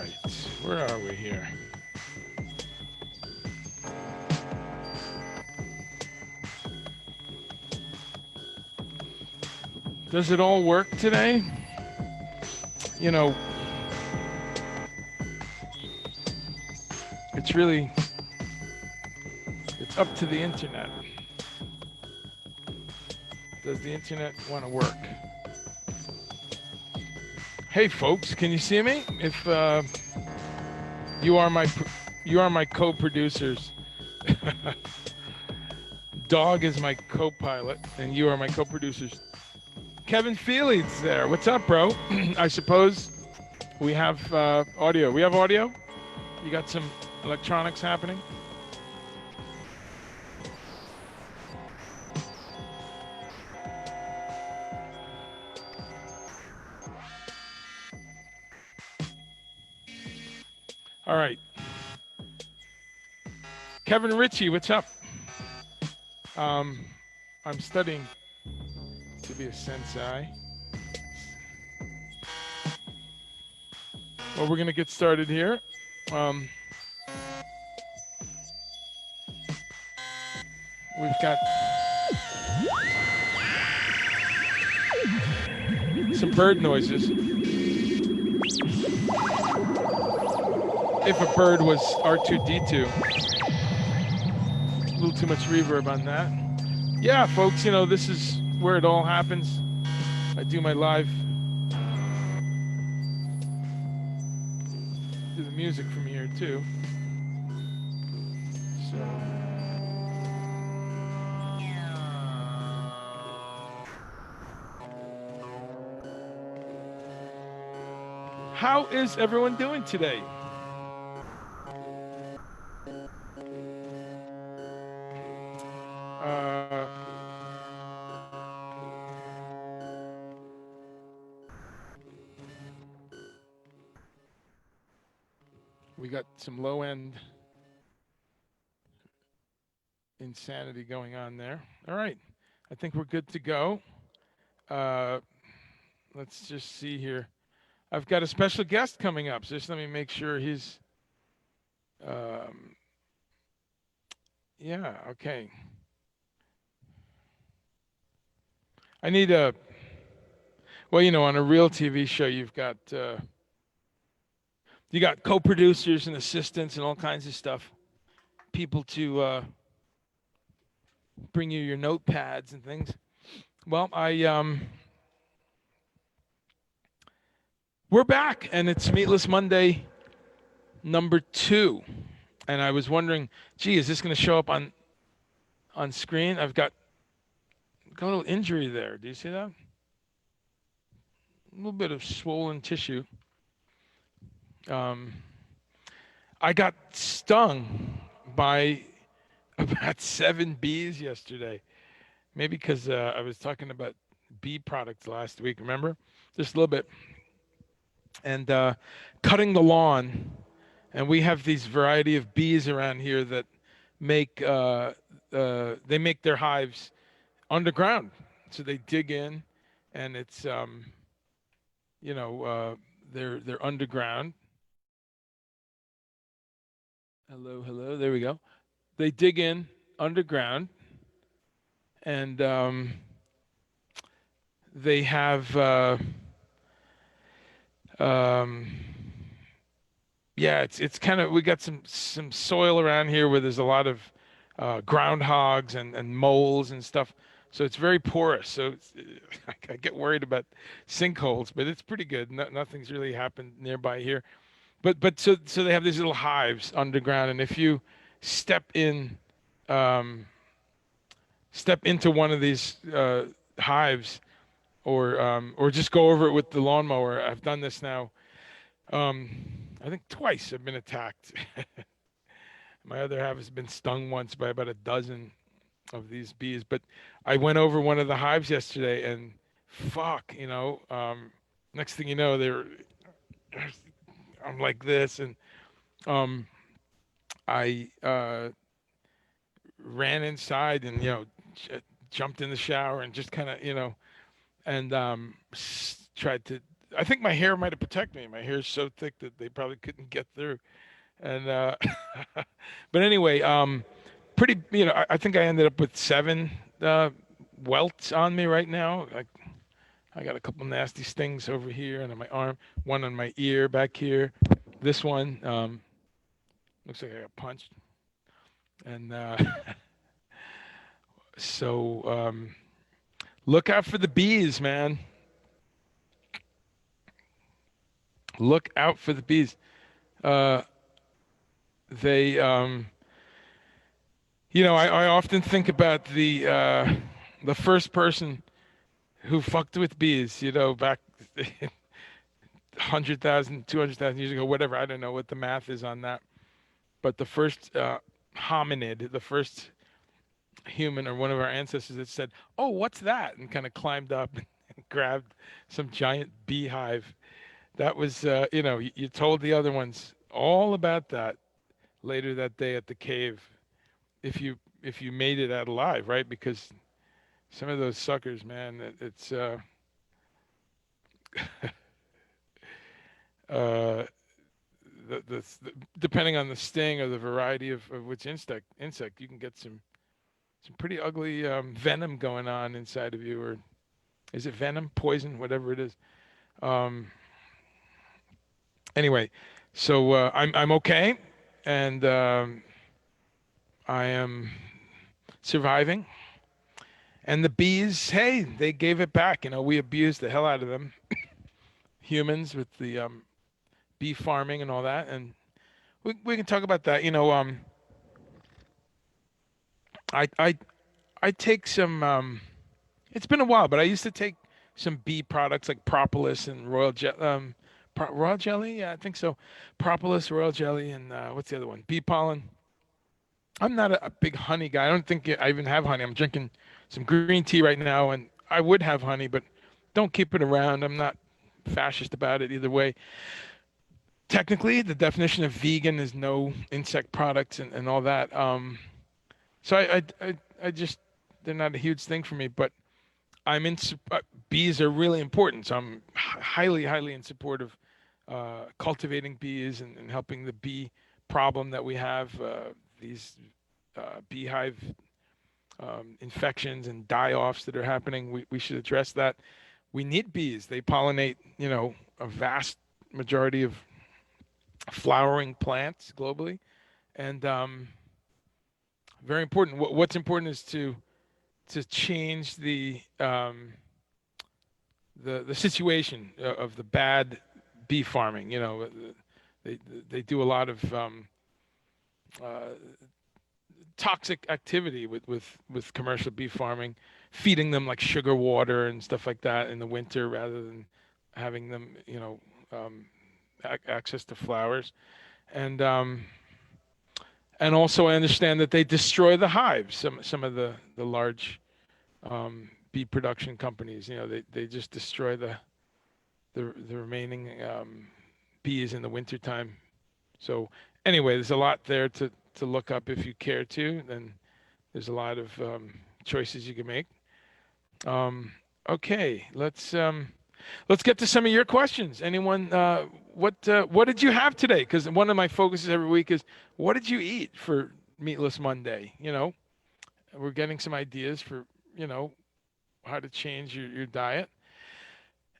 right, where are we here? Does it all work today? You know, it's up to the internet. Does the internet want to work? Hey folks, can you see me? If you are my co-producers. Dog is my co-pilot, and you are my co-producers. Kevin Feely's there. What's up, bro? I suppose we have audio. We have audio? You got some electronics happening? All right. Kevin Ritchie, what's up? I'm studying to be a sensei. Well, we're going to get started here. We've got some bird noises. If a bird was R2-D2. A little too much reverb on that. Yeah, folks, you know, this is where it all happens. I do my live. Do the music from here, too. So. How is everyone doing today? We got some low-end insanity going on there. All right. I think we're good to go. Let's just see here. I've got a special guest coming up, so just let me make sure he's... yeah, okay. I need a... Well, you know, on a real TV show, you've got... you got co-producers and assistants and all kinds of stuff. People to bring you your notepads and things. Well, we're back, and it's Meatless Monday number 2. And I was wondering, gee, is this going to show up on screen? I've got a little injury there. Do you see that? A little bit of swollen tissue. I got stung by about 7 bees yesterday. Maybe because I was talking about bee products last week, remember? Just a little bit. And cutting the lawn. And we have these variety of bees around here that make they make their hives underground. So they dig in, and it's you know, they're underground. Hello. There we go. They dig in underground, and they have yeah, it's kind of, we got some soil around here where there's a lot of groundhogs and moles and stuff. So it's very porous. So I get worried about sinkholes, but it's pretty good. Nothing's really happened nearby here. But so they have these little hives underground, and if you step into one of these hives, or just go over it with the lawnmower. I've done this now. I think twice I've been attacked. My other half has been stung once by about a dozen of these bees. But I went over one of the hives yesterday, and fuck, you know, next thing you know, I'm like this, and I ran inside and, you know, jumped in the shower and just kind of, you know, and tried to I think my hair might have protected me. My hair is so thick that they probably couldn't get through. And but anyway, pretty. I think I ended up with 7 welts on me right now. I got a couple nasty stings over here and on my arm, one on my ear back here. This one looks like I got punched. And so look out for the bees, man. Look out for the bees. Uh, they, I often think about the first person who fucked with bees, back 100,000, 200,000 years ago, whatever. I don't know what the math is on that. But the first hominid, the first human or one of our ancestors that said, "Oh, what's that?" and kind of climbed up and grabbed some giant beehive. That was, you told the other ones all about that later that day at the cave, if you made it out alive, right? Because some of those suckers, man, it's uh, depending on the sting or the variety of which insect, you can get some pretty ugly venom going on inside of you, or is it venom, poison, whatever it is. Um, anyway, so I'm okay, and I am surviving. And the bees, hey, they gave it back. We abused the hell out of them, humans, with the bee farming and all that. And we can talk about that. I I take some. It's been a while, but I used to take some bee products like propolis and royal jelly. Yeah, I think so. Propolis, royal jelly, and what's the other one? Bee pollen. I'm not a big honey guy. I don't think I even have honey. I'm drinking some green tea right now, and I would have honey, but don't keep it around. I'm not fascist about it either way. Technically, the definition of vegan is no insect products and all that. So I just they're not a huge thing for me, but I'm in. Bees are really important, so I'm highly, highly in support of cultivating bees and helping the bee problem that we have. These beehive infections and die-offs that are happening. We should address that. We need bees. They pollinate, a vast majority of flowering plants globally, and very important. What's important is to change the situation of the bad bee farming. They they do a lot of uh, toxic activity with commercial bee farming, feeding them like sugar water and stuff like that in the winter rather than having them, access to flowers. And also I understand that they destroy the hives. Some of the large bee production companies, they just destroy the remaining bees in the wintertime. So anyway, there's a lot there to look up if you care to. Then there's a lot of choices you can make. Okay, let's get to some of your questions. Anyone, what did you have today? Because one of my focuses every week is what did you eat for Meatless Monday? We're getting some ideas for how to change your diet.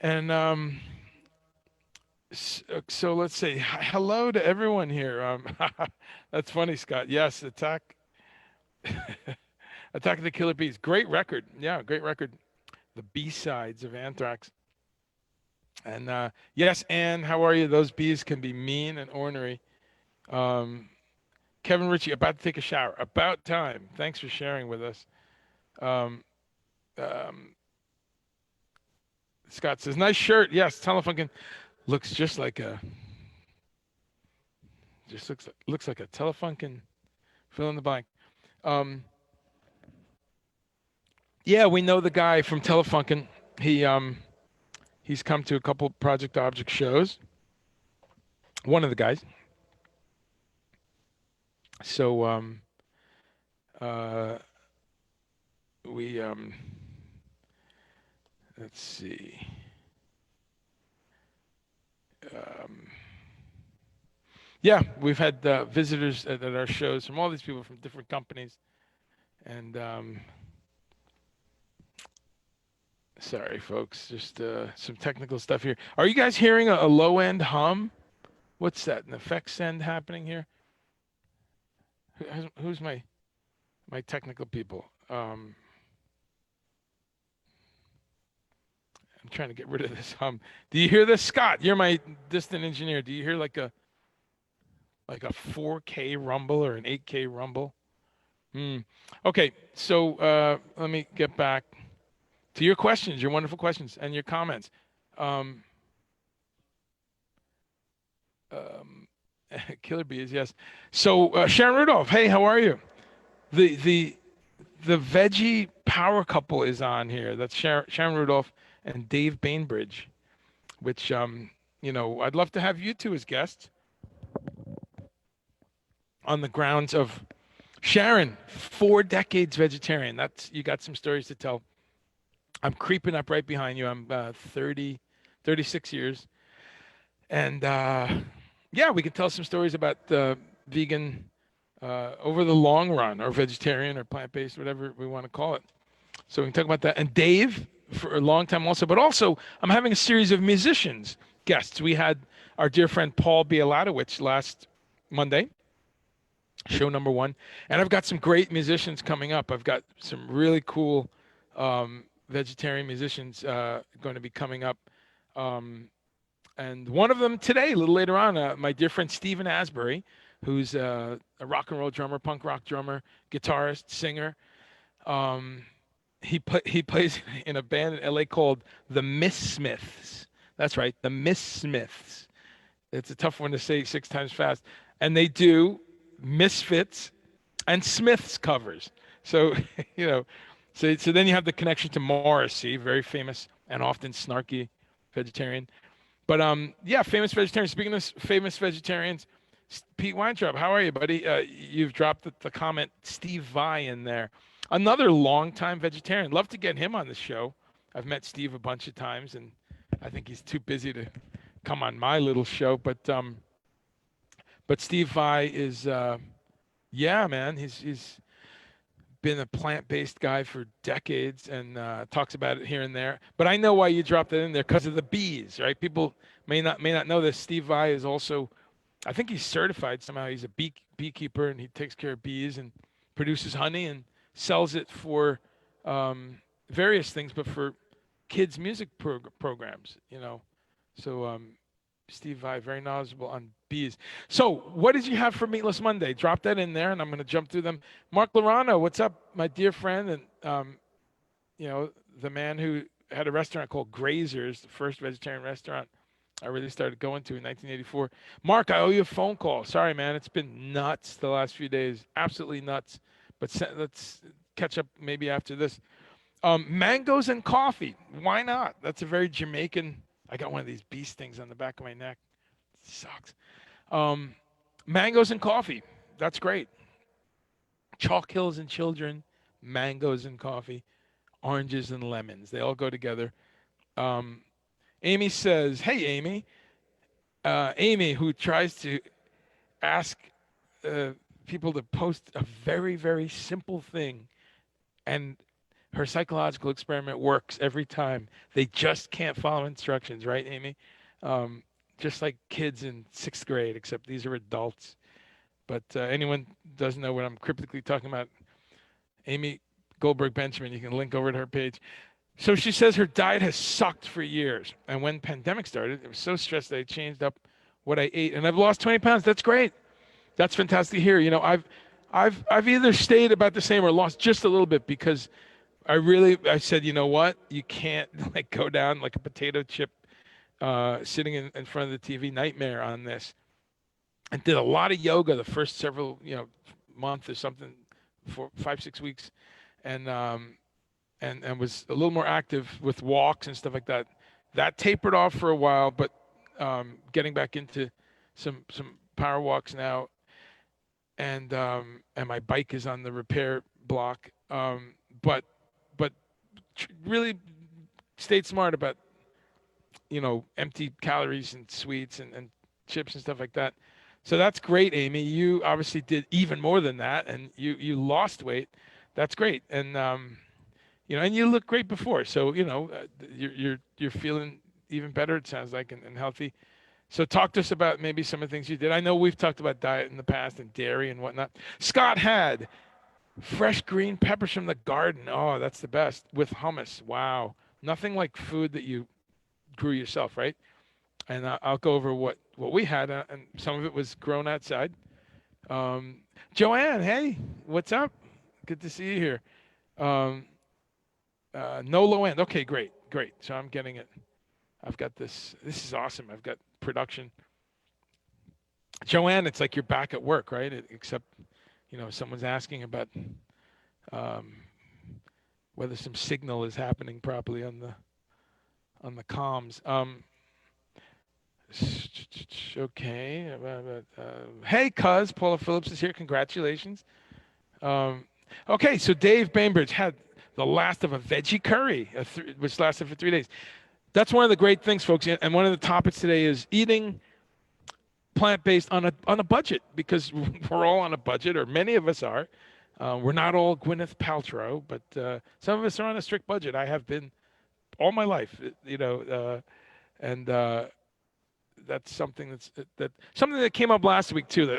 And so let's say hello to everyone here. That's funny, Scott. Yes, Attack of the Killer Bees. Great record. Yeah, great record. The B-sides of Anthrax. And yes, Anne, how are you? Those bees can be mean and ornery. Um, Kevin Ritchie, about to take a shower. About time. Thanks for sharing with us. Um, um, Scott says, nice shirt. Yes, Telefunken looks looks like a Telefunken fill in the blank. Yeah, we know the guy from Telefunken. He's come to a couple Project Object shows. One of the guys. So we let's see. yeah, we've had visitors at our shows from all these people from different companies. And sorry, folks, just some technical stuff here. Are you guys hearing a low-end hum? What's that? An effects end happening here? Who's my technical people? I'm trying to get rid of this hum. Do you hear this, Scott? You're my distant engineer. Do you hear like a 4K rumble or an 8K rumble? Okay, so let me get back to your questions, your wonderful questions, and your comments. Killer bees, yes. So Sharon Rudolph, hey, how are you? The veggie power couple is on here. That's Sharon Rudolph and Dave Bainbridge, which I'd love to have you two as guests on the grounds of Sharon, 4 decades vegetarian. You got some stories to tell. I'm creeping up right behind you. I'm 36 years. And yeah, we can tell some stories about vegan over the long run, or vegetarian or plant-based, whatever we want to call it. So we can talk about that. And Dave, for a long time also. But also, I'm having a series of musicians guests. We had our dear friend Paul Bielatowicz last Monday, show number 1. And I've got some great musicians coming up. I've got some really cool vegetarian musicians going to be coming up. And one of them today, a little later on, my dear friend Steve Asbury, who's a rock and roll drummer, punk rock drummer, guitarist, singer. He plays in a band in LA called the Miss Smiths. That's right, the Miss Smiths. It's a tough one to say 6 times fast. And they do Misfits and Smiths covers. So, so then you have the connection to Morrissey, very famous and often snarky vegetarian. But yeah, famous vegetarians. Speaking of famous vegetarians, Pete Weintraub, how are you, buddy? You've dropped the comment Steve Vai in there. Another longtime vegetarian. Love to get him on the show. I've met Steve a bunch of times, and I think he's too busy to come on my little show. But Steve Vai is, yeah, man. He's been a plant-based guy for decades and talks about it here and there. But I know why you dropped it in there, because of the bees, right? People may not know this. Steve Vai is also, I think he's certified somehow. He's a beekeeper, and he takes care of bees and produces honey and sells it for various things, but for kids' music programs, So Steve Vai, very knowledgeable on bees. So what did you have for Meatless Monday? Drop that in there, and I'm going to jump through them. Mark Lorano, what's up, my dear friend? And, the man who had a restaurant called Grazer's, the first vegetarian restaurant I really started going to in 1984. Mark, I owe you a phone call. Sorry, man. It's been nuts the last few days. Absolutely nuts. But let's catch up maybe after this. Mangoes and coffee. Why not? That's a very Jamaican. I got one of these bee stings on the back of my neck. It sucks. Mangoes and coffee. That's great. Chalk Hills and children. Mangoes and coffee. Oranges and lemons. They all go together. Amy says, hey, Amy. Amy, who tries to ask people to post a very, very simple thing, and her psychological experiment works every time. They just can't follow instructions, right, Amy? Just like kids in 6th grade, except these are adults. But anyone doesn't know what I'm cryptically talking about, Amy Goldberg Benjamin, you can link over to her page. So she says her diet has sucked for years. And when pandemic started, it was so stressed that I changed up what I ate. And I've lost 20 pounds. That's great. That's fantastic to hear. I've either stayed about the same or lost just a little bit, because I said, you know what? You can't go down like a potato chip sitting in front of the TV, nightmare on this. And did a lot of yoga the first several, month or something, for 5-6 weeks. And was a little more active with walks and stuff like that. That tapered off for a while, but getting back into some power walks now. And my bike is on the repair block. But really stayed smart about, empty calories and sweets and chips and stuff like that. So that's great, Amy. You obviously did even more than that, and you lost weight. That's great, and and you look great before. So you're feeling even better. It sounds like and healthy. So talk to us about maybe some of the things you did. I know we've talked about diet in the past and dairy and whatnot. Scott had fresh green peppers from the garden. Oh, that's the best with hummus. Wow, nothing like food that you grew yourself, right? And I'll go over what we had, and some of it was grown outside. Um, Joanne, hey, what's up? Good to see you here. Um, no low end. Okay, great, great. So I'm getting it. I've got this. This is awesome. I've got production. Joanne, it's like you're back at work, right? Except, someone's asking about um, whether some signal is happening properly on the comms. Okay. Hey, cuz Paula Phillips is here. Congratulations. Okay, so Dave Bainbridge had the last of a veggie curry, which lasted for 3 days. That's one of the great things, folks. And one of the topics today is eating plant-based on a budget, because we're all on a budget, or many of us are. We're not all Gwyneth Paltrow, but some of us are on a strict budget. I have been all my life, and that's something something that came up last week too. That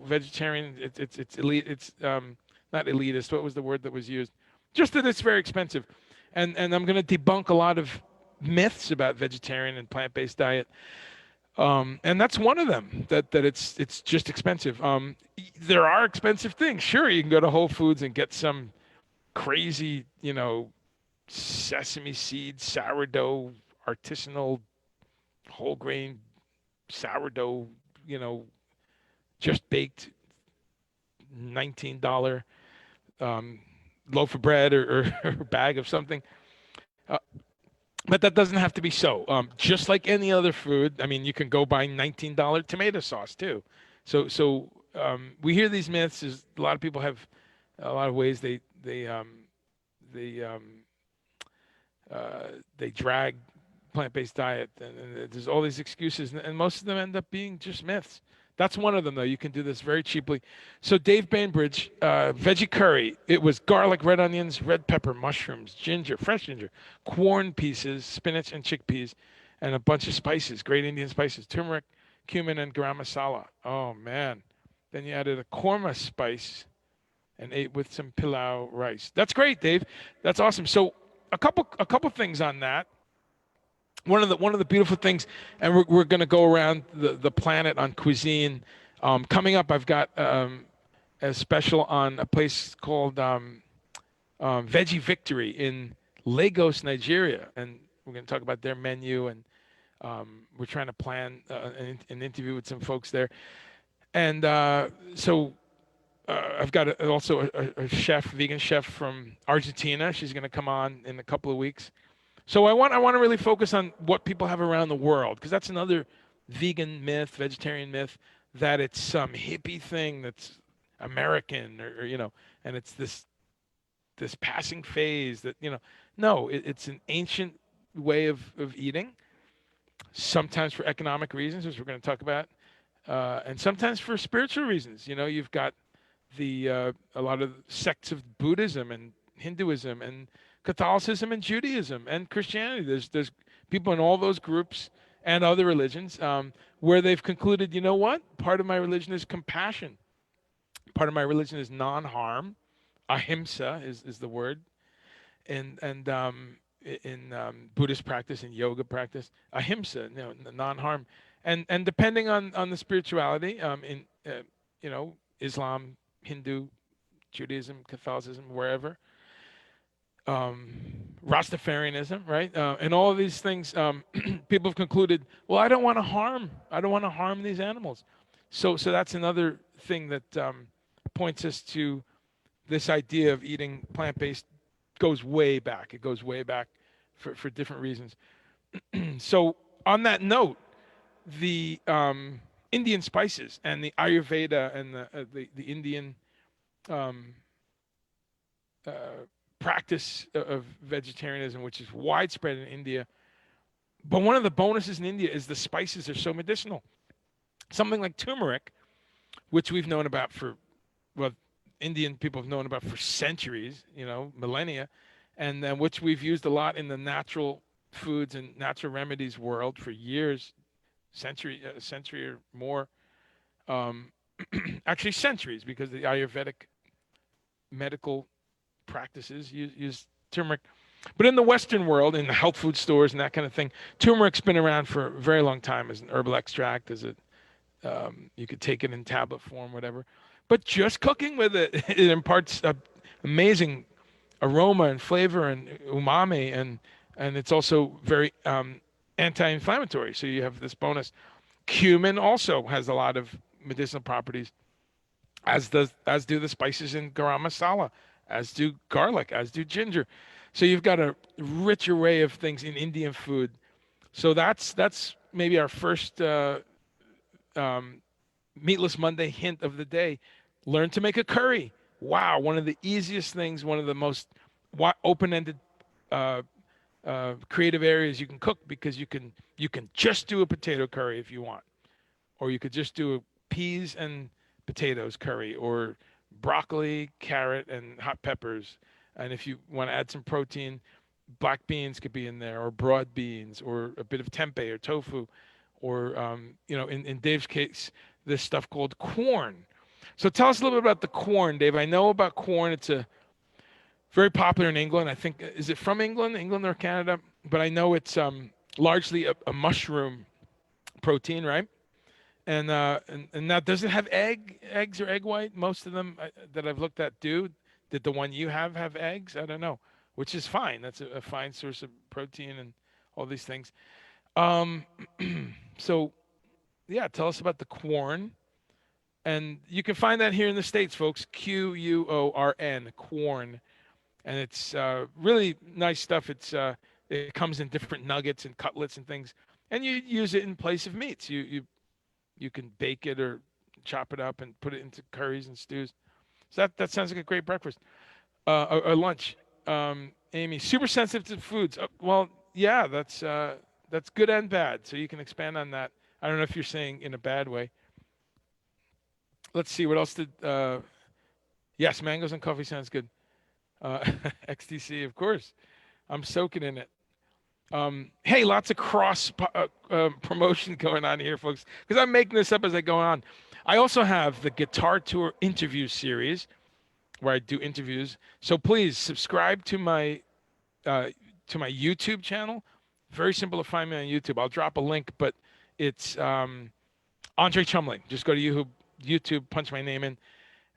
vegetarian, it's elite. It's not elitist. What was the word that was used? Just that it's very expensive, and I'm going to debunk a lot of myths about vegetarian and plant-based diet. And that's one of them, that it's just expensive. There are expensive things. Sure, you can go to Whole Foods and get some crazy, sesame seed, sourdough, artisanal, whole grain sourdough, just baked $19 loaf of bread or bag of something. But that doesn't have to be so. Just like any other food, I mean, you can go buy $19 tomato sauce too. So we hear these myths. A lot of people have a lot of ways they drag plant-based diet, and there's all these excuses, and most of them end up being just myths. That's one of them, though. You can do this very cheaply. So Dave Bainbridge, veggie curry. It was garlic, red onions, red pepper, mushrooms, ginger, fresh ginger, corn pieces, spinach, and chickpeas, and a bunch of spices, great Indian spices, turmeric, cumin, and garam masala. Oh, man. Then you added a korma spice and ate with some pilau rice. That's great, Dave. That's awesome. So a couple things on that. One of the beautiful things, and we're going to go around the planet on cuisine. Coming up, I've got a special on a place called Veggie Victory in Lagos, Nigeria, and we're going to talk about their menu, and we're trying to plan an interview with some folks there. And so I've got also a chef, vegan chef from Argentina. She's going to come on in a couple of weeks. So I want to really focus on what people have around the world, because that's another vegan myth, vegetarian myth, that it's some hippie thing that's American, or and it's this passing phase that no, it's an ancient way of eating, sometimes for economic reasons, as we're going to talk about, and sometimes for spiritual reasons. You've got a lot of sects of Buddhism and Hinduism and Catholicism and Judaism and Christianity. There's people in all those groups and other religions where they've concluded, you know what? Part of my religion is compassion. Part of my religion is non-harm. Ahimsa is the word. And in Buddhist practice, in yoga practice, ahimsa, non-harm. And depending on the spirituality, in Islam, Hindu, Judaism, Catholicism, wherever, Rastafarianism, right? And all of these things, people have concluded, well, I don't want to harm these animals. So that's another thing that points us to this idea of eating plant-based. Goes way back. It goes way back for different reasons. So on that note, the Indian spices and the Ayurveda and the Indian practice of vegetarianism, which is widespread in India, But one of the bonuses in India is the spices are so medicinal. Something like turmeric, which we've known about for, well, Indian people have known about for centuries, millennia, and which we've used a lot in the natural foods and natural remedies world for years, century or more. Um, Actually, centuries, because the Ayurvedic medical practices use turmeric. But in the Western world, in the health food stores and that kind of thing, turmeric's been around for a very long time as an herbal extract, you could take it in tablet form, whatever. But just cooking with it, it imparts amazing aroma and flavor and umami, and it's also very anti-inflammatory. So you have this bonus. Cumin also has a lot of medicinal properties, as do the spices in garam masala, as do garlic, as do ginger. So you've got a rich array of things in Indian food. So that's maybe our first Meatless Monday hint of the day. Learn to make a curry. Wow, one of the easiest things, one of the most open-ended uh, creative areas you can cook, because you can just do a potato curry if you want, or you could just do a peas and potatoes curry, or broccoli, carrot, and hot peppers. And if you want to add some protein, black beans could be in there, or broad beans, or a bit of tempeh or tofu, or in Dave's case, this stuff called corn. So tell us a little bit about the corn, Dave. I know about corn. It's a very popular in England. I think, is it from England or Canada? But I know it's largely a mushroom protein, right? And now, does it have eggs or egg white? Most of them that I've looked at do. Did the one you have eggs? I don't know, which is fine. That's a fine source of protein and all these things. Um, so yeah, tell us about the corn. And you can find that here in the States, folks. Quorn, corn. And it's really nice stuff. It comes in different nuggets and cutlets and things. And you use it in place of meats. You can bake it or chop it up and put it into curries and stews. So that sounds like a great breakfast or lunch. Amy, super sensitive to foods. Well, yeah, that's good and bad. So you can expand on that. I don't know if you're saying in a bad way. Let's see, what else did? Yes, mangoes and coffee sounds good. Uh, XTC, of course. I'm soaking in it. Hey, lots of cross promotion going on here, folks, because I'm making this up as I go on. I also have the Guitar Tour interview series where I do interviews. So please subscribe to my YouTube channel. Very simple to find me on YouTube. I'll drop a link, but it's Andre Chumley. Just go to YouTube, punch my name in.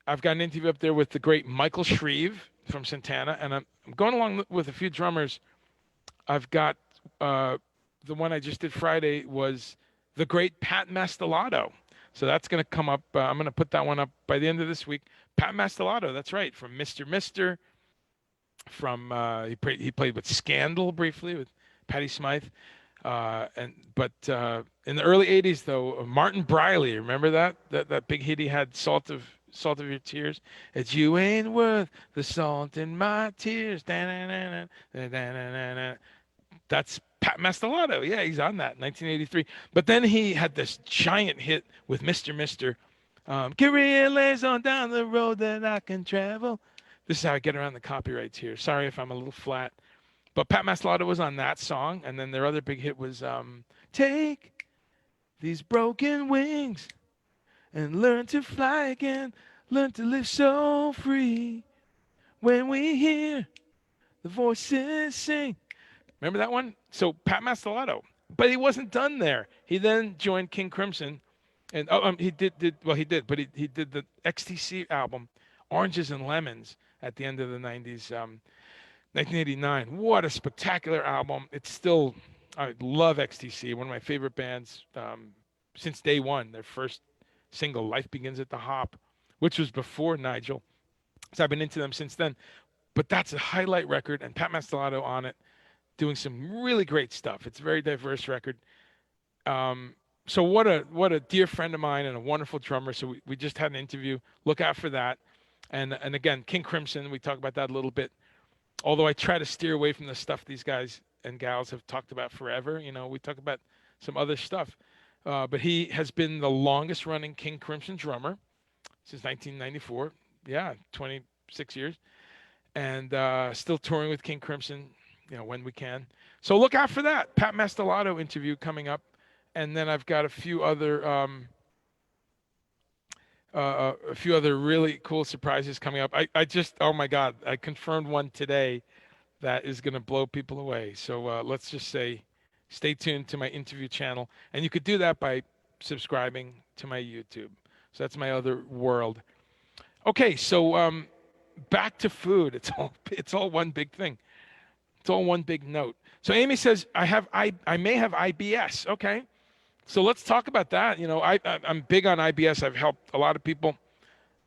I've got an interview up there with the great Michael Shreve from Santana, and I'm going along with a few drummers. I've got the one I just did Friday was the great Pat Mastelotto. So that's going to come up. I'm going to put that one up by the end of this week. Pat Mastelotto, that's right, from Mr. Mister. From he played with Scandal briefly with Patti Smythe. But in the early '80s, though, Martin Briley, remember that big hit he had, Salt of Your Tears. It's you ain't worth the salt in my tears. Da-na-na-na, da-na-na-na. That's Pat Mastelotto. Yeah, he's on that, 1983. But then he had this giant hit with Mr. Mister. Get on down the road that I can travel. This is how I get around the copyrights here. Sorry if I'm a little flat. But Pat Mastelotto was on that song, and then their other big hit was Take These Broken Wings and Learn to Fly Again, learn to live so free. When we hear the voices sing. Remember that one? So Pat Mastelotto. But he wasn't done there. He then joined King Crimson, and he did, but he did the XTC album, Oranges and Lemons, at the end of the 90s. 1989. What a spectacular album. I love XTC, one of my favorite bands since day one. Their first single, Life Begins at the Hop, which was before Nigel. So I've been into them since then. But that's a highlight record, and Pat Mastelotto on it, doing some really great stuff. It's a very diverse record. So what a dear friend of mine and a wonderful drummer. So we just had an interview. Look out for that. And again, King Crimson, we talk about that a little bit. Although I try to steer away from the stuff these guys and gals have talked about forever. We talk about some other stuff. But he has been the longest running King Crimson drummer since 1994. Yeah, 26 years. And still touring with King Crimson, when we can. So look out for that Pat Mastelotto interview coming up. And then I've got a few other really cool surprises coming up. I just, oh my God, I confirmed one today that is going to blow people away. So let's just say, stay tuned to my interview channel, and you could do that by subscribing to my YouTube. So that's my other world. Okay, so back to food. It's all one big thing. It's all one big note. So Amy says I may have IBS. Okay, so let's talk about that. I'm big on IBS. I've helped a lot of people.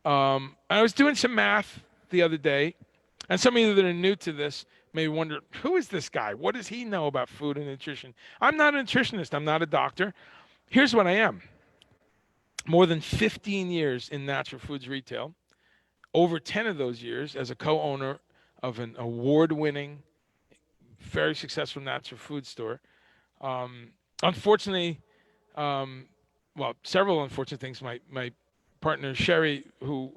I was doing some math the other day, and some of you that are new to this may wonder, who is this guy? What does he know about food and nutrition? I'm not a nutritionist. I'm not a doctor. Here's what I am. More than 15 years in natural foods retail, over 10 of those years as a co-owner of an award-winning, very successful natural food store. Unfortunately, several unfortunate things. My partner, Sherry, who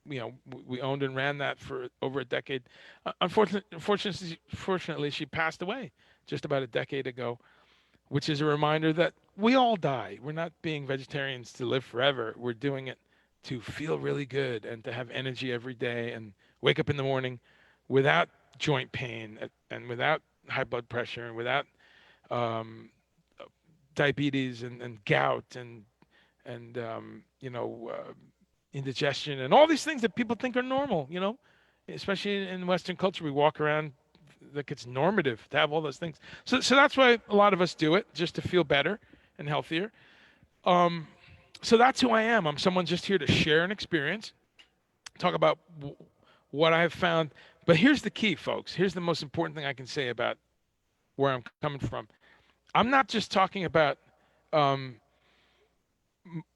we owned and ran that for over a decade. Fortunately, she passed away just about a decade ago, which is a reminder that we all die. We're not being vegetarians to live forever. We're doing it to feel really good and to have energy every day and wake up in the morning without joint pain and without high blood pressure and without diabetes and gout and indigestion and all these things that people think are normal, especially in Western culture. We walk around like it's normative to have all those things. So that's why a lot of us do it, just to feel better and healthier. So that's who I am. I'm someone just here to share an experience, talk about what I have found. But here's the key, folks. Here's the most important thing I can say about where I'm coming from. I'm not just talking about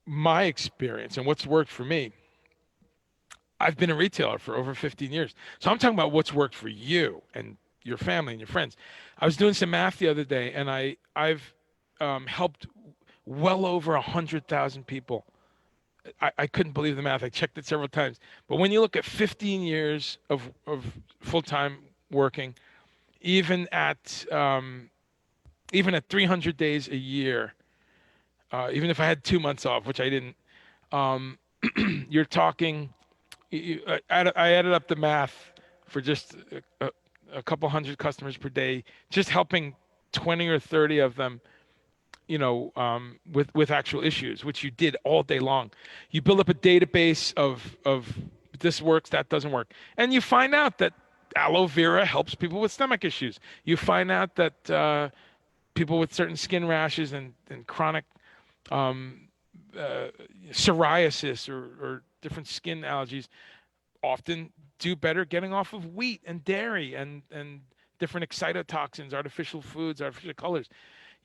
my experience and what's worked for me. I've been a retailer for over 15 years. So I'm talking about what's worked for you and your family and your friends. I was doing some math the other day, and I've helped well over 100,000 people. I couldn't believe the math. I checked it several times. But when you look at 15 years of full-time working, even at 300 days a year, even if I had 2 months off, which I didn't, you're talking, I added up the math for just a couple hundred customers per day, just helping 20 or 30 of them, with actual issues, which you did all day long. You build up a database of this works, that doesn't work. And you find out that aloe vera helps people with stomach issues. You find out that people with certain skin rashes and chronic psoriasis or different skin allergies often do better getting off of wheat and dairy and different excitotoxins, artificial foods, artificial colors.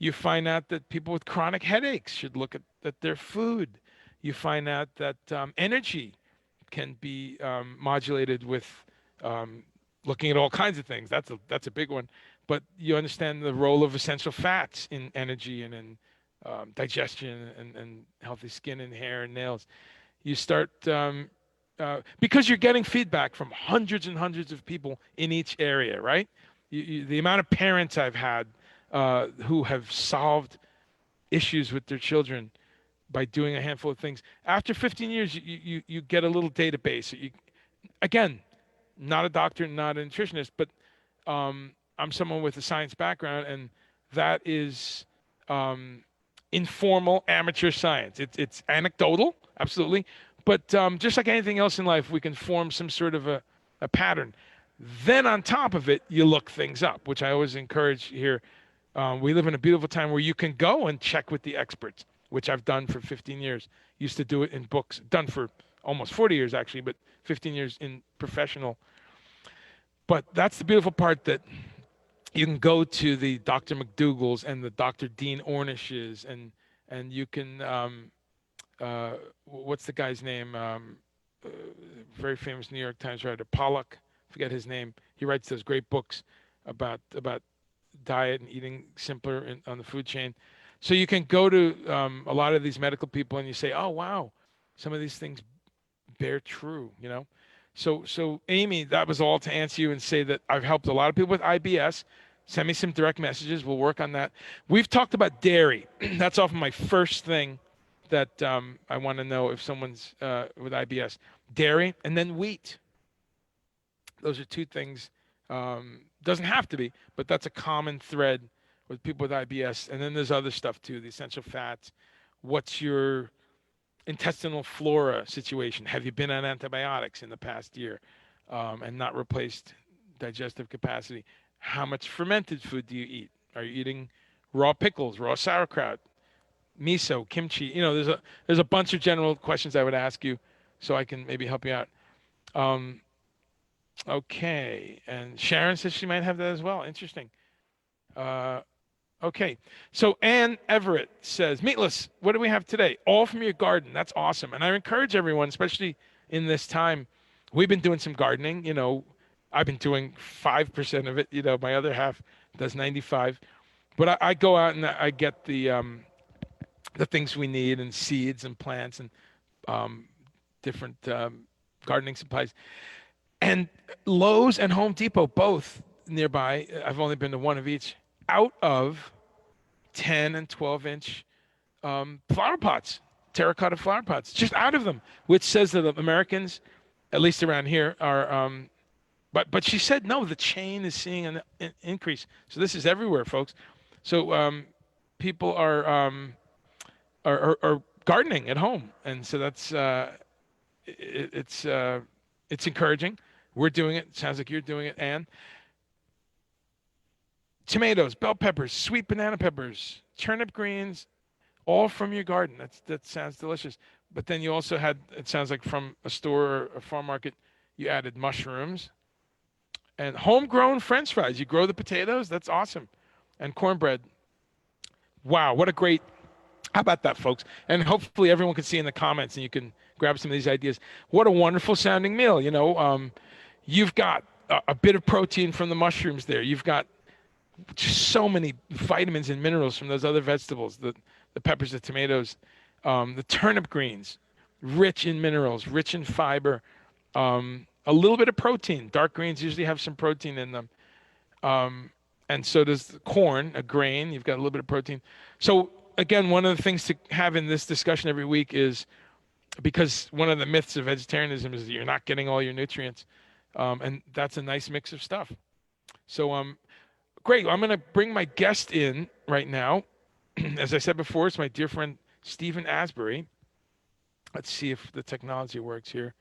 You find out that people with chronic headaches should look at their food. You find out that energy can be modulated with looking at all kinds of things. That's a big one. But you understand the role of essential fats in energy and in digestion and healthy skin and hair and nails. You start, because you're getting feedback from hundreds and hundreds of people in each area, right? The amount of parents I've had who have solved issues with their children by doing a handful of things. After 15 years, you get a little database. Again, not a doctor, not a nutritionist, but I'm someone with a science background, and that is informal amateur science. It's anecdotal, absolutely, but just like anything else in life, we can form some sort of a pattern. Then on top of it, you look things up, which I always encourage here. We live in a beautiful time where you can go and check with the experts, which I've done for 15 years. Used to do it in books, done for almost 40 years actually, but 15 years in professional. But that's the beautiful part, that you can go to the Dr. McDougall's and the Dr. Dean Ornishes, and you can, what's the guy's name? Very famous New York Times writer, Pollock, forget his name. He writes those great books about diet and eating simpler on the food chain. So you can go to a lot of these medical people and you say, oh, wow, some of these things bear true, you know? So Amy, that was all to answer you and say that I've helped a lot of people with IBS. Send me some direct messages. We'll work on that. We've talked about dairy. That's often my first thing that I want to know if someone's with IBS. Dairy and then wheat. Those are two things. Doesn't have to be, but that's a common thread with people with IBS. And then there's other stuff too, the essential fats. What's your intestinal flora situation? Have you been on antibiotics in the past year and not replaced digestive capacity? How much fermented food do you eat? Are you eating raw pickles, raw sauerkraut, miso, kimchi? You know, there's a bunch of general questions I would ask you so I can maybe help you out. Okay, and Sharon says she might have that as well. Interesting. Okay, so Ann Everett says, Meatless, what do we have today? All from your garden. That's awesome. And I encourage everyone, especially in this time, we've been doing some gardening. You know, I've been doing 5% of it. You know, my other half does 95. But I go out and I get the things we need and seeds and plants and different gardening supplies. And Lowe's and Home Depot, both nearby, I've only been to one of each, out of 10 and 12-inch flower pots, terracotta flower pots, just out of them, which says that Americans, at least around here, are, but she said, no, the chain is seeing an increase. So this is everywhere, folks. So people are gardening at home. And so that's, it's encouraging. We're doing it. Sounds like you're doing it, Ann. Tomatoes, bell peppers, sweet banana peppers, turnip greens, all from your garden. That sounds delicious. But then you also had, it sounds like from a store or a farm market, you added mushrooms and homegrown French fries. You grow the potatoes. That's awesome. And cornbread. Wow, what a great, how about that, folks? And hopefully everyone can see in the comments and you can grab some of these ideas. What a wonderful sounding meal. You know, you've got a bit of protein from the mushrooms there. You've got just so many vitamins and minerals from those other vegetables, the peppers, the tomatoes, the turnip greens, rich in minerals, rich in fiber, a little bit of protein. Dark greens usually have some protein in them. And so does the corn, a grain. You've got a little bit of protein. So again, one of the things to have in this discussion every week is, because one of the myths of vegetarianism is that you're not getting all your nutrients. And that's a nice mix of stuff. So great. I'm going to bring my guest in right now. As I said before, it's my dear friend, Steve Asbury. Let's see if the technology works here.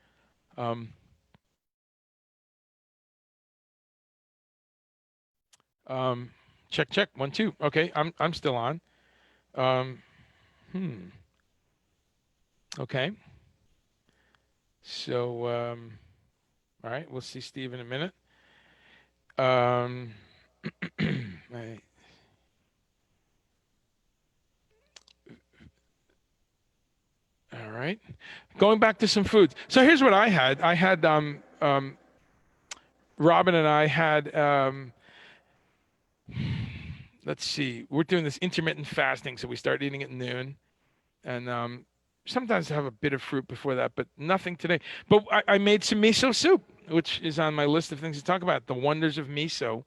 Check, check, 1, 2. Okay, I'm still on. Okay. So, all right, we'll see Steve in a minute. All right. Going back to some foods. So here's what I had. I had, Robin and I had, let's see, we're doing this intermittent fasting. So we start eating at noon and sometimes have a bit of fruit before that, but nothing today. But I made some miso soup, which is on my list of things to talk about, the wonders of miso.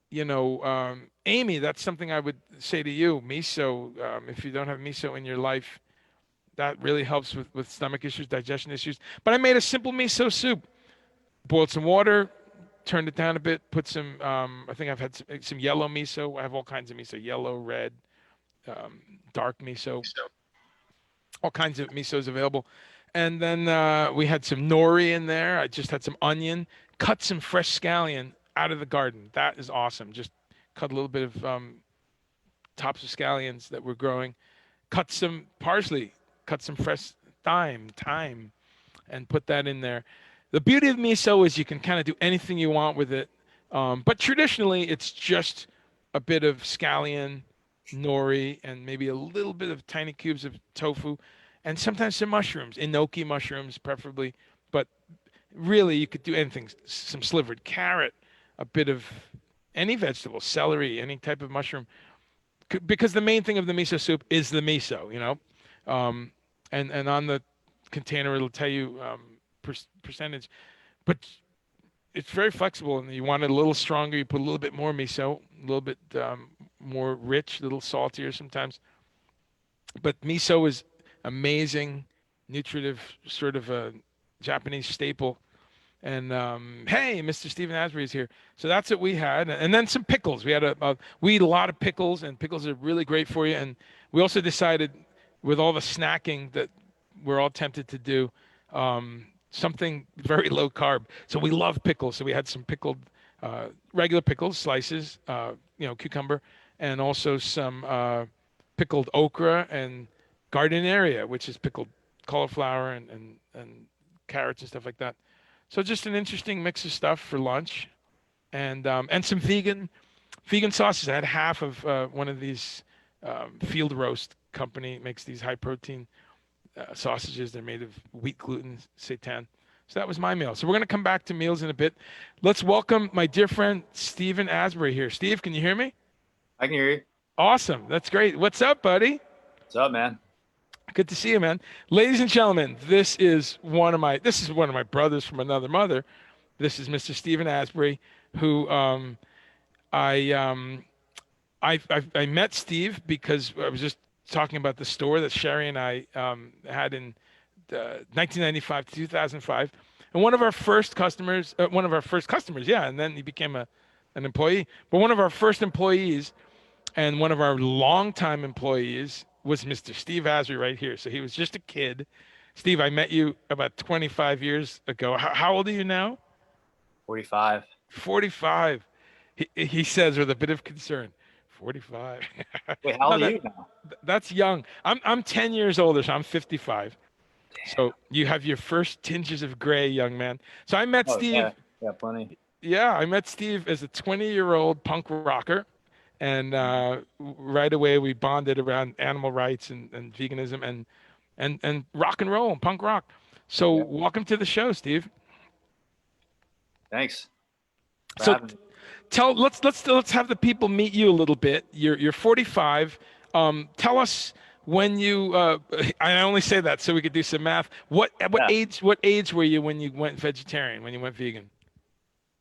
You know, Amy, that's something I would say to you. Miso, if you don't have miso in your life, that really helps with stomach issues, digestion issues. But I made a simple miso soup. Boiled some water, turned it down a bit, put some, I think I've had some yellow miso. I have all kinds of miso, yellow, red, dark miso, all kinds of misos available. And then we had some nori in there. I just had some onion, cut some fresh scallion out of the garden. That is awesome. Just cut a little bit of tops of scallions that we're growing. Cut some parsley, cut some fresh thyme, and put that in there. The beauty of miso is you can kind of do anything you want with it. But traditionally, it's just a bit of scallion, nori, and maybe a little bit of tiny cubes of tofu, and sometimes some mushrooms, enoki mushrooms preferably. But really you could do anything. Some slivered carrot, a bit of any vegetable, celery, any type of mushroom, because the main thing of the miso soup is the miso, and on the container it'll tell you percentage, but it's very flexible, and you want it a little stronger, you put a little bit more miso, a little bit more rich, a little saltier sometimes. But miso is amazing, nutritive, sort of a Japanese staple. And hey, Mr. Stephen Asbury is here. So that's what we had, and then some pickles. We had we eat a lot of pickles, and pickles are really great for you. And we also decided, with all the snacking that we're all tempted to do, something very low carb. So we love pickles. So we had some pickled, regular pickles, slices, cucumber, and also some pickled okra and gardenia, which is pickled cauliflower and carrots and stuff like that. So just an interesting mix of stuff for lunch, and some vegan sauces. I had half of one of these Field Roast company makes these high protein sausages. They're made of wheat gluten, seitan. So that was my meal. So we're going to come back to meals in a bit. Let's welcome my dear friend Stephen Asbury here. Steve, can you hear me? I can hear you. Awesome. That's great. What's up, buddy? What's up, man? Good to see you, man. Ladies and gentlemen, this is one of my brothers from another mother. This is Mr. Stephen Asbury, who I met Steve because I was just talking about the store that Sherry and I had in 1995 to 2005, and one of our first customers, yeah, and then he became an employee. But one of our first employees and one of our longtime employees was Mr. Steve Asbury right here. So he was just a kid. Steve, I met you about 25 years ago. How old are you now? 45. 45. He says with a bit of concern. 45. Wait, how old are you now? That's young. I'm 10 years older, so I'm 55. Damn. So you have your first tinges of gray, young man. So I met Steve. Yeah, plenty. Yeah, I met Steve as a 20-year-old punk rocker. And right away we bonded around animal rights and veganism and rock and roll and punk rock. So welcome to the show, Steve. Thanks. So let's have the people meet you a little bit. You're 45. Tell us when you. I only say that so we could do some math. What age were you when you went vegetarian? When you went vegan?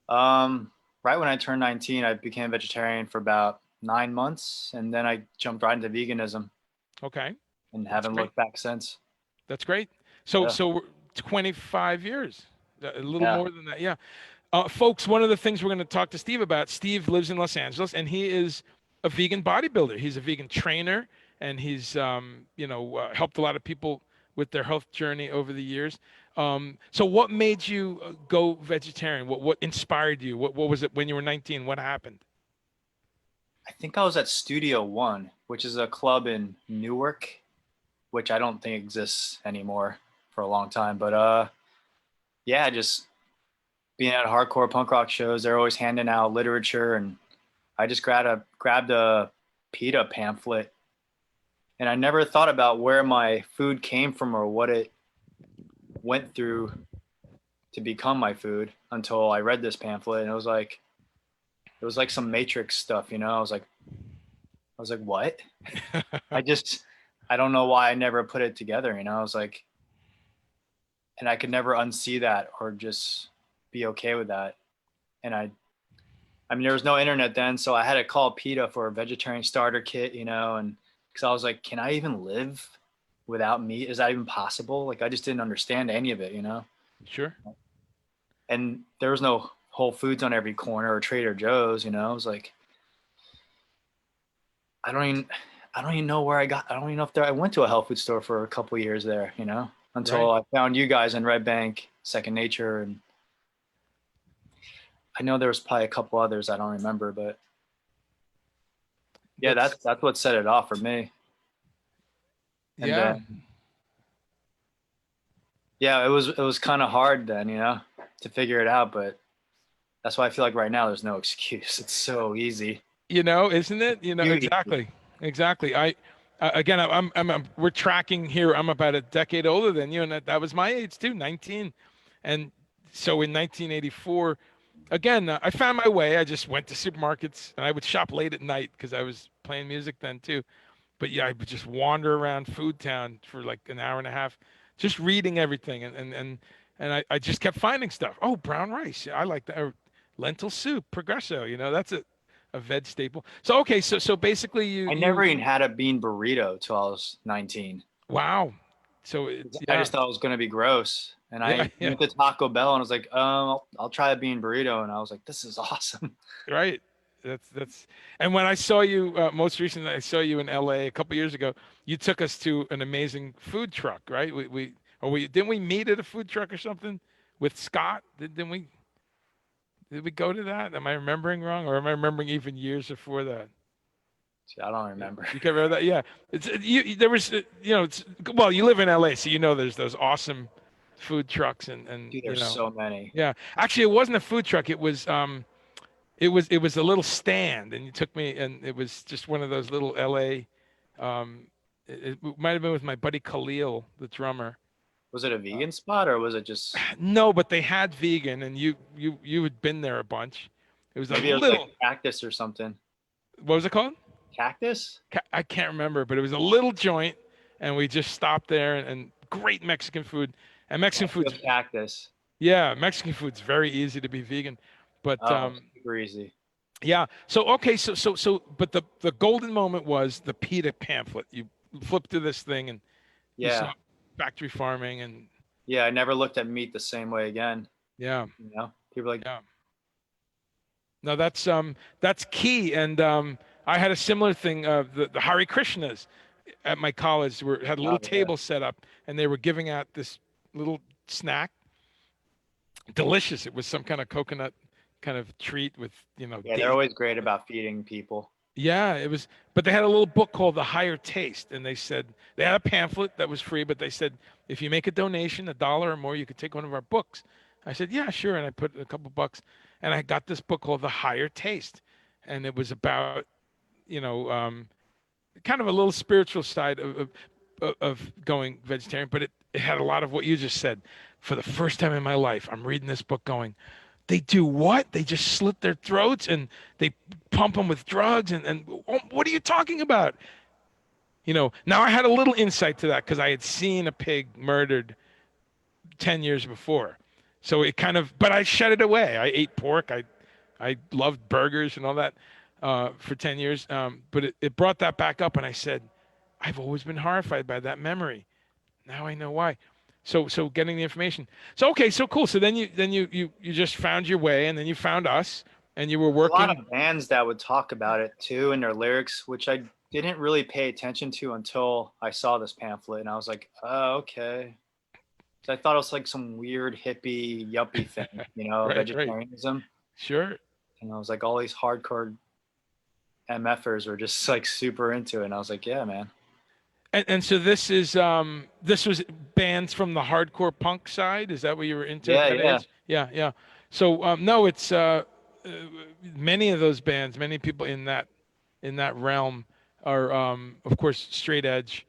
Right when I turned 19, I became vegetarian for about 9 months, and then I jumped right into veganism. Okay. And haven't looked back since. That's great. So 25 years, a little more than that. Yeah. Folks, one of the things we're going to talk to Steve about, Steve lives in Los Angeles, and he is a vegan bodybuilder. He's a vegan trainer, and he's, helped a lot of people with their health journey over the years. So what made you go vegetarian? What inspired you? What was it when you were 19? What happened? I think I was at Studio One, which is a club in Newark, which I don't think exists anymore for a long time. But just being at hardcore punk rock shows, they're always handing out literature, and I just grabbed a PETA pamphlet, and I never thought about where my food came from or what it went through to become my food until I read this pamphlet, and it was like some Matrix stuff, I was like, what? I don't know why I never put it together, I was like, and I could never unsee that or just be okay with that. And I mean, there was no internet then, so I had to call PETA for a vegetarian starter kit, and because I was like, can I even live without meat? Is that even possible? Like, I just didn't understand any of it, Sure. And there was no Whole Foods on every corner or Trader Joe's, I was like, I don't even know where I don't even know if I went to a health food store for a couple of years there, until I found you guys in Red Bank, Second Nature, and I know there was probably a couple others I don't remember, but yeah, that's what set it off for me. And yeah. It was kind of hard then, to figure it out, but that's why I feel like right now there's no excuse. It's so easy. Isn't it? Exactly. We're tracking here. I'm about a decade older than you, and that was my age too, 19. And so in 1984, again, I found my way. I just went to supermarkets and I would shop late at night because I was playing music then too. But yeah, I would just wander around Food Town for like an hour and a half, just reading everything, and I just kept finding stuff. Oh, brown rice, yeah, I like that. Or lentil soup, Progresso, that's a veg staple. So okay, so basically I never even had a bean burrito till I was 19. wow, so it's I yeah just thought it was going to be gross. And yeah I yeah went to Taco Bell and I was like, I'll try a bean burrito. And I was like, this is awesome. right. That's and when I saw you most recently, I saw you in L.A. a couple years ago. You took us to an amazing food truck, right? We didn't we meet at a food truck or something with Scott? Didn't we? Did we go to that? Am I remembering wrong, or am I remembering even years before that? See, I don't remember. You can remember that? Yeah, it's you. There was it's well, you live in LA, so there's those awesome food trucks and Dude, there's so many. yeah. Actually, it wasn't a food truck. It was a little stand, and you took me, and it was just one of those little LA. It might have been with my buddy Khalil, the drummer. Was it a vegan spot or was it just No, but they had vegan, and you had been there a bunch. It was a maybe it was little. like cactus or something? What was it called? Cactus? I can't remember, but it was a little joint, and we just stopped there, and great Mexican food. And Mexican food's Cactus. yeah, Mexican food's very easy to be vegan, but Oh, super easy. yeah. So okay, but the golden moment was the PETA pamphlet. You flip to this thing, and you Yeah. saw factory farming, and Yeah, I never looked at meat the same way again. yeah, People are like, yeah. No, that's key, and I had a similar thing. The Hare Krishnas at my college had a little oh, yeah. table set up, and they were giving out this little snack. Delicious. It was some kind of coconut kind of treat with Yeah, dates. they're always great about feeding people. Yeah, it was. But they had a little book called The Higher Taste, and they said they had a pamphlet that was free, but they said if you make a donation, $1 or more, you could take one of our books. I said, yeah, sure, and I put a couple bucks, and I got this book called The Higher Taste, and it was about kind of a little spiritual side of going vegetarian, but it had a lot of what you just said. For the first time in my life, I'm reading this book going, they do what? They just slit their throats and they pump them with drugs and what are you talking about? Now I had a little insight to that because I had seen a pig murdered 10 years before. So it kind of, but I shut it away. I ate pork. I loved burgers and all that for 10 years. But it brought that back up and I said, I've always been horrified by that memory. Now I know why. So getting the information. So okay, so cool. So then you just found your way, and then you found us, and you were A working. lot of bands that would talk about it too in their lyrics, which I didn't really pay attention to until I saw this pamphlet, and I was like, oh, okay. So I thought it was like some weird hippie yuppie thing, Right, vegetarianism. sure. And I was like, all these hardcore MFers were just like super into it, and I was like, yeah, man. And so this was bands from the hardcore punk side. Is that what you were into? Yeah, at that yeah. age? Yeah. So no, it's many of those bands, many people in that realm are of course straight edge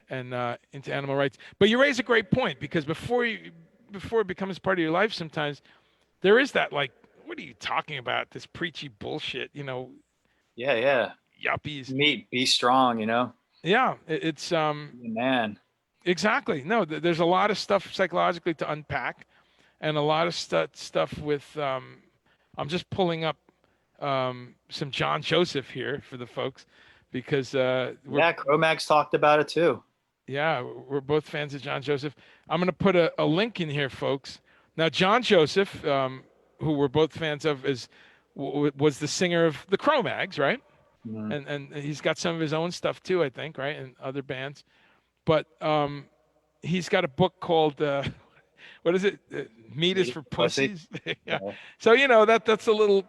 and into animal rights. But you raise a great point because before it becomes part of your life, sometimes there is that like, what are you talking about? This preachy bullshit, Yeah. yuppies. Be strong, Yeah, it's man. exactly. No, there's a lot of stuff psychologically to unpack, and a lot of stuff with. I'm just pulling up some John Joseph here for the folks, because Cro-Mags talked about it too. yeah, we're both fans of John Joseph. I'm going to put a link in here, folks. Now, John Joseph, who we're both fans of, was the singer of the Cro-Mags, right? Mm-hmm. And he's got some of his own stuff too, I think, right, and other bands. But he's got a book called what is it? Meat is for pussies. Yeah. So that's a little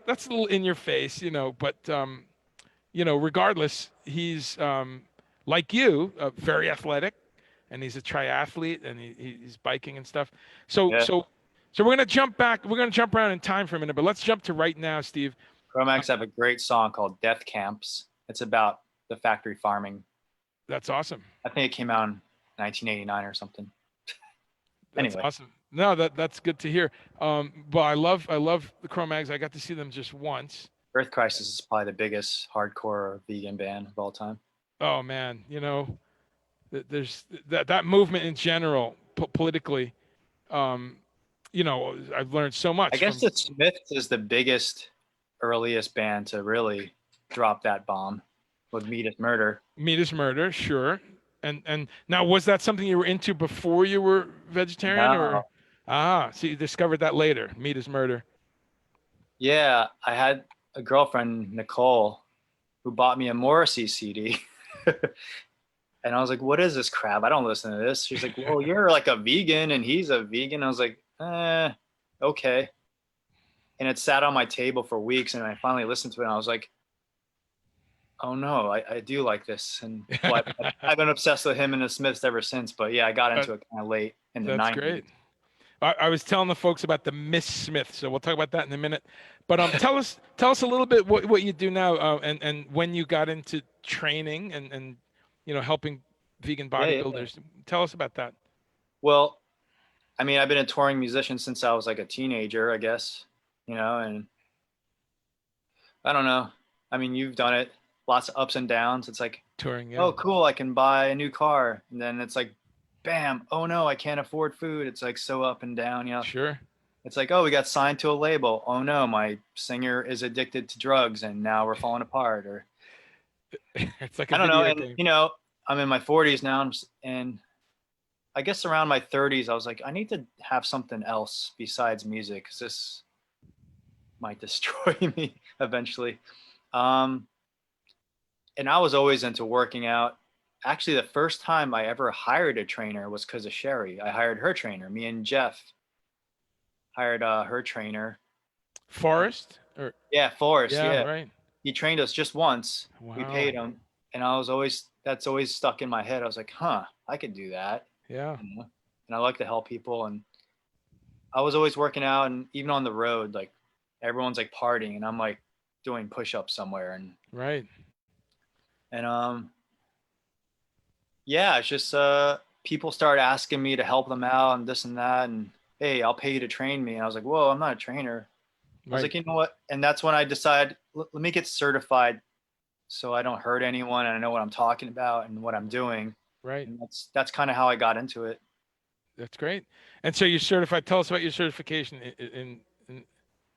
in your face, But regardless, he's like you, very athletic, and he's a triathlete, and he's biking and stuff. So we're gonna jump back. We're gonna jump around in time for a minute, but let's jump to right now, Steve. Cro-Mags have a great song called Death Camps. It's about the factory farming. That's awesome. I think it came out in 1989 or something. That's Anyway. awesome. No, that's good to hear. But I love the Cro-Mags. I got to see them just once. Earth Crisis is probably the biggest hardcore vegan band of all time. Oh man, there's that movement in general, politically. Um, I've learned so I much guess from the Smiths is the biggest, earliest band to really drop that bomb with Meat is Murder. Meat is Murder, sure. And now, was that something you were into before you were vegetarian, No. or so you discovered that later? Meat is Murder. Yeah, I had a girlfriend, Nicole, who bought me a Morrissey CD. And I was like, what is this crap? I don't listen to this. She's like, well, you're like a vegan and he's a vegan. I was like, okay. And it sat on my table for weeks. And I finally listened to it. And I was like, oh no, I do like this. And what I've been obsessed with him and the Smiths ever since. But yeah, I got That- into it kind of late in the that's 90s. great. I was telling the folks about the Miss Smith, so we'll talk about that in a minute. But tell us a little bit what you do now, and when you got into training and helping vegan Yeah. bodybuilders. Tell us about that. Well, I mean, I've been a touring musician since I was like a teenager, I guess, and I don't know. I mean, you've done it, lots of ups and downs. It's like, Touring, yeah. oh, cool, I can buy a new car. And then it's like, bam, oh no, I can't afford food. It's like so up and down. Sure. It's like, oh, we got signed to a label. Oh no, my singer is addicted to drugs and now we're falling apart. Or It's like a I don't know. video And, game. I'm in my 40s now. And I guess around my 30s, I was like, I need to have something else besides music because this might destroy me eventually. Um, and I was always into working out. Actually, the first time I ever hired a trainer was because of Sherry. I hired her trainer. Me and Jeff hired her trainer. Forest? Or Yeah, Forrest. yeah, Yeah, right. he trained us just once. We Wow. paid him, and that's always stuck in my head. I was like, huh, I could do that. Yeah. And I like to help people. And I was always working out, and even on the road, like everyone's like partying, and I'm like doing push-ups somewhere, Right. and yeah, it's just people start asking me to help them out and this and that, and hey, I'll pay you to train me. And I was like, whoa, I'm not a trainer. I was Right. like, you know what? And that's when I decided, let me get certified so I don't hurt anyone and I know what I'm talking about and what I'm doing. Right. And that's kind of how I got into it. That's great. And so you're certified. Tell us about your certification in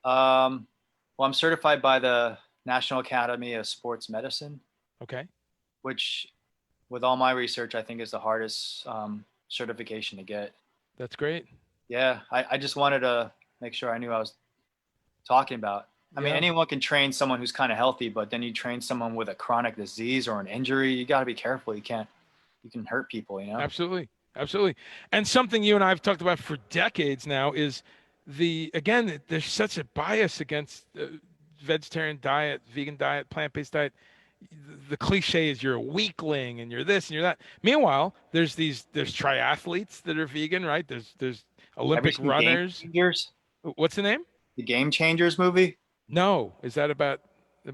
Well, I'm certified by the National Academy of Sports Medicine, okay. which, with all my research, I think is the hardest certification to get. That's great. Yeah, I just wanted to make sure I knew I was talking about. I mean, Yeah. anyone can train someone who's kind of healthy, but then you train someone with a chronic disease or an injury, you got to be careful. You can hurt people. Absolutely. Absolutely. And something you and I have talked about for decades now is again, there's such a bias against vegetarian diet, vegan diet, plant-based diet. The cliche is you're a weakling and you're this and you're that. Meanwhile, there's triathletes that are vegan, right? There's Have you Olympic seen Game runners. Changers? What's the name? The Game Changers movie? No. Is that about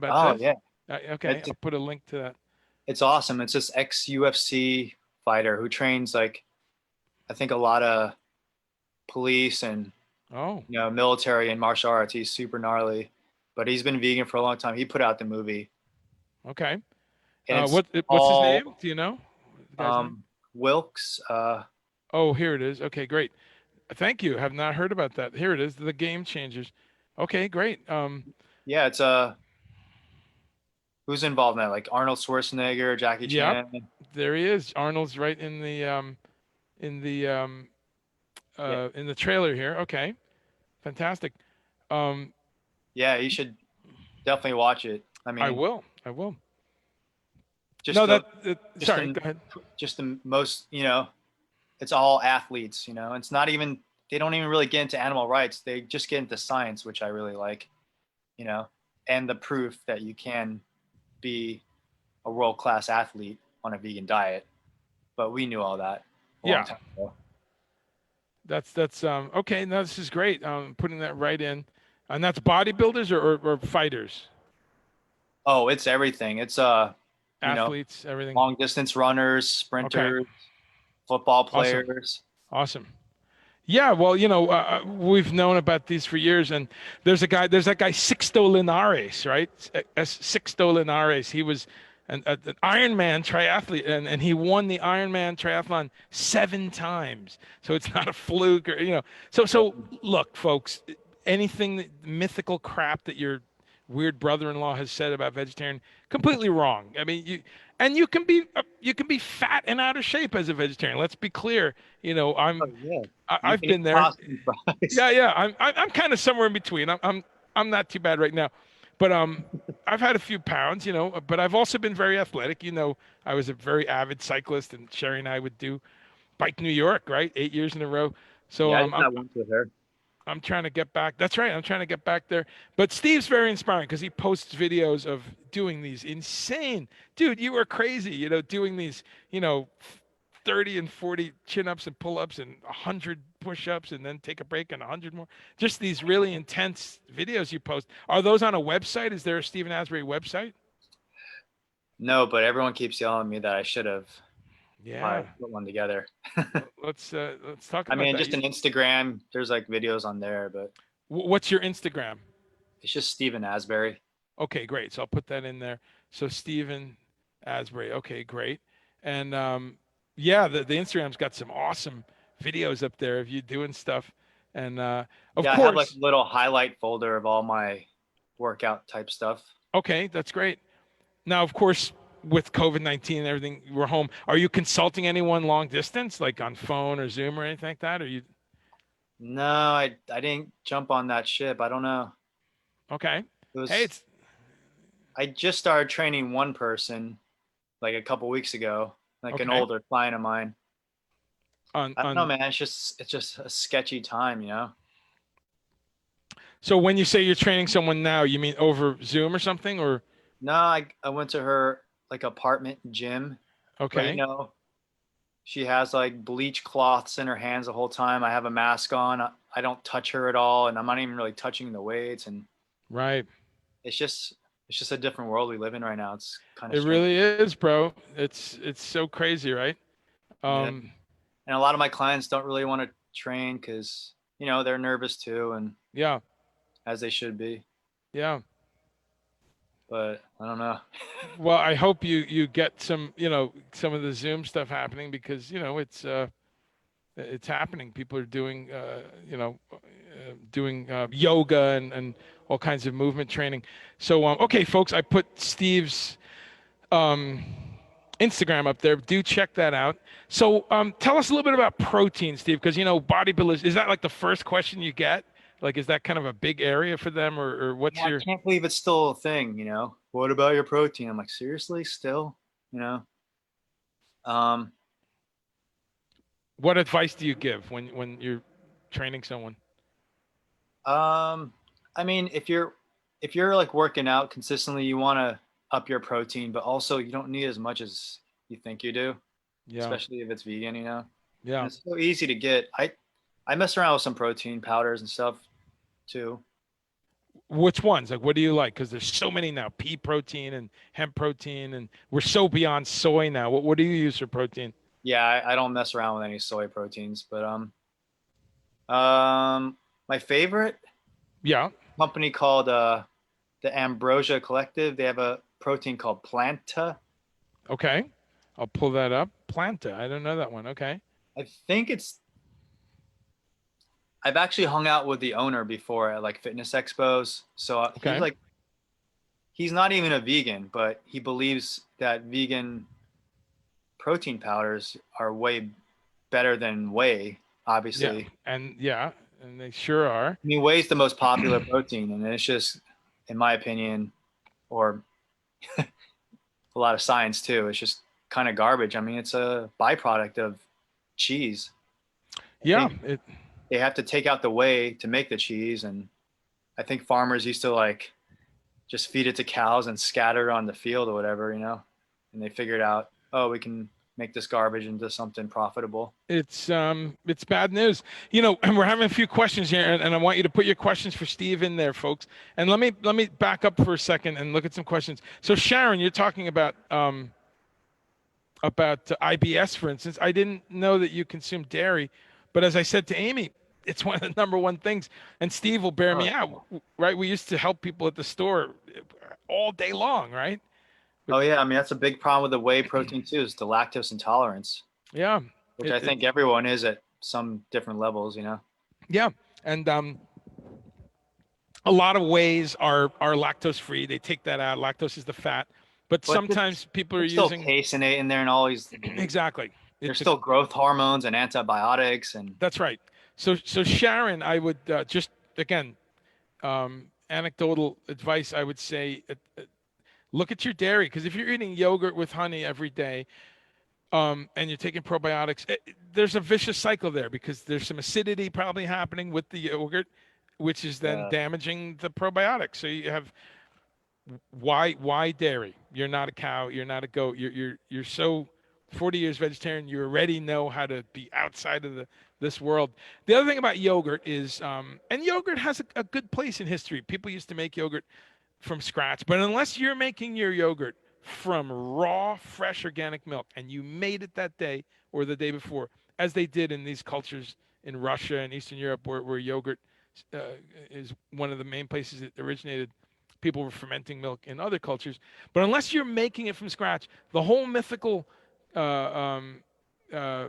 Oh this? yeah, Okay, it's I'll put a link to that. it's awesome. It's this ex UFC fighter who trains like I think a lot of police and Oh, military and martial arts. He's super gnarly, but he's been vegan for a long time. He put out the movie, okay. and it's What's his all name? Do you know the guy's name? Wilkes. Oh, here it is. Okay, great. Thank you. Have not heard about that. Here it is. The Game Changers. Okay, great. Yeah, it's who's involved in that? Like Arnold Schwarzenegger, Jackie Yep, Chan. there he is. Arnold's right in the Yeah, in the trailer here. Okay, fantastic. Um, yeah, you should definitely watch it. I I mean, will. I will. just No, the just sorry. the Go ahead. just the most it's all athletes. It's not even they don't even really get into animal rights. They just get into science, which I really like. You know, and the proof that you can be a world class athlete on a vegan diet. But we knew all that a long Yeah, time ago. that's okay. No, this is great. Putting that right in, and that's bodybuilders or fighters, Oh, it's everything. It's you know, athletes, everything. long distance runners, Okay, sprinters, football awesome, players. awesome. Yeah, well, we've known about these for years, and there's that guy Sixto Linares, right? Sixto Linares. He was an Ironman triathlete, and he won the Ironman triathlon 7 times. So it's not a fluke, or So look, folks, anything mythical crap that your weird brother-in-law has said about vegetarian, completely wrong. I mean, you can be fat and out of shape as a vegetarian. Let's be clear. Oh yeah, you I've can eat been there. pasta and fries. Yeah. I'm kind of somewhere in between. I'm not too bad right now, but I've had a few pounds, but I've also been very athletic. I was a very avid cyclist, and Sherry and I would do Bike New York, right? 8 years in a row. So Yeah, I just got once with her. I'm trying to get back. That's right. I'm trying to get back there. But Steve's very inspiring because he posts videos of doing these insane, dude, you were crazy, doing these, 30 and 40 chin-ups and pull-ups and 100 push-ups and then take a break and 100 more. Just these really intense videos you post. Are those on a website? Is there a Stephen Asbury website? No, but everyone keeps telling me that I should have Yeah. put one together. Let's talk I about mean, that. just an Instagram. There's like videos on there, but What's your Instagram? it's just Stephen Asbury. Okay, great. So I'll put that in there. So Stephen Asbury. Okay, great. And yeah, the Instagram's got some awesome videos up there of you doing stuff. And of Yeah, I have like course, a little highlight folder of all my workout type stuff. okay, that's great. Now, of course, with COVID-19 and everything, we're home. Are you consulting anyone long distance, like on phone or Zoom or anything like that? Or you No, I didn't jump on that ship. I don't know. okay? It Hey, was it's I just started training one person like a couple weeks ago, like an okay older client of mine. on I don't know, on. man. It's just a sketchy time, you know. So when you say you're training someone now, you mean over Zoom or something, or No, I went to her like apartment gym, but okay, she has like bleach cloths in her hands the whole time. I have a mask on. I don't touch her at all, and I'm not even really touching the weights. And right? it's just it's just a different world we live in right now. It's kind of It strange. really is, bro. It's so crazy, right? Yeah. Um, And a lot of my clients don't really want to train because they're nervous too, and yeah, as they should be. yeah. But I don't know. Well, I hope you get some of the Zoom stuff happening because it's happening. People are doing doing yoga and all kinds of movement training. So okay, folks, I put Steve's um, Instagram up there. Do check that out. So tell us a little bit about protein, Steve, because bodybuilders, is that like the first question you get? Like, is that kind of a big area for them, or what's Yeah, I your can't believe it's still a thing. What about your protein? I'm like, seriously, still? You know. Um, what advice do you give when you're training someone? um, I mean, if you're like working out consistently, you want to up your protein, but also you don't need as much as you think you do, Yeah, especially if it's vegan. And yeah. it's so easy to get. I mess around with some protein powders and stuff too. Which ones? Like, what do you like? Because there's so many now: pea protein and hemp protein, and we're so beyond soy now. What do you use for protein? Yeah, I don't mess around with any soy proteins, but my favorite Yeah. company called the Ambrosia Collective. They have a protein called Planta. Okay. I'll pull that up. Planta. I don't know that one. Okay. I think I've actually hung out with the owner before at like fitness expos. So he's Okay. like, he's not even a vegan, but he believes that vegan protein powders are way better than whey, Yeah. obviously. And they sure are. I mean, whey is the most popular protein, and it's just, in my opinion, or a lot of science too, it's just kind of garbage. I mean, it's a byproduct of cheese. I Yeah. think they have to take out the whey to make the cheese, and I think farmers used to like just feed it to cows and scatter it on the field or whatever, and they figured out, oh, we can make this garbage into something profitable. It's bad news. And we're having a few questions here, and I want you to put your questions for Steve in there, folks. And let me back up for a second and look at some questions. So Sharon, you're talking about IBS, for instance. I didn't know that you consume dairy, But as I said to Amy, it's one of the number one things. And Steve will bear Oh, me out, right? We used to help people at the store all day long, right? But oh yeah, I mean that's a big problem with the whey protein too, is the lactose intolerance, yeah, which I think it's everyone is at some different levels, you know. yeah, and a lot of whey's are lactose free. They take that out. Lactose is the fat, but But sometimes people are there's still using caseinate in there and all these. exactly. There's still growth hormones and antibiotics and That's right. So Sharon, I would just again anecdotal advice. I would say look at your dairy because if you're eating yogurt with honey every day, and you're taking probiotics, there's a vicious cycle there because there's some acidity probably happening with the yogurt, which is then uh, damaging the probiotics. So you have why dairy? You're not a cow. You're not a goat. You're so 40 years vegetarian. You already know how to be outside of this world. The other thing about yogurt is, and yogurt has a good place in history. People used to make yogurt from scratch, but unless you're making your yogurt from raw, fresh organic milk, and you made it that day or the day before, as they did in these cultures in Russia and Eastern Europe, where yogurt uh, is one of the main places it originated. People were fermenting milk in other cultures, but unless you're making it from scratch, the whole mythical uh, um, uh,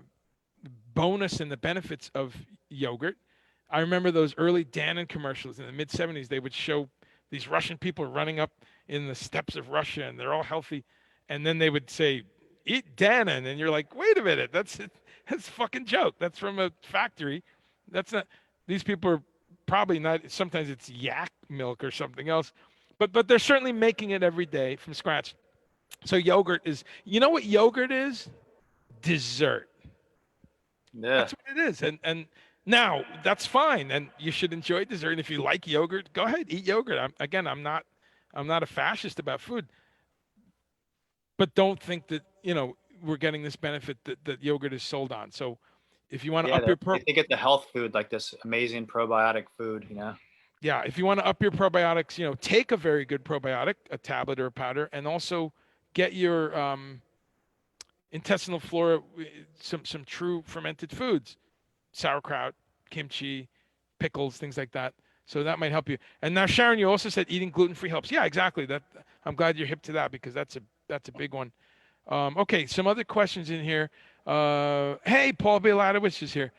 bonus and the benefits of yogurt. I remember those early Dannon commercials in the mid 70s. They would show these Russian people running up in the steppes of Russia and they're all healthy. And then they would say, eat Dannon. And you're like, wait a minute, that's a fucking joke. That's from a factory. That's not, these people are probably not, sometimes it's yak milk or something else. But they're certainly making it every day from scratch. So yogurt is, you know what yogurt is? Dessert. yeah, That's what it is. And now that's fine, and you should enjoy dessert. And if you like yogurt, go ahead, eat yogurt. I'm not a fascist about food, but don't think that we're getting this benefit that yogurt is sold on. So if you want to yeah. up your They think it's the health food, like this amazing probiotic food, you know. yeah, if you want to up your probiotics, take a very good probiotic, a tablet or a powder, and also get your intestinal flora, some true fermented foods, sauerkraut, kimchi, pickles, things like that. So that might help you. And now, Sharon, you also said eating gluten-free helps. Yeah, exactly. That I'm glad you're hip to that because that's a big one. Okay, some other questions in here. Hey, Paul Bialatowicz is here.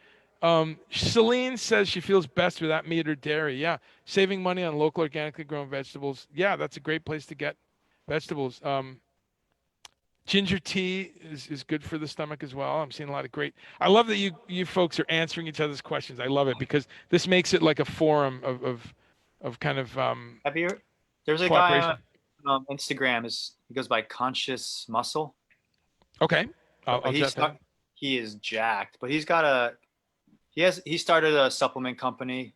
Celine says she feels best without meat or dairy. Yeah, saving money on local organically grown vegetables. Yeah, that's a great place to get vegetables. Ginger tea is good for the stomach as well. I'm seeing a lot of great. I love that you folks are answering each other's questions. I love it because this makes it like a forum of kind of Have you? There's a guy cooperation. on Instagram. He goes by Conscious Muscle. Okay, I'll He's jot that. stuck. He is jacked, but he started a supplement company,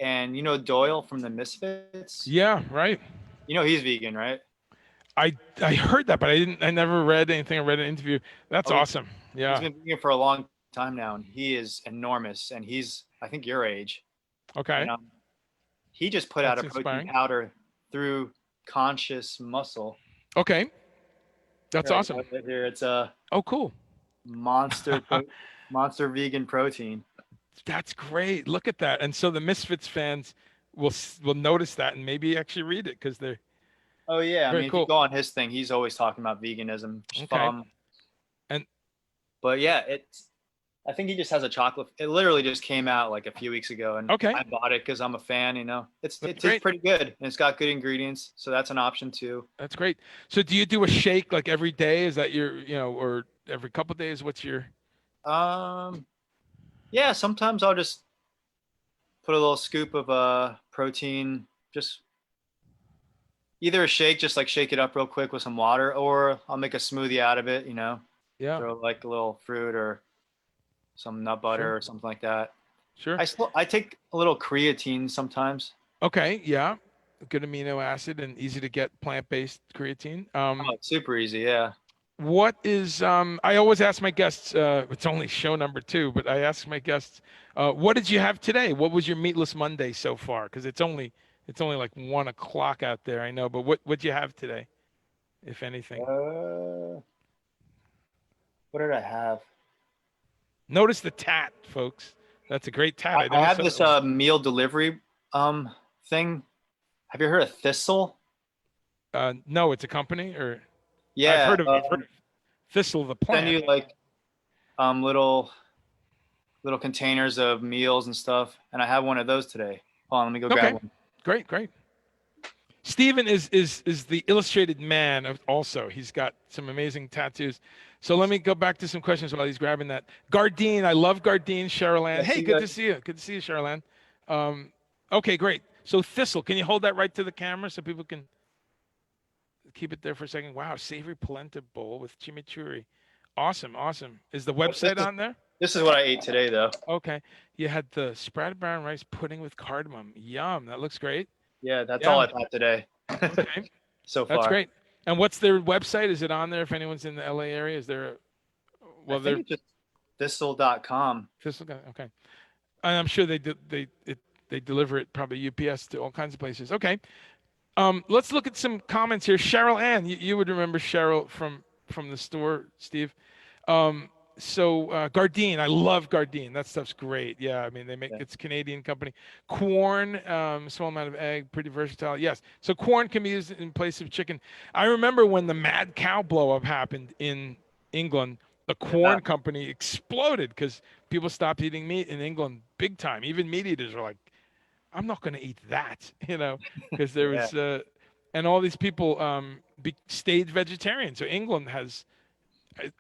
and you know Doyle from the Misfits. Yeah, right. You know he's vegan, right? I heard that, but I never read anything. I read an interview. That's Oh, awesome. he's Yeah. been vegan for a long time now, and he is enormous. And he's, I think, your age. And Okay. he just put out That's a protein inspiring. powder through Conscious Muscle. Okay. That's Here, I awesome. got it here. It's a Oh, cool. monster monster vegan protein. That's great. Look at that. And so the Misfits fans will notice that and maybe actually read it because they're Oh yeah, I very mean, if you cool. go on his thing, he's always talking about veganism. Okay. And But yeah, it's. I think he just has a chocolate. It literally just came out like a few weeks ago, and okay, I bought it because I'm a fan. You know, it's that's it tastes great. pretty good, and it's got good ingredients, so that's an option too. That's great. So do you do a shake like every day? Is that your, or every couple of days? What's your Um, yeah, sometimes I'll just put a little scoop of protein, just either a shake, just like shake it up real quick with some water, or I'll make a smoothie out of it. You know, yeah, throw like a little fruit or some nut butter sure, or something like that. sure. I take a little creatine sometimes. Okay, yeah. Good amino acid and easy to get plant-based creatine. Oh, it's super easy. Yeah. What is I always ask my guests, it's only show number 2, but I ask my guests, what did you have today? What was your meatless Monday so far? Because it's only like 1 o'clock out there, I know, but what'd you have today, if anything? What did I have? Notice the tat, folks. That's a great tat. I I never have saw this that. meal delivery thing. Have you heard of Thistle? No, it's a company, or Yeah, I've heard of Thistle the send plant. you like little containers of meals and stuff, and I have one of those today. Hold on, let me go grab Okay, one. great, great. Steven is the illustrated man of also. He's got some amazing tattoos. So let me go back to some questions while he's grabbing that. Gardine, I love Gardine. Cheryl Ann. Yeah, Hey, see good you to guys. see you. Good to see you, Cheryl Ann. Okay, great. So Thistle, can you hold that right to the camera so people can keep it there for a second? Wow, savory polenta bowl with chimichurri. Awesome, awesome. Is the But this website is on there? this is what I ate today, though. Okay. You had the sprouted brown rice pudding with cardamom. Yum, that looks great. Yeah, that's all Yeah. I've had today Okay. so That's far. great. And what's their website? Is it on there if anyone's in the LA area? Is there I well think they're it's just thistle.com. Thistle guy. Okay. And I'm sure they deliver it probably UPS to all kinds of places. Okay. Let's look at some comments here. Cheryl Ann, you would remember Cheryl from the store, Steve. Um, Gardine, I love Gardine. That stuff's great. Yeah, I mean they make Yeah. it's a Canadian company. Corn, small amount of egg, pretty versatile. Yes, so corn can be used in place of chicken. I remember when the mad cow blow up happened in England. The Yeah. corn company exploded because people stopped eating meat in England big time. Even meat eaters were like, I'm not going to eat that, because there Yeah. was, and all these people stayed vegetarian. So England has,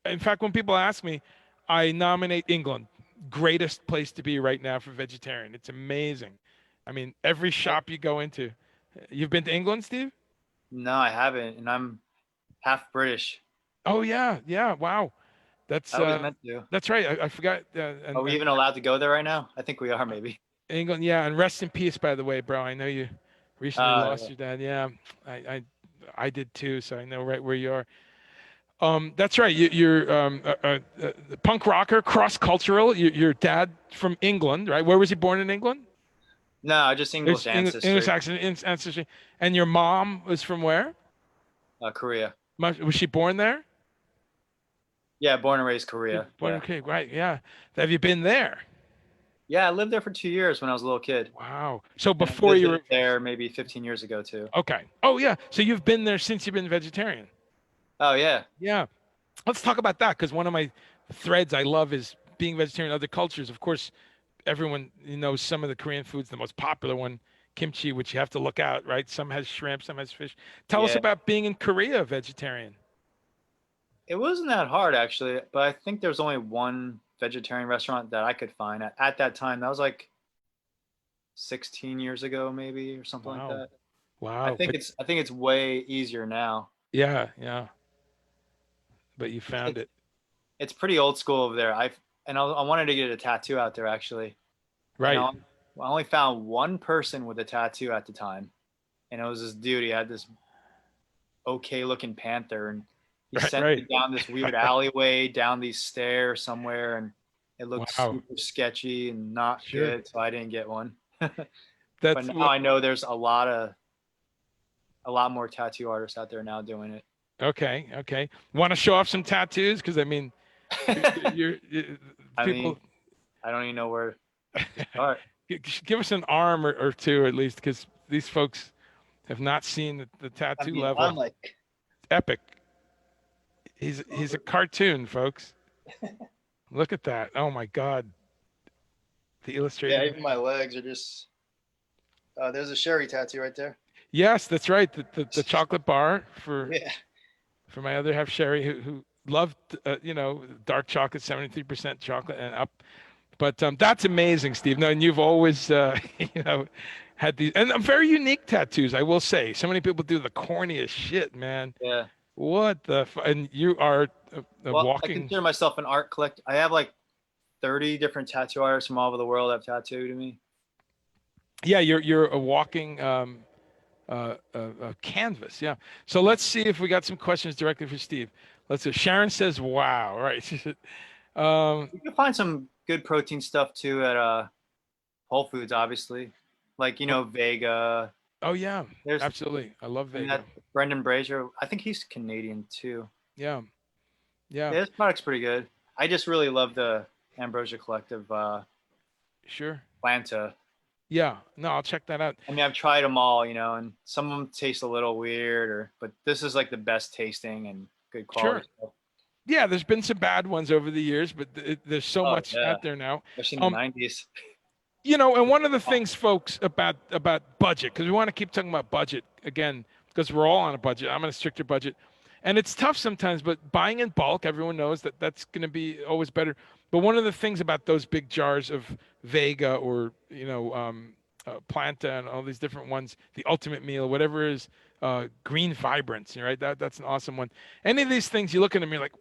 in fact, when people ask me, I nominate England, greatest place to be right now for vegetarian. It's amazing. I mean, every shop you go into, you've been to England, Steve? No, I haven't, and I'm half British. Oh yeah, yeah. Wow, I that's always meant to. that's right. I forgot. Are we even allowed to go there right now? I think we are, maybe. England, yeah, and rest in peace, by the way, bro. I know you recently lost Yeah. your dad. Yeah, I, I, I did too, so I know right where you are. That's right. You're a punk rocker, cross cultural. Your dad from England, right? Where was he born in England? No, just English There's English ancestry. accent, ancestry. And your mom was from where? Korea. Was she born there? Yeah, born and raised Korea. Born, Yeah. okay, right. Yeah. Have you been there? Yeah, I lived there for 2 years when I was a little kid, Wow. So and I before you visited were there maybe 15 years ago too. okay. Oh yeah. So you've been there since you've been vegetarian. Oh yeah. Yeah. Let's talk about that because one of my threads I love is being vegetarian in other cultures. Of course, everyone knows some of the Korean foods. The most popular one, kimchi, which you have to look out, right? Some has shrimp, some has fish. Tell us Yeah. about being in Korea vegetarian. It wasn't that hard actually, but I think there's only one vegetarian restaurant that I could find at that time. That was like 16 years ago, maybe, or something like Wow. that. I Wow. think But it's way easier now. yeah, yeah. But you It's found it's, it. it's pretty old school over there. I wanted to get a tattoo out there actually, and Right. I only found one person with a tattoo at the time, and it was this dude. He had this okay looking panther, and he Right, sent me right. down this weird alleyway, down these stairs somewhere, and it looked Wow. super sketchy and not Sure. good, so I didn't get one. But That's now I know there's a lot more tattoo artists out there now doing it. okay. Okay. Want to show off some tattoos? Because I mean, you're I people. mean, I don't even know where to start. Give us an arm or two at least, because these folks have not seen the I tattoo mean, level. I'm like, Epic. He's a cartoon, folks. Look at that. Oh my God. The yeah, illustrated even my man. legs are just. There's a Sherry tattoo right there. Yes, that's right. The chocolate bar Yeah. for my other half, Sherry, who loved dark chocolate, 73% chocolate and up. But that's amazing, Steve. No, and you've always had these and very unique tattoos. I will say, so many people do the corniest shit, man. Yeah. What and you are a Well, I walking. consider myself an art collector. I have like 30 different tattoo artists from all over the world have tattooed me. Yeah, you're a walking canvas. Yeah. So let's see if we got some questions directly for Steve. Let's see. Sharon says, "Wow." All right. She said, You can find some good protein stuff too at Whole Foods, obviously. Like, Vega. "Oh yeah, There's absolutely. I love and Vega. that Brendan Brazier. I think he's Canadian too. Yeah, yeah. Yeah, his product's pretty good. I just really love the Ambrosia Collective Sure. Planta. Yeah. No, I'll check that out. I mean, I've tried them all, and some of them taste a little weird, but this is like the best tasting and good Sure. quality stuff. Yeah, there's been some bad ones over the years, but there's so Oh much yeah, out there now. especially in the '90s. And one of the things, folks, about budget, because we want to keep talking about budget again, because we're all on a budget. I'm on a stricter budget, and it's tough sometimes. But buying in bulk, everyone knows that that's going to be always better. But one of the things about those big jars of Vega or Planta and all these different ones, the Ultimate Meal, whatever is Green Vibrance, right? That's an awesome one. Any of these things, you look at them, you're like,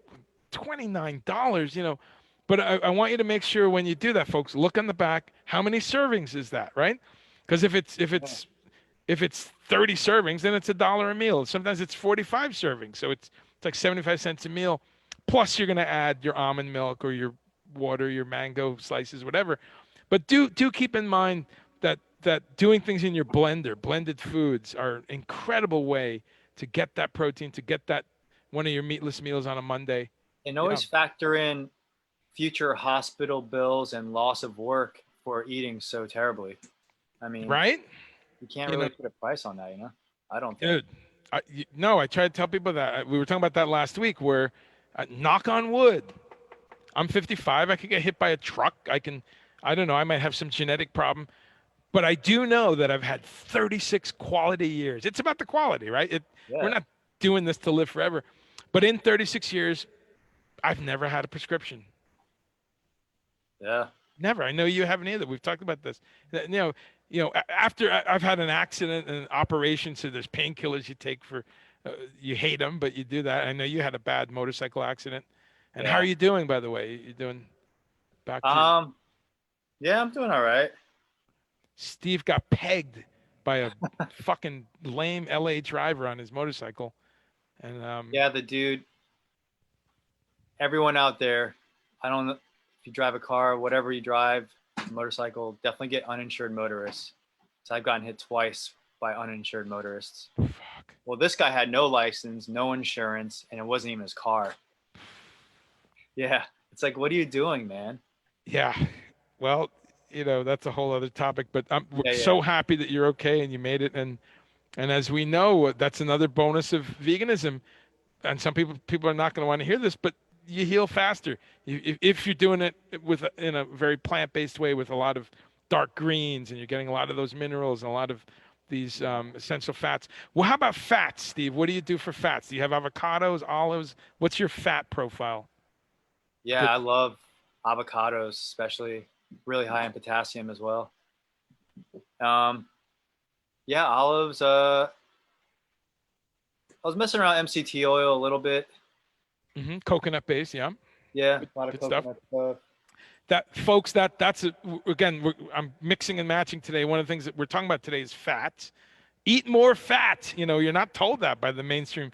$29. But I want you to make sure when you do that, folks, look on the back. How many servings is that, right? Because if it's 30 servings, then it's $1 a meal. Sometimes it's 45 servings, so it's like 75 cents a meal. Plus, you're going to add your almond milk or your water, your mango slices, whatever. But do keep in mind that doing things in your blender, blended foods, are an incredible way to get that protein, to get that one of your meatless meals on a Monday. And Yeah, always factor in future hospital bills and loss of work for eating so terribly. I mean, right. you can't You know, really put a price on that, I don't think. dude. No, I try to tell people that. We were talking about that last week. Where, knock on wood, I'm 55. I could get hit by a truck. I don't know. I might have some genetic problem, but I do know that I've had 36 quality years. It's about the quality, right? We're Yeah, not doing this to live forever, but in 36 years, I've never had a prescription. yeah. Never. I know you haven't either. We've talked about this. After I've had an accident and an operation, so there's painkillers you take for, you hate them, but you do that. I know you had a bad motorcycle accident. And how are Yeah. you doing, by the way? You doing back to Um, yeah, I'm doing all right. Steve got pegged by a fucking lame LA driver on his motorcycle. And Yeah, the dude, everyone out there, I don't know if you drive a car, whatever you drive, motorcycle, definitely get uninsured motorists. So I've gotten hit twice by uninsured motorists. fuck. Well, this guy had no license, no insurance, and it wasn't even his car. Yeah. It's like, what are you doing, man? Yeah. Well, that's a whole other topic, but I'm Yeah, yeah. so happy that you're okay and you made it. And as we know, that's another bonus of veganism. And some people are not going to want to hear this, but you heal faster if you're doing it in a very plant-based way with a lot of dark greens, and you're getting a lot of those minerals and a lot of these essential fats. Well, how about fats, Steve? What do you do for fats? Do you have avocados, olives? What's your fat profile? Yeah, Good. I love avocados, especially really high in potassium as well. Um, yeah, olives. I was messing around MCT oil a little bit. Coconut base, yeah. Yeah, Good, a lot of good stuff. coconut stuff. That, folks, that's it. Again, I'm mixing and matching today. One of the things that we're talking about today is fat. Eat more fat. You're not told that by the mainstream.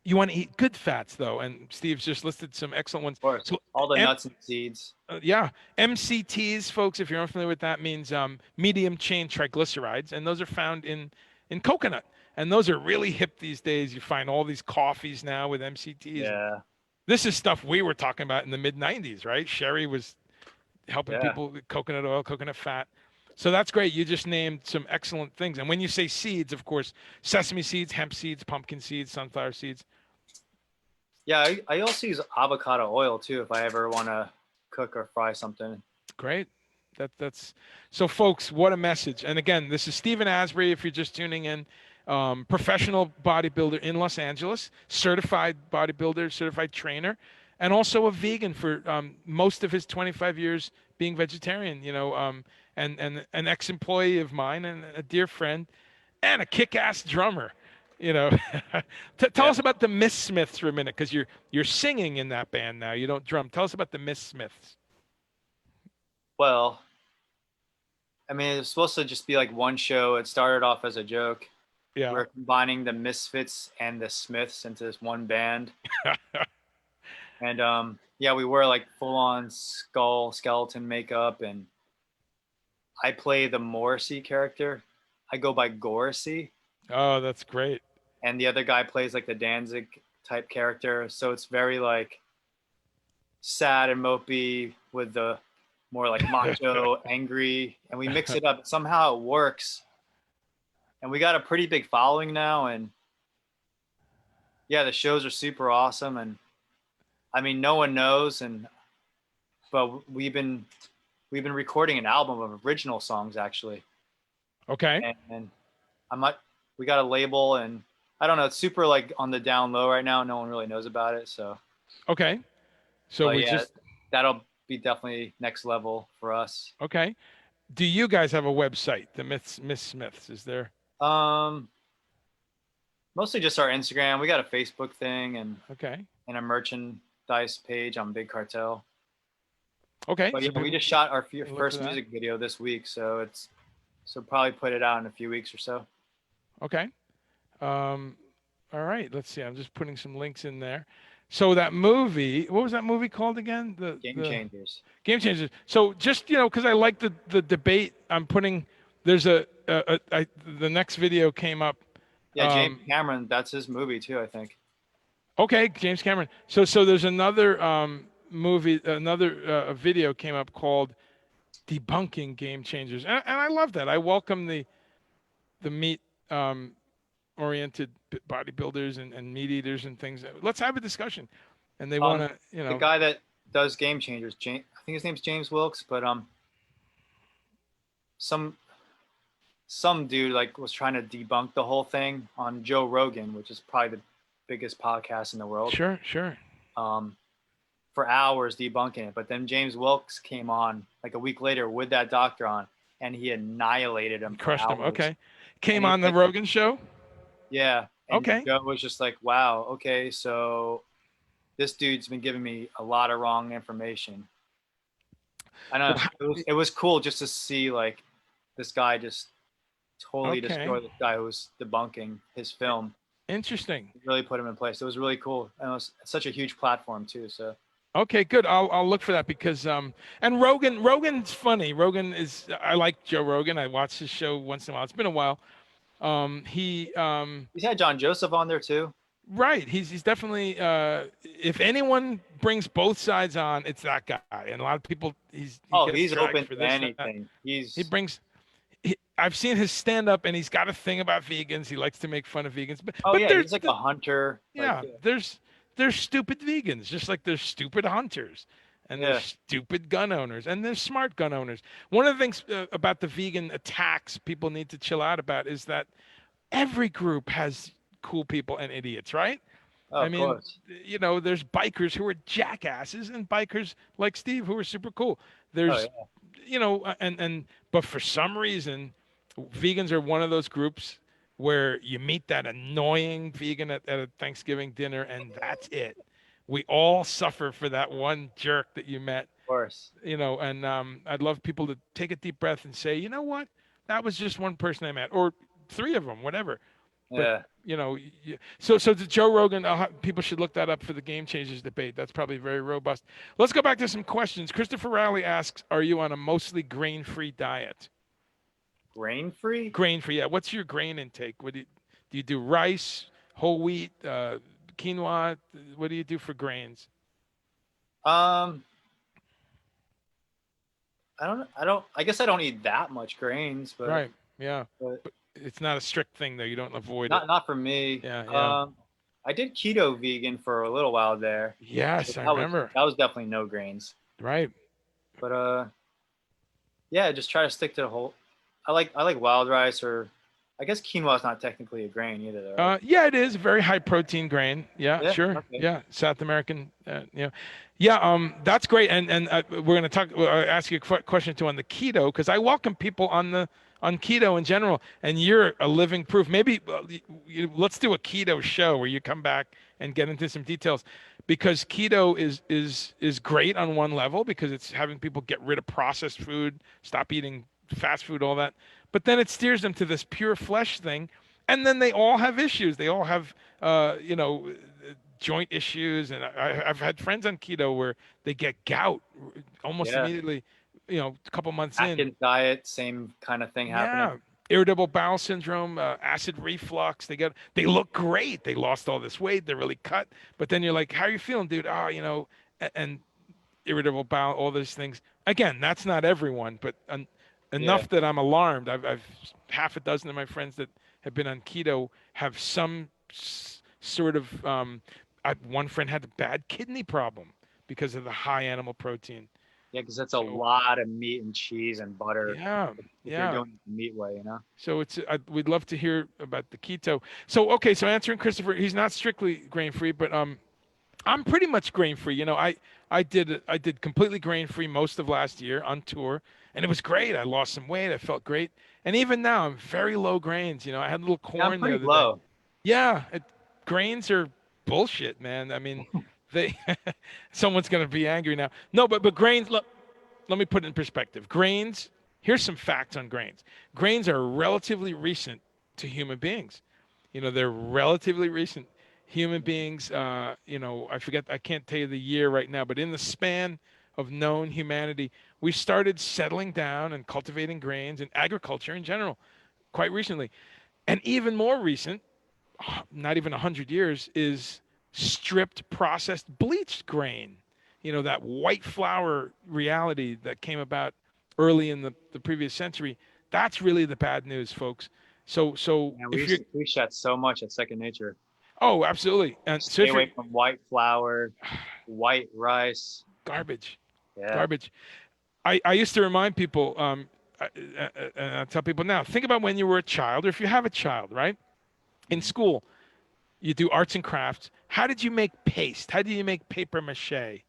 You want to eat good fats, though, and Steve's just listed some excellent ones. Of course, So, all the M- nuts and seeds. yeah, MCTs, folks, if you're unfamiliar with that, means medium chain triglycerides, and those are found in coconut. And those are really hip these days. You find all these coffees now with MCTs. And Yeah, this is stuff we were talking about in the mid 90s, right? Sherry was helping yeah, people with coconut oil, coconut fat. So that's great. You just named some excellent things. And when you say seeds, of course, sesame seeds, hemp seeds, pumpkin seeds, sunflower seeds. yeah. I also use avocado oil too if I ever want to cook or fry something. Great. That's so, folks. What a message! And again, this is Stephen Asbury. If you're just tuning in, professional bodybuilder in Los Angeles, certified bodybuilder, certified trainer, and also a vegan for most of his 25 years being vegetarian. And an ex-employee of mine and a dear friend, and a kick-ass drummer. You know, tell Yeah. us about the Miss Smiths for a minute, because you're singing in that band now. You don't drum. Tell us about the Miss Smiths. Well, I mean, it was supposed to just be like one show. It started off as a joke. Yeah. We're combining the Misfits and the Smiths into this one band. And yeah, we wear like full on skeleton makeup, and I play the Morrissey character. I go by Gorissy, Oh, that's great. and the other guy plays like the Danzig type character. So it's very like sad and mopey with the more like macho, angry, and we mix it up. Somehow it works, and we got a pretty big following now. And yeah, the shows are super awesome. And I mean, no one knows, but we've been recording an album of original songs actually, Okay. and I'm not. We got a label, and I don't know. It's super like on the down low right now. No one really knows about it. So, Okay. So but we yeah, just that'll be definitely next level for us. okay. Do you guys have a website, the Miss Smiths? Is there? Um, Mostly just our Instagram. We got a Facebook thing Okay. and a merchandise page on Big Cartel. Okay. But yeah, So we people just shot our can look for first that. music video this week, so probably put it out in a few weeks or so. Okay. All right. Let's see. I'm just putting some links in there. So that movie, what was that movie called again? Game The changers. Game Changers. So just because I like the debate, I'm putting. There's the next video came up. Yeah, James Cameron. That's his movie too, I think. Okay, James Cameron. So there's another movie, another video came up called "Debunking Game Changers," and I love that. I welcome the meat oriented bodybuilders and meat eaters and things. Let's have a discussion. And they want The to. guy that does Game Changers, I think his name's James Wilkes, but some some dude like was trying to debunk the whole thing on Joe Rogan, which is probably the biggest podcast in the world. Sure. Um, for hours debunking it. But then James Wilkes came on like a week later with that doctor on, and he annihilated him. Crushed him. Okay. Came And on the like, Rogan show. yeah. And Okay. Joe was just like, wow, okay, so this dude's been giving me a lot of wrong information. I know it was cool just to see like this guy just totally destroy this guy who was debunking his film. Interesting. Really put him in place. It was really cool. And it was such a huge platform too. So Okay, good. I'll look for that because and Rogan's funny. I like Joe Rogan. I watch his show once in a while. It's been a while. He's had John Joseph on there too. Right. He's definitely if anyone brings both sides on, it's that guy. And a lot of people he's open for to this, anything. I've seen his stand up and he's got a thing about vegans. He likes to make fun of vegans. But he's like a hunter. Yeah, there's stupid vegans, just like there's stupid hunters. And there's stupid gun owners, and there's smart gun owners. One of the things about the vegan attacks people need to chill out about is that every group has cool people and idiots, right? Oh, I mean, of course. There's bikers who are jackasses and bikers like Steve who are super cool. There's, but for some reason, vegans are one of those groups where you meet that annoying vegan at a Thanksgiving dinner and that's it. We all suffer for that one jerk that you met. Of course. And I'd love people to take a deep breath and say, you know what? That was just one person I met, or three of them, whatever. But, so to Joe Rogan, people should look that up for the Game Changers debate. That's probably very robust. Let's go back to some questions. Christopher Rowley asks, are you on a mostly grain-free diet? Grain-free? Grain-free, yeah. What's your grain intake? Do you do rice, whole wheat, quinoa? What do you do for grains? I guess I don't eat that much grains, but right, yeah. But it's not a strict thing though. You don't avoid it. Not for me. Yeah. I did keto vegan for a little while there. Yes, I remember. That was definitely no grains. Right. But just try to stick to the whole. I like wild rice, or I guess quinoa is not technically a grain either. Right? Yeah, it is a very high protein grain. Yeah, sure. Okay. Yeah, South American. That's great. And we're going to ask you a question too on the keto, because I welcome people on keto in general, and you're a living proof. Maybe let's do a keto show where you come back and get into some details, because keto is great on one level because it's having people get rid of processed food, stop eating fast food, all that. But then it steers them to this pure flesh thing, and then they all have issues. They all have joint issues, and I've had friends on keto where they get gout almost immediately. A couple months Atkins diet, same kind of thing happening. Irritable bowel syndrome, acid reflux. They look great. They lost all this weight. They're really cut. But then you're like, how are you feeling, dude? And irritable bowel, all those things. Again, that's not everyone, but Yeah. enough that I'm alarmed. I've half a dozen of my friends that have been on keto have some sort of. One friend had a bad kidney problem because of the high animal protein. Yeah, because that's a So lot of meat and cheese and butter yeah, if you're yeah. doing it the meat way, you know? So we'd love to hear about the keto. So okay, so answering Christopher, he's not strictly grain free, but I'm pretty much grain free. You know, I did completely grain free most of last year on tour, and it was great. I lost some weight. I felt great, and even now I'm very low grains. You know, I had a little Yeah, I'm corn the pretty other day. low. Yeah, grains are bullshit, man. I mean, they someone's gonna be angry now. No, but grains. Let me put it in perspective. Grains. Here's some facts on grains. Grains are relatively recent to human beings. You know, they're relatively recent. Human beings, I forget, I can't tell you the year right now, but in the span of known humanity, we started settling down and cultivating grains and agriculture in general quite recently. And even more recent, not even 100 years, is stripped, processed, bleached grain. You know, that white flour reality that came about early in the previous century. That's really the bad news, folks. So And we if used you're, to preach that so much at Second Nature. oh, absolutely. And so Stay if you're, away from white flour, white rice. garbage, Yeah. garbage. I used to remind people, and I tell people now, think about when you were a child, or if you have a child, right? In Mhm. school, you do arts and crafts. How did you make paste? How did you make paper mache?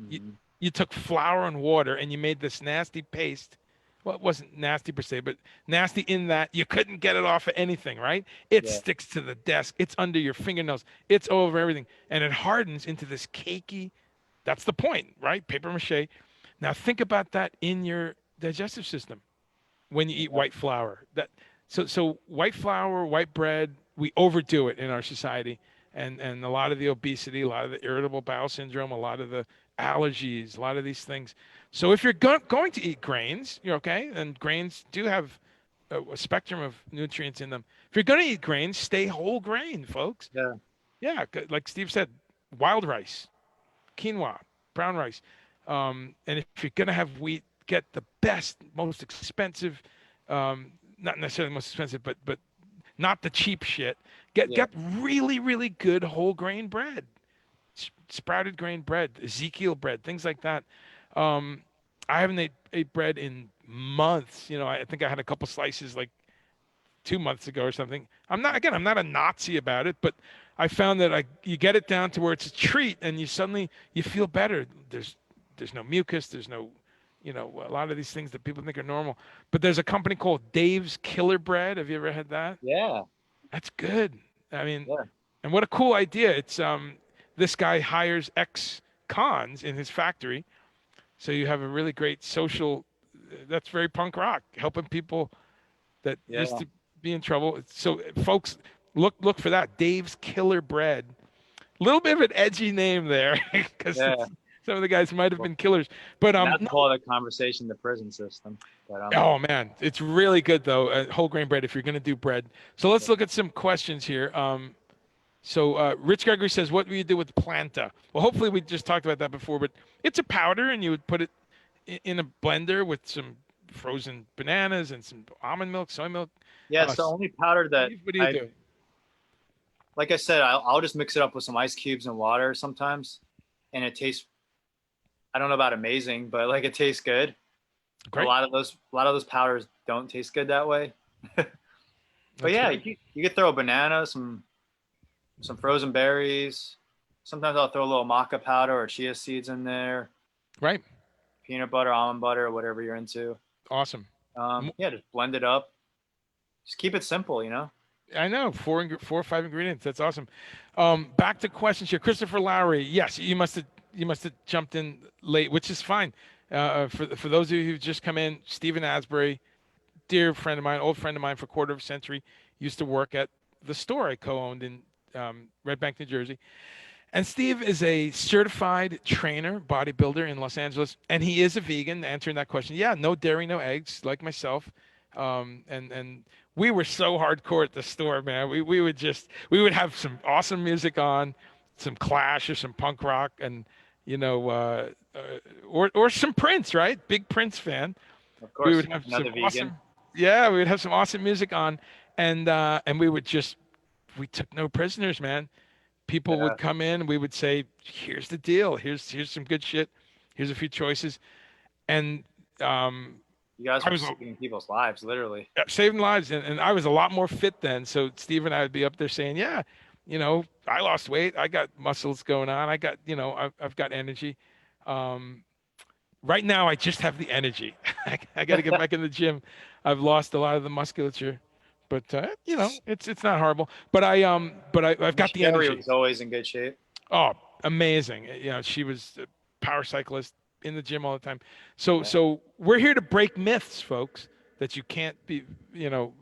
You, Mhm. you took flour and water and you made this nasty paste. Well, it wasn't nasty per se, but nasty in that you couldn't get it off of anything, right? It Yeah. sticks to the desk. It's under your fingernails. It's over everything. And it hardens into this cakey, that's the point, right? Paper mache. Now think about that in your digestive system when you eat Yeah. white flour. So white flour, white bread, we overdo it in our society, and a lot of the obesity, a lot of the irritable bowel syndrome, a lot of the allergies, a lot of these things. So if you're going to eat grains, you're okay, and grains do have a spectrum of nutrients in them. If you're going to eat grains, stay whole grain, folks. Yeah. Yeah, like Steve said, wild rice, quinoa, brown rice. And if you're going to have wheat, get the best, most expensive, not necessarily most expensive, but not the cheap shit. Yeah. Get really, really good whole grain bread, sprouted grain bread, Ezekiel bread, things like that. Um, I haven't ate bread in months. You know, I think I had a couple slices like 2 months ago or something. I'm not a Nazi about it, but I found that you get it down to where it's a treat, and you feel better. There's no mucus, there's no, a lot of these things that people think are normal. But there's a company called Dave's Killer Bread. Have you ever had that? Yeah. That's good. I mean, Yeah. and what a cool idea! It's this guy hires ex-cons in his factory, so you have a really great social. That's very punk rock, helping people that used Yeah. to be in trouble. So, folks, look for that. Dave's Killer Bread. A little bit of an edgy name there, because Yeah. some of the guys might have Well, been killers. But and that's a no. whole other conversation, the prison system. But Oh man, it's really good though. Whole grain bread if you're going to do bread. So let's look at some questions here. Rich Gregory says, "What do you do with planta?" Well, hopefully we just talked about that before, but it's a powder, and you would put it in a blender with some frozen bananas and some almond milk, soy milk. yeah, it's the only powder that What do you I, do? like I said, I'll just mix it up with some ice cubes and water sometimes, and it tastes. I don't know about amazing, but like it tastes good. A Great. lot of those powders don't taste good that way. But That's yeah, great. you could throw a banana, some frozen berries. Sometimes I'll throw a little maca powder or chia seeds in there, Right. peanut butter, almond butter, whatever you're into. Awesome. Yeah, just blend it up. Just keep it simple, you know. I know four or five ingredients. That's awesome. Back to questions here. Christopher Lowry. Yes, you must have jumped in late, which is fine. For those of you who've just come in, Stephen Asbury, dear friend of mine, old friend of mine for a quarter of a century, used to work at the store I co-owned in Red Bank, New Jersey. And Steve is a certified trainer, bodybuilder in Los Angeles, and he is a vegan. Answering that question, yeah, no dairy, no eggs, like myself. And we were so hardcore at the store, man. We would have some awesome music on, some Clash or some punk rock, and you know, or some Prince, right? Big Prince fan. Of We course, would have some another vegan. awesome, yeah, we would have some awesome music on, and we would just we took no prisoners, man. People Yeah, would come in, we would say, "Here's the deal. Here's some good shit. Here's a few choices," and you guys I were was saving people's lives, literally. saving lives, and I was a lot more fit then. So Steve and I would be up there saying, "Yeah, I lost weight. I got muscles going on. I got, I've got energy." Um, right now, I just have the energy. I got to get back in the gym. I've lost a lot of the musculature, but it's not horrible. But I've got the Sherry energy. was always in good shape. Oh, amazing! She was a power cyclist in the gym all the time. So we're here to break myths, folks, that you can't be,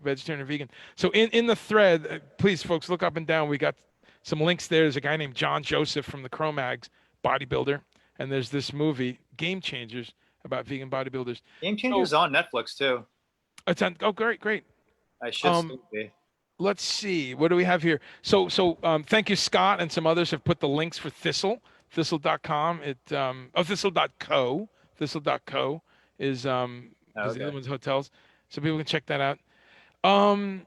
vegetarian or vegan. So in the thread, please, folks, look up and down. We got some links there. There's a guy named John Joseph from the Cro-Mags, bodybuilder, and there's this movie, Game Changers, about vegan bodybuilders. Game So Changers on Netflix too. it's on. Oh, great. I should Um, still be. let's see. What do we have here? Thank you, Scott, and some others have put the links for thistle.com. Thistle.co. Thistle.co Oh, is the other okay. one's hotels. So people can check that out. Um,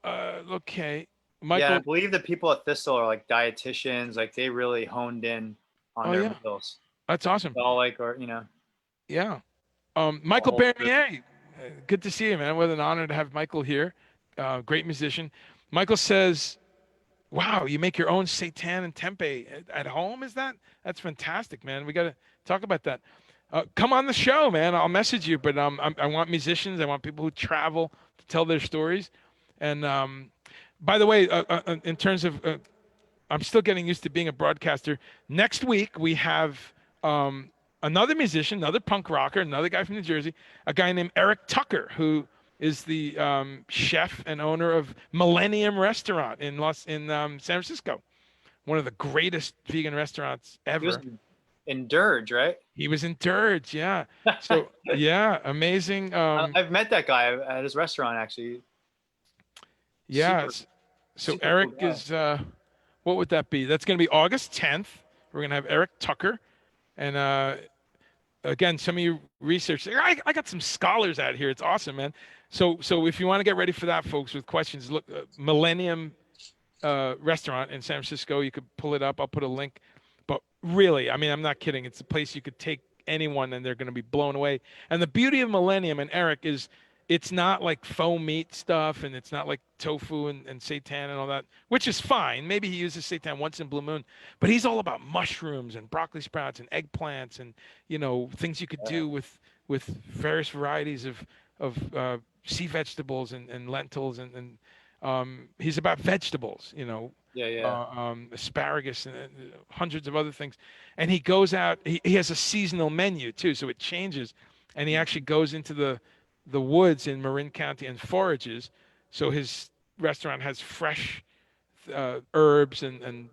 okay. Yeah, and I Michael. believe the people at Thistle are like dietitians. Like they really honed in on Oh, their yeah. meals. That's awesome. All like, or Yeah. a Michael whole group. Bernier. Good to see you, man. What an honor to have Michael here. Great musician. Michael says, wow, you make your own seitan and tempeh at home? Is that? That's fantastic, man. We got to talk about that. Come on the show, man. I'll message you. But I want musicians. I want people who travel to tell their stories. And by the way, in terms of, I'm still getting used to being a broadcaster. Next week we have another musician, another punk rocker, another guy from New Jersey, a guy named Eric Tucker, who is the chef and owner of Millennium Restaurant in San Francisco, one of the greatest vegan restaurants He was ever. in Dirge, right? He was in Dirge, yeah. So yeah, amazing. I've met that guy at his restaurant actually. Yeah. Super, So super Eric cool guy. is what would that be? That's going to be August 10th. We're going to have Eric Tucker, and again, some of you research. I got some scholars out here. It's awesome, man. So if you want to get ready for that, folks, with questions, look, Millennium Restaurant in San Francisco. You could pull it up. I'll put a link. But really, I mean, I'm not kidding. It's a place you could take anyone, and they're going to be blown away. And the beauty of Millennium and Eric is it's not like faux meat stuff, and it's not like tofu and seitan and all that, which is fine. Maybe he uses seitan once in blue moon, but he's all about mushrooms and broccoli sprouts and eggplants and things you could Yeah, do with various varieties of sea vegetables and lentils and he's about vegetables, yeah, yeah. asparagus and hundreds of other things. And he goes out. He has a seasonal menu too, so it changes. And he actually goes into the woods in Marin County and forages. So his restaurant has fresh herbs and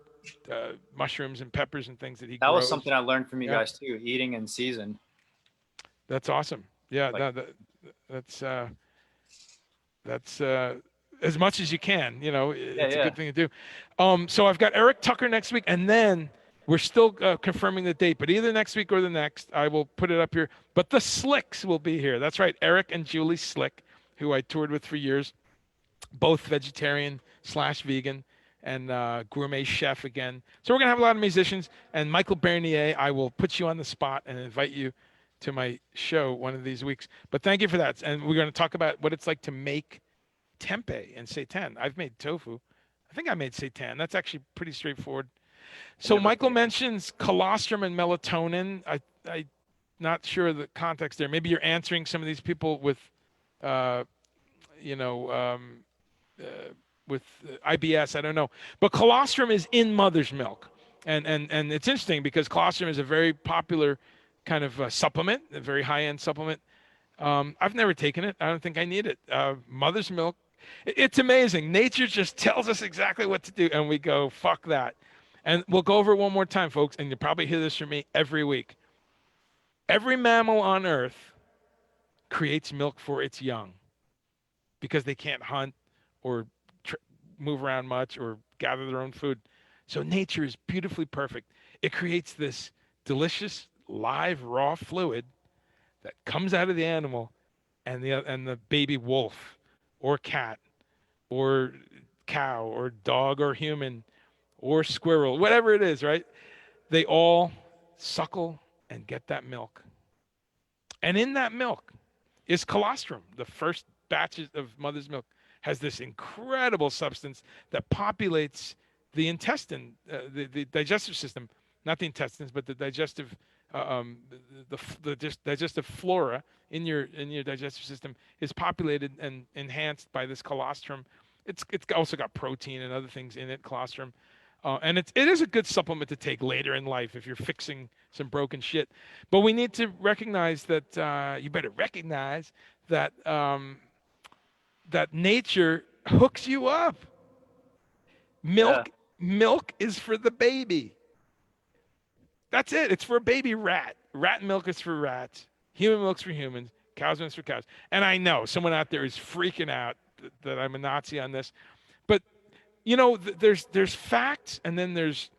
mushrooms and peppers and things that he That was grows. something I learned from you Yeah, guys too. Eating in season. that's awesome. Yeah, Like, no, that's that's as much as you can. yeah, It's a yeah. good thing to do. So I've got Eric Tucker next week, and then we're still confirming the date, but either next week or the next, I will put it up here. But the Slicks will be here. That's right, Eric and Julie Slick, who I toured with for years, both vegetarian/vegan and gourmet chef again. So we're gonna have a lot of musicians. And Michael Bernier, I will put you on the spot and invite you to my show one of these weeks. But thank you for that. And we're going to talk about what it's like to make tempeh and seitan. I've made tofu. I think I made seitan. That's actually pretty straightforward. I So never Michael made it. mentions colostrum and melatonin. I not sure of the context there. Maybe you're answering some of these people with, uh, you know, uh, with IBS. I don't know. But colostrum is in mother's milk, and it's interesting because colostrum is a very popular kind of supplement, a very high end supplement. I've never taken it. I don't think I need it. Mother's milk. It's amazing. Nature just tells us exactly what to do, and we go, fuck that. And we'll go over it one more time, folks, and you'll probably hear this from me every week. Every mammal on Earth creates milk for its young because they can't hunt or tr- move around much or gather their own food. So nature is beautifully perfect. It creates this delicious live raw fluid that comes out of the animal, and the baby wolf or cat or cow or dog or human or squirrel, whatever it is, right? They all suckle and get that milk. And in that milk is colostrum. The first batches of mother's milk has this incredible substance that populates the intestine, the digestive system, not the intestines, but the digestive, digestive flora in your digestive system is populated and enhanced by this colostrum. It's also got protein and other things in it, colostrum. And it is a good supplement to take later in life if you're fixing some broken shit. But we need to recognize that you better recognize that that nature hooks you up. Yeah. Milk is for the baby. That's it. It's for a baby rat. Rat milk is for rats. Human milk's for humans. Cow's milk's for cows. And I know someone out there is freaking out that I'm a Nazi on this, but you know, there's facts and then there's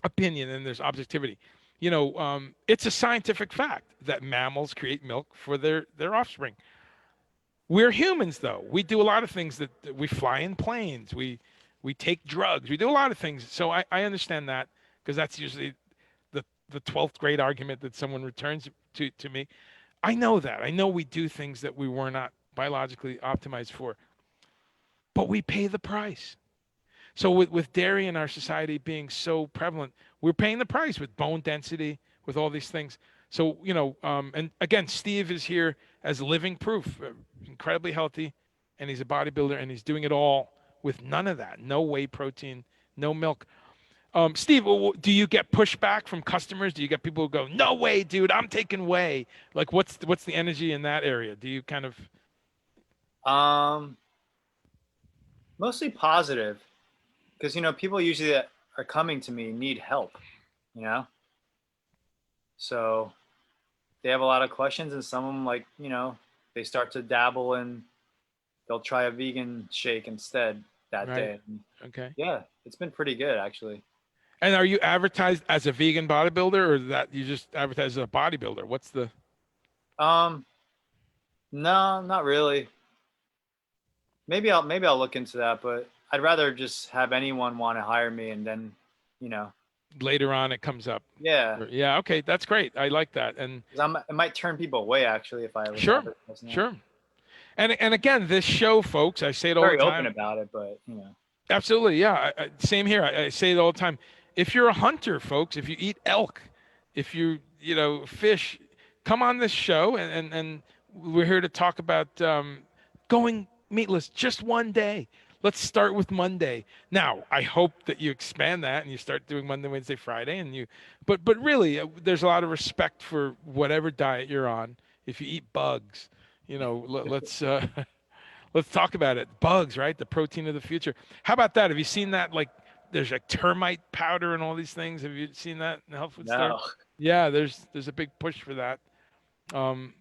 opinion and there's objectivity. You know, it's a scientific fact that mammals create milk for their offspring. We're humans, though. We do a lot of things that we fly in planes. We take drugs. We do a lot of things. So I understand that because that's usually the 12th grade argument that someone returns to me. I know that. I know we do things that we were not biologically optimized for, but we pay the price. So with dairy in our society being so prevalent, we're paying the price with bone density, with all these things. So, you know, and again, Steve is here as living proof, incredibly healthy, and he's a bodybuilder, and he's doing it all with none of that, no whey protein, no milk. Steve, do you get pushback from customers? Do you get people who go, "No way, dude, I'm taking whey"? Like, what's the energy in that area? Do you kind of? Um, Mostly positive, because people usually that are coming to me need help, you know. So they have a lot of questions, and some of them, like, they start to dabble and they'll try a vegan shake instead that Right. day. And Okay. yeah, it's been pretty good actually. And are you advertised as a vegan bodybuilder, or that you just advertise as a bodybuilder? What's the? Um, no, not really. Maybe I'll look into that, but I'd rather just have anyone want to hire me, and then, you know, Later on it comes up. yeah, Yeah, okay, that's great. I like that. And 'cause it might turn people away actually if I was sure, advertising it. sure. And again, this show, folks, I say it all the Very open time. about it, but Absolutely, yeah. Same here. I say it all the time. If you're a hunter, folks, if you eat elk, if you know fish, come on this show, and we're here to talk about going meatless just one day. Let's start with Monday. Now, I hope that you expand that and you start doing Monday, Wednesday, Friday, but really, there's a lot of respect for whatever diet you're on. If you eat bugs, you know, let's let's talk about it. Bugs, right? The protein of the future. How about that? Have you seen that? Like, there's like termite powder and all these things. Have you seen that in the health food store? no. Yeah, there's a big push for that. Um,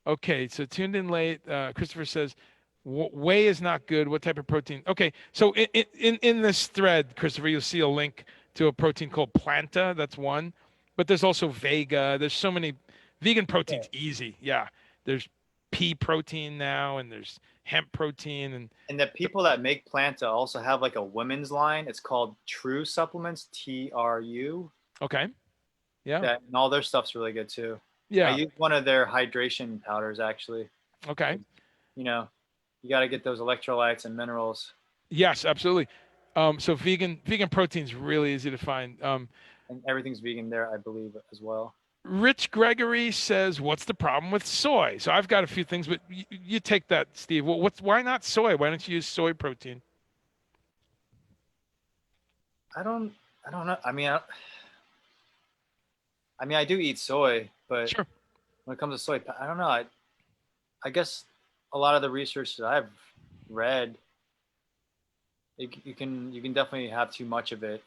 okay, so tuned in late. Christopher says, whey is not good. What type of protein? Okay, so in this thread, Christopher, you'll see a link to a protein called Planta. That's one, but there's also Vega. There's so many vegan Yeah. proteins. Easy, yeah. There's pea protein now, and there's hemp protein, and And the people that make Planta also have like a women's line. It's called True Supplements, TRU. okay, yeah, That and all their stuff's really good too. I yeah, use one of their hydration powders actually. okay, You know, you got to get those electrolytes and minerals, yes, absolutely. So vegan protein's really easy to find. and everything's vegan there, I believe, as well. Rich Gregory says, "What's the problem with soy?" So I've got a few things, but you take that, Steve. Well, why not soy? Why don't you use soy protein? I don't, I don't know. I do eat soy, but Sure. when it comes to soy, I don't know. I guess a lot of the research that I've read, you can definitely have too much of it,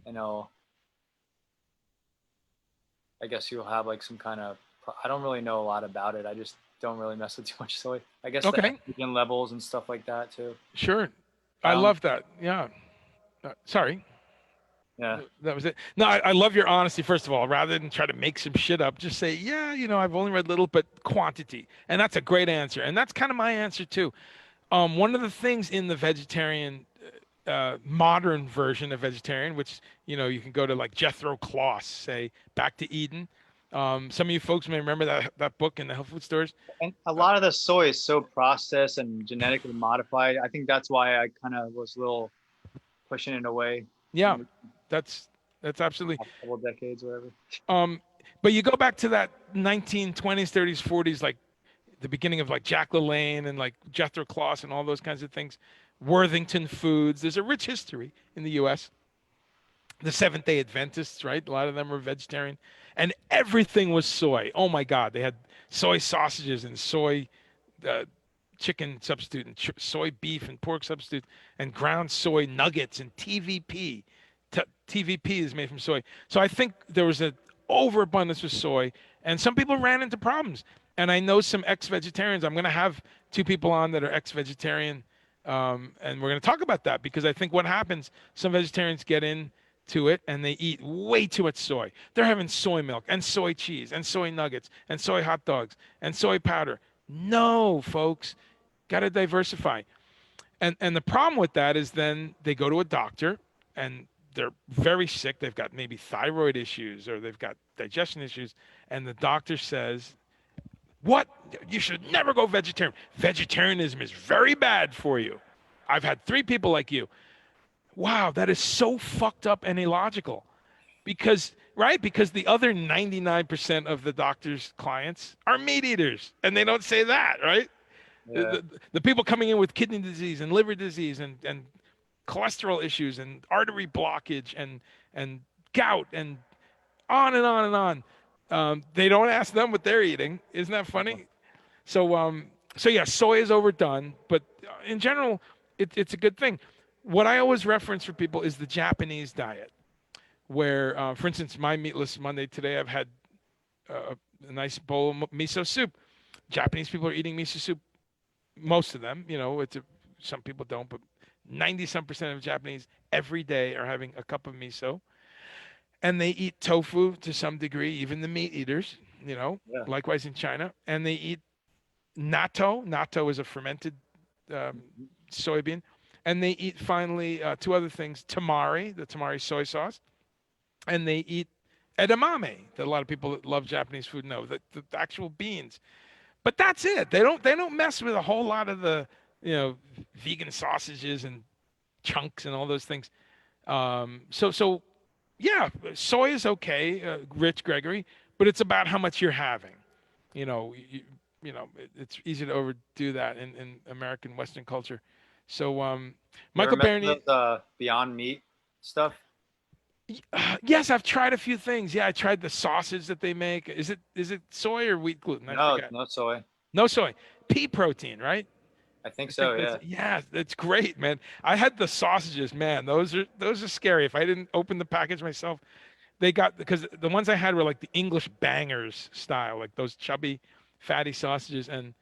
and I guess you'll have like some kind of. I don't really know a lot about it. I just don't really mess with too much soy. I guess the Okay. estrogen levels and stuff like that too. Sure. I I don't. love that. Yeah. Sorry. Yeah. That was it. No, I love your honesty. First of all, rather than try to make some shit up, just say, yeah, I've only read little, but quantity, and that's a great answer, and that's kind of my answer too. One of the things in the vegetarian, modern version of vegetarian, which you can go to like Jethro Kloss, say Back to Eden. Some of you folks may remember that book in the health food stores. And a lot of the soy is so processed and genetically modified. I think that's why I kind of was a little pushing it away Yeah, in the that's absolutely. last couple of decades, or whatever. Um, but you go back to that 1920s, 30s, 40s, like the beginning of like Jack LaLanne and like Jethro Kloss and all those kinds of things. Worthington Foods. There's a rich history in the U.S. The Seventh Day Adventists, right? A lot of them were vegetarian, and everything was soy. Oh my God, they had soy sausages and soy uh, chicken substitute and soy beef and pork substitute and ground soy nuggets and TVP. TVP is made from soy. So I think there was an overabundance of soy, and some people ran into problems. And I know some ex-vegetarians. I'm going to have two people on that are ex-vegetarian, and we're going to talk about that because I think what happens, some vegetarians get into it and they eat way too much soy. They're having soy milk and soy cheese and soy nuggets and soy hot dogs and soy powder. No, folks, got to diversify. And the problem with that is then they go to a doctor and they're very sick. They've got maybe thyroid issues or they've got digestion issues, and the doctor says, "What? You should never go vegetarian. Vegetarianism is very bad for you. I've had 3 people like you." Wow, that is so fucked up and illogical. Because, right? Because the other 99% of the doctor's clients are meat eaters, and they don't say that, right? Yeah. The people coming in with kidney disease and liver disease and cholesterol issues and artery blockage and gout and on and on and on. They don't ask them what they're eating. Isn't that funny? So yeah, soy is overdone, but in general, it's a good thing. What I always reference for people is the Japanese diet, where, for instance, my Meatless Monday today, I've had a nice bowl of miso soup. Japanese people are eating miso soup, most of them. Some people don't, but 90-some% of Japanese every day are having a cup of miso, and they eat tofu to some degree. Even the meat eaters, Yeah. likewise in China, and they eat natto. Natto is a fermented soybean, and they eat finally 2 other things: tamari, the tamari soy sauce, and they eat edamame. That a lot of people that love Japanese food know, the actual beans. But that's it. They don't mess with a whole lot of the vegan sausages and chunks and all those things. So yeah, soy is okay, Rich Gregory, but it's about how much you're having. You know, you, it's easy to overdo that in American Western culture. So You ever Michael mess Bernier, with Beyond Meat stuff? yes, I've tried a few things. Yeah, I tried the sausage that they make. Is it soy or wheat gluten? I No, forget. no soy. No soy, pea protein, right? I think I so. think Yeah. it's great, man. I had the sausages, man. Those are scary. If I didn't open the package myself, they got, because the ones I had were like the English bangers style, like those chubby, fatty sausages, and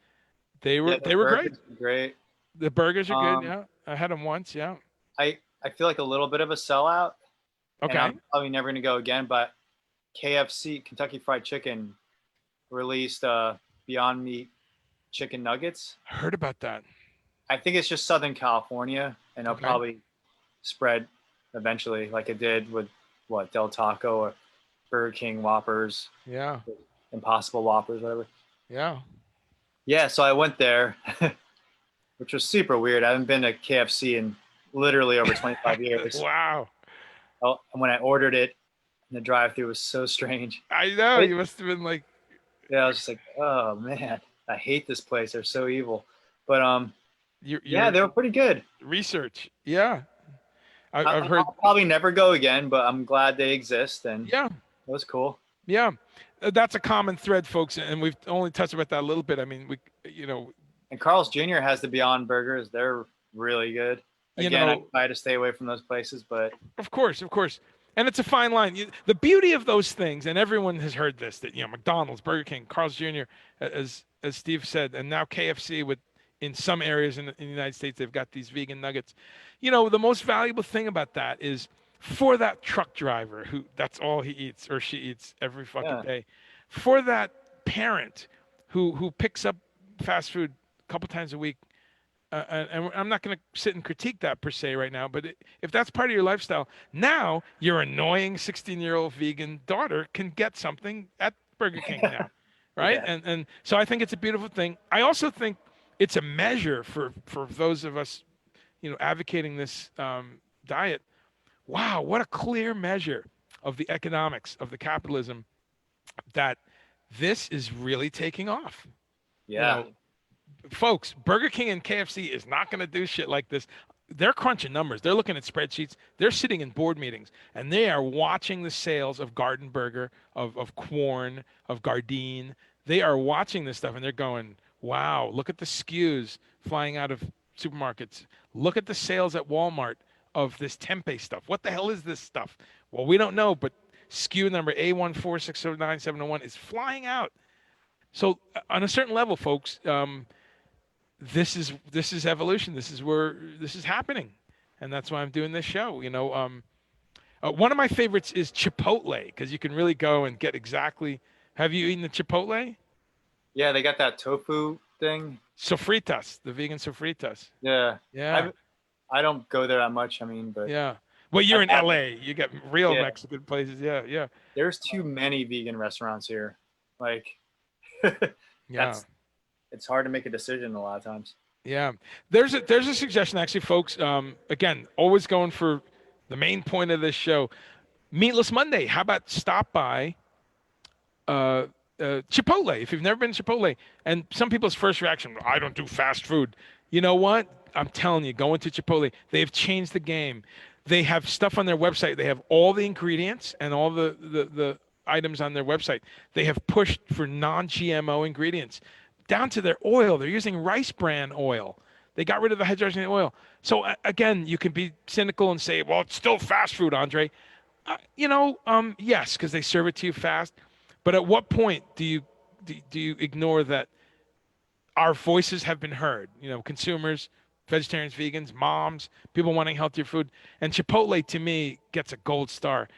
they Yeah, were the they were great. burgers are great. The burgers are good. Um, Yeah, I had them once. Yeah. I feel like a little bit of a sellout, and Okay. I'm probably never gonna go again. But KFC, Kentucky Fried Chicken, released Beyond Meat chicken nuggets. I heard about that. I think it's just Southern California, and it'll Okay. probably spread eventually, like it did with what Del Taco or Burger King Whoppers, Yeah. Impossible Whoppers, whatever. Yeah. Yeah, so I went there, which was super weird. I haven't been to KFC in literally over 25 years. Wow. Oh, and when I ordered it in the drive-thru, it was so strange. I know But you must have been like, yeah, I was just like, oh man, I hate this place. They're so evil. But yeah, you're they were pretty good. research. Yeah. I've heard. I'll probably never go again, but I'm glad they exist, and Yeah. it was cool. Yeah. That's a common thread, folks, and we've only touched about that a little bit. I mean, And Carl's Jr. has the Beyond Burgers. They're really good. you Again, I know, try to stay away from those places, but of course, and it's a fine line. The beauty of those things, and everyone has heard this, that McDonald's, Burger King, Carl's Jr., as Steve said, and now KFC, with in some areas in the United States, they've got these vegan nuggets. The most valuable thing about that is for that truck driver who that's all he eats or she eats every fucking Yeah. day, for that parent who picks up fast food a couple times a week. And I'm not going to sit and critique that per se right now, but if that's part of your lifestyle, now your annoying 16-year-old vegan daughter can get something at Burger King now, right? Yeah. And so I think it's a beautiful thing. I also think it's a measure for those of us, advocating this diet. Wow, what a clear measure of the economics of the capitalism that this is really taking off. You Yeah. know, folks, Burger King and KFC is not going to do shit like this. They're crunching numbers. They're looking at spreadsheets. They're sitting in board meetings, and they are watching the sales of Garden Burger, of Quorn, of Gardein. They are watching this stuff, and they're going, "Wow, look at the SKUs flying out of supermarkets. Look at the sales at Walmart of this tempeh stuff. What the hell is this stuff? Well, we don't know, but SKU number A146097001 is flying out. So, on a certain level, folks, this is evolution. This is where this is happening, and that's why I'm doing this show. One of my favorites is Chipotle because you can really go and get exactly. Have you eaten the Chipotle? Yeah, they got that tofu thing. Sofritas, the vegan sofritas. Yeah. Yeah, I don't go there that much. I mean, but yeah. Well, you're I've in had, LA. You got real yeah, Mexican places. Yeah, yeah, there's too many vegan restaurants here. Like, yeah. that's it's hard to make a decision a lot of times. Yeah, there's a suggestion actually, folks. Again, always going for the main point of this show, Meatless Monday. How about stop by Chipotle if you've never been to Chipotle? And some people's first reaction, I don't do fast food. You know what? I'm telling you, going to Chipotle, they have changed the game. They have stuff on their website. They have all the ingredients and all the items on their website. They have pushed for non-GMO ingredients down to their oil. They're using rice bran oil. They got rid of the hydrogenated oil. So again, you can be cynical and say, well, it's still fast food, Andre. Yes, because they serve it to you fast. But at what point do you ignore that our voices have been heard? Consumers, vegetarians, vegans, moms, people wanting healthier food. And Chipotle, to me, gets a gold star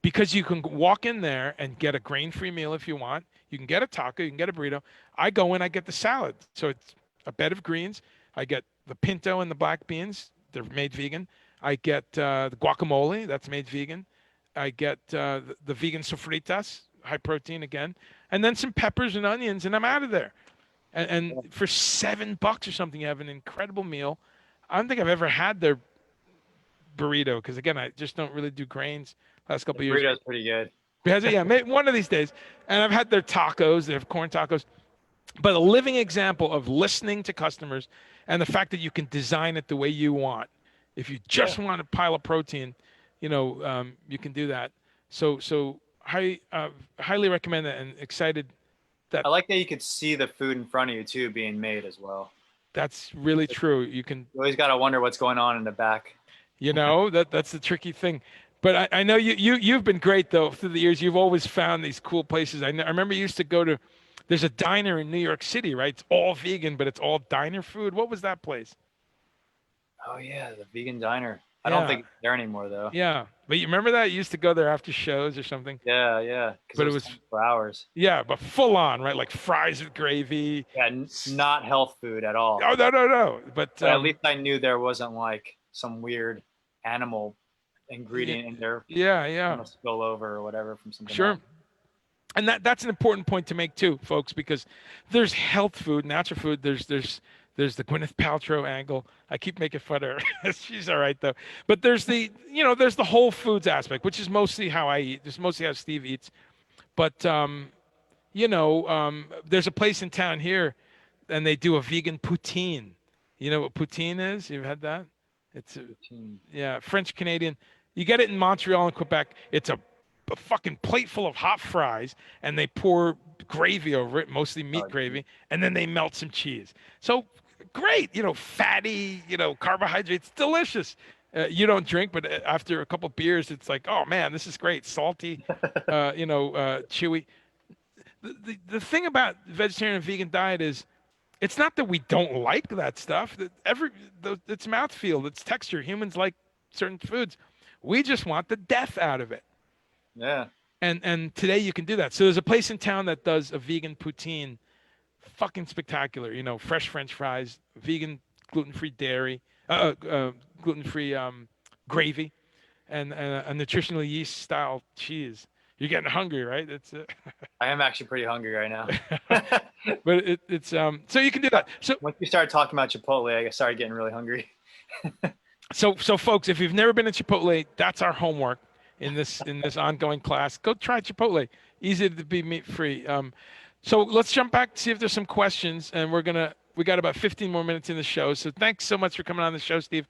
because you can walk in there and get a grain-free meal if you want. You can get a taco, you can get a burrito. I go in, I get the salad. So it's a bed of greens. I get the pinto and the black beans. They're made vegan. I get the guacamole. That's made vegan. I get the vegan sofritas, high protein again, and then some peppers and onions, and I'm out of there. And for $7 or something, you have an incredible meal. I don't think I've ever had their burrito because, again, I just don't really do grains last couple The of years. burrito's pretty good. Because, yeah, maybe one of these days. And I've had their tacos. They have corn tacos. But a living example of listening to customers and the fact that you can design it the way you want. If you just want a pile of protein, you can do that. So highly recommend that and excited that I like that you could see the food in front of you too being made as well. that's really true. You can, You always got to wonder what's going on in the back. that's the tricky thing. But I know you've been great though through the years. You've always found these cool places. I remember you used to go to. There's a diner in New York City, right? It's all vegan, but it's all diner food. What was that place? Oh yeah, the vegan diner. I don't think it's there anymore though. Yeah, but you remember that? You used to go there after shows or something. Yeah, yeah. But it was for hours. Yeah, but full on, right? Like fries with gravy. Yeah, not health food at all. Oh no. But at least I knew there wasn't like some weird animal ingredient in there. Yeah. Spill over or whatever from something. Sure. Else. And that's an important point to make too, folks, because there's health food, natural food. There's the Gwyneth Paltrow angle. I keep making fun of her. She's all right though. But there's there's the whole foods aspect, which is mostly how I eat. It's mostly how Steve eats. But there's a place in town here, and they do a vegan poutine. You know what poutine is? You've had that? It's French Canadian. You get it in Montreal and Quebec. It's a fucking plate full of hot fries, and they pour gravy over it, mostly meat gravy, and then they melt some cheese. So great, fatty, carbohydrates, delicious. You don't drink, but after a couple beers, it's like, oh man, this is great, salty, chewy. The thing about vegetarian and vegan diet is, it's not that we don't like that stuff. It's mouthfeel, it's texture. Humans like certain foods. We just want the death out of it. Yeah. And today you can do that. So there's a place in town that does a vegan poutine, fucking spectacular. You know, fresh French fries, vegan, gluten-free dairy, gluten-free gravy, and a nutritional yeast style cheese. You're getting hungry, right? That's it. I am actually pretty hungry right now. But it's so you can do that. So once you started talking about Chipotle, I started getting really hungry. so folks, if you've never been to Chipotle, that's our homework in this ongoing class. Go try Chipotle. Easy to be meat free. So let's jump back to see if there's some questions, and we got about 15 more minutes in the show. So thanks so much for coming on the show, Steve.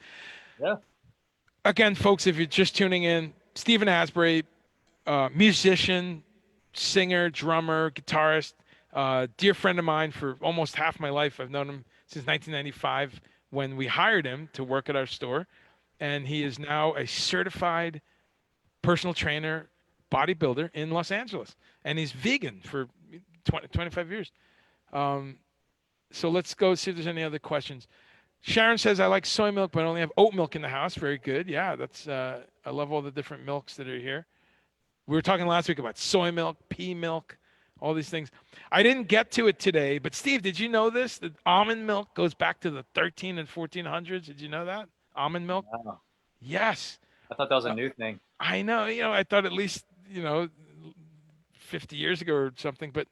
Yeah. Again, folks, if you're just tuning in, Steve Asbury, musician, singer, drummer, guitarist, dear friend of mine for almost half my life. I've known him since 1995 when we hired him to work at our store, and he is now a certified personal trainer, bodybuilder in Los Angeles, and he's vegan for 25 years. So let's go see if there's any other questions. Sharon says, I like soy milk, but I only have oat milk in the house. Very good. Yeah, that's I love all the different milks that are here. We were talking last week about soy milk, pea milk, all these things. I didn't get to it today, but Steve, did you know this? That almond milk goes back to the 13 and 1400s. Did you know that? Almond milk? Wow. Yes. I thought that was a new thing. I know. You know, I thought at least, 50 years ago or something, but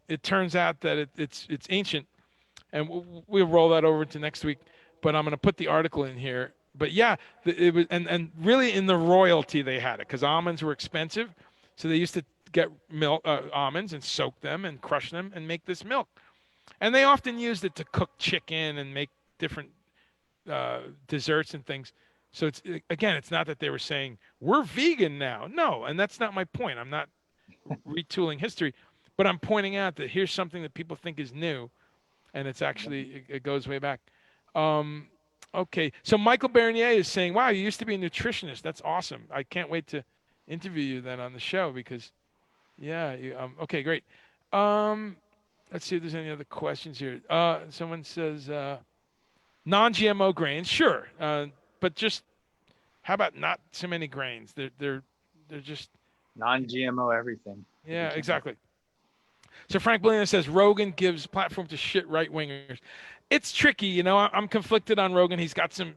it turns out that it's ancient, and we'll roll that over to next week. But I'm going to put the article in here. But yeah, it was, and really in the royalty they had it because almonds were expensive, so they used to get milk almonds and soak them and crush them and make this milk, and they often used it to cook chicken and make different desserts and things. So it's not that they were saying we're vegan now. No, and that's not my point. I'm not retooling history, but I'm pointing out that here's something that people think is new, and it's actually it goes way back. Okay, so Michael Bernier is saying, "Wow, you used to be a nutritionist. That's awesome. I can't wait to interview you then on the show because, yeah, okay, great. Let's see if there's any other questions here. Someone says non-GMO grains, sure, but just how about not so many grains? They're just non-GMO everything. Yeah, exactly. So Frank Bellina says Rogan gives platform to shit right wingers. It's tricky, I'm conflicted on Rogan. He's got some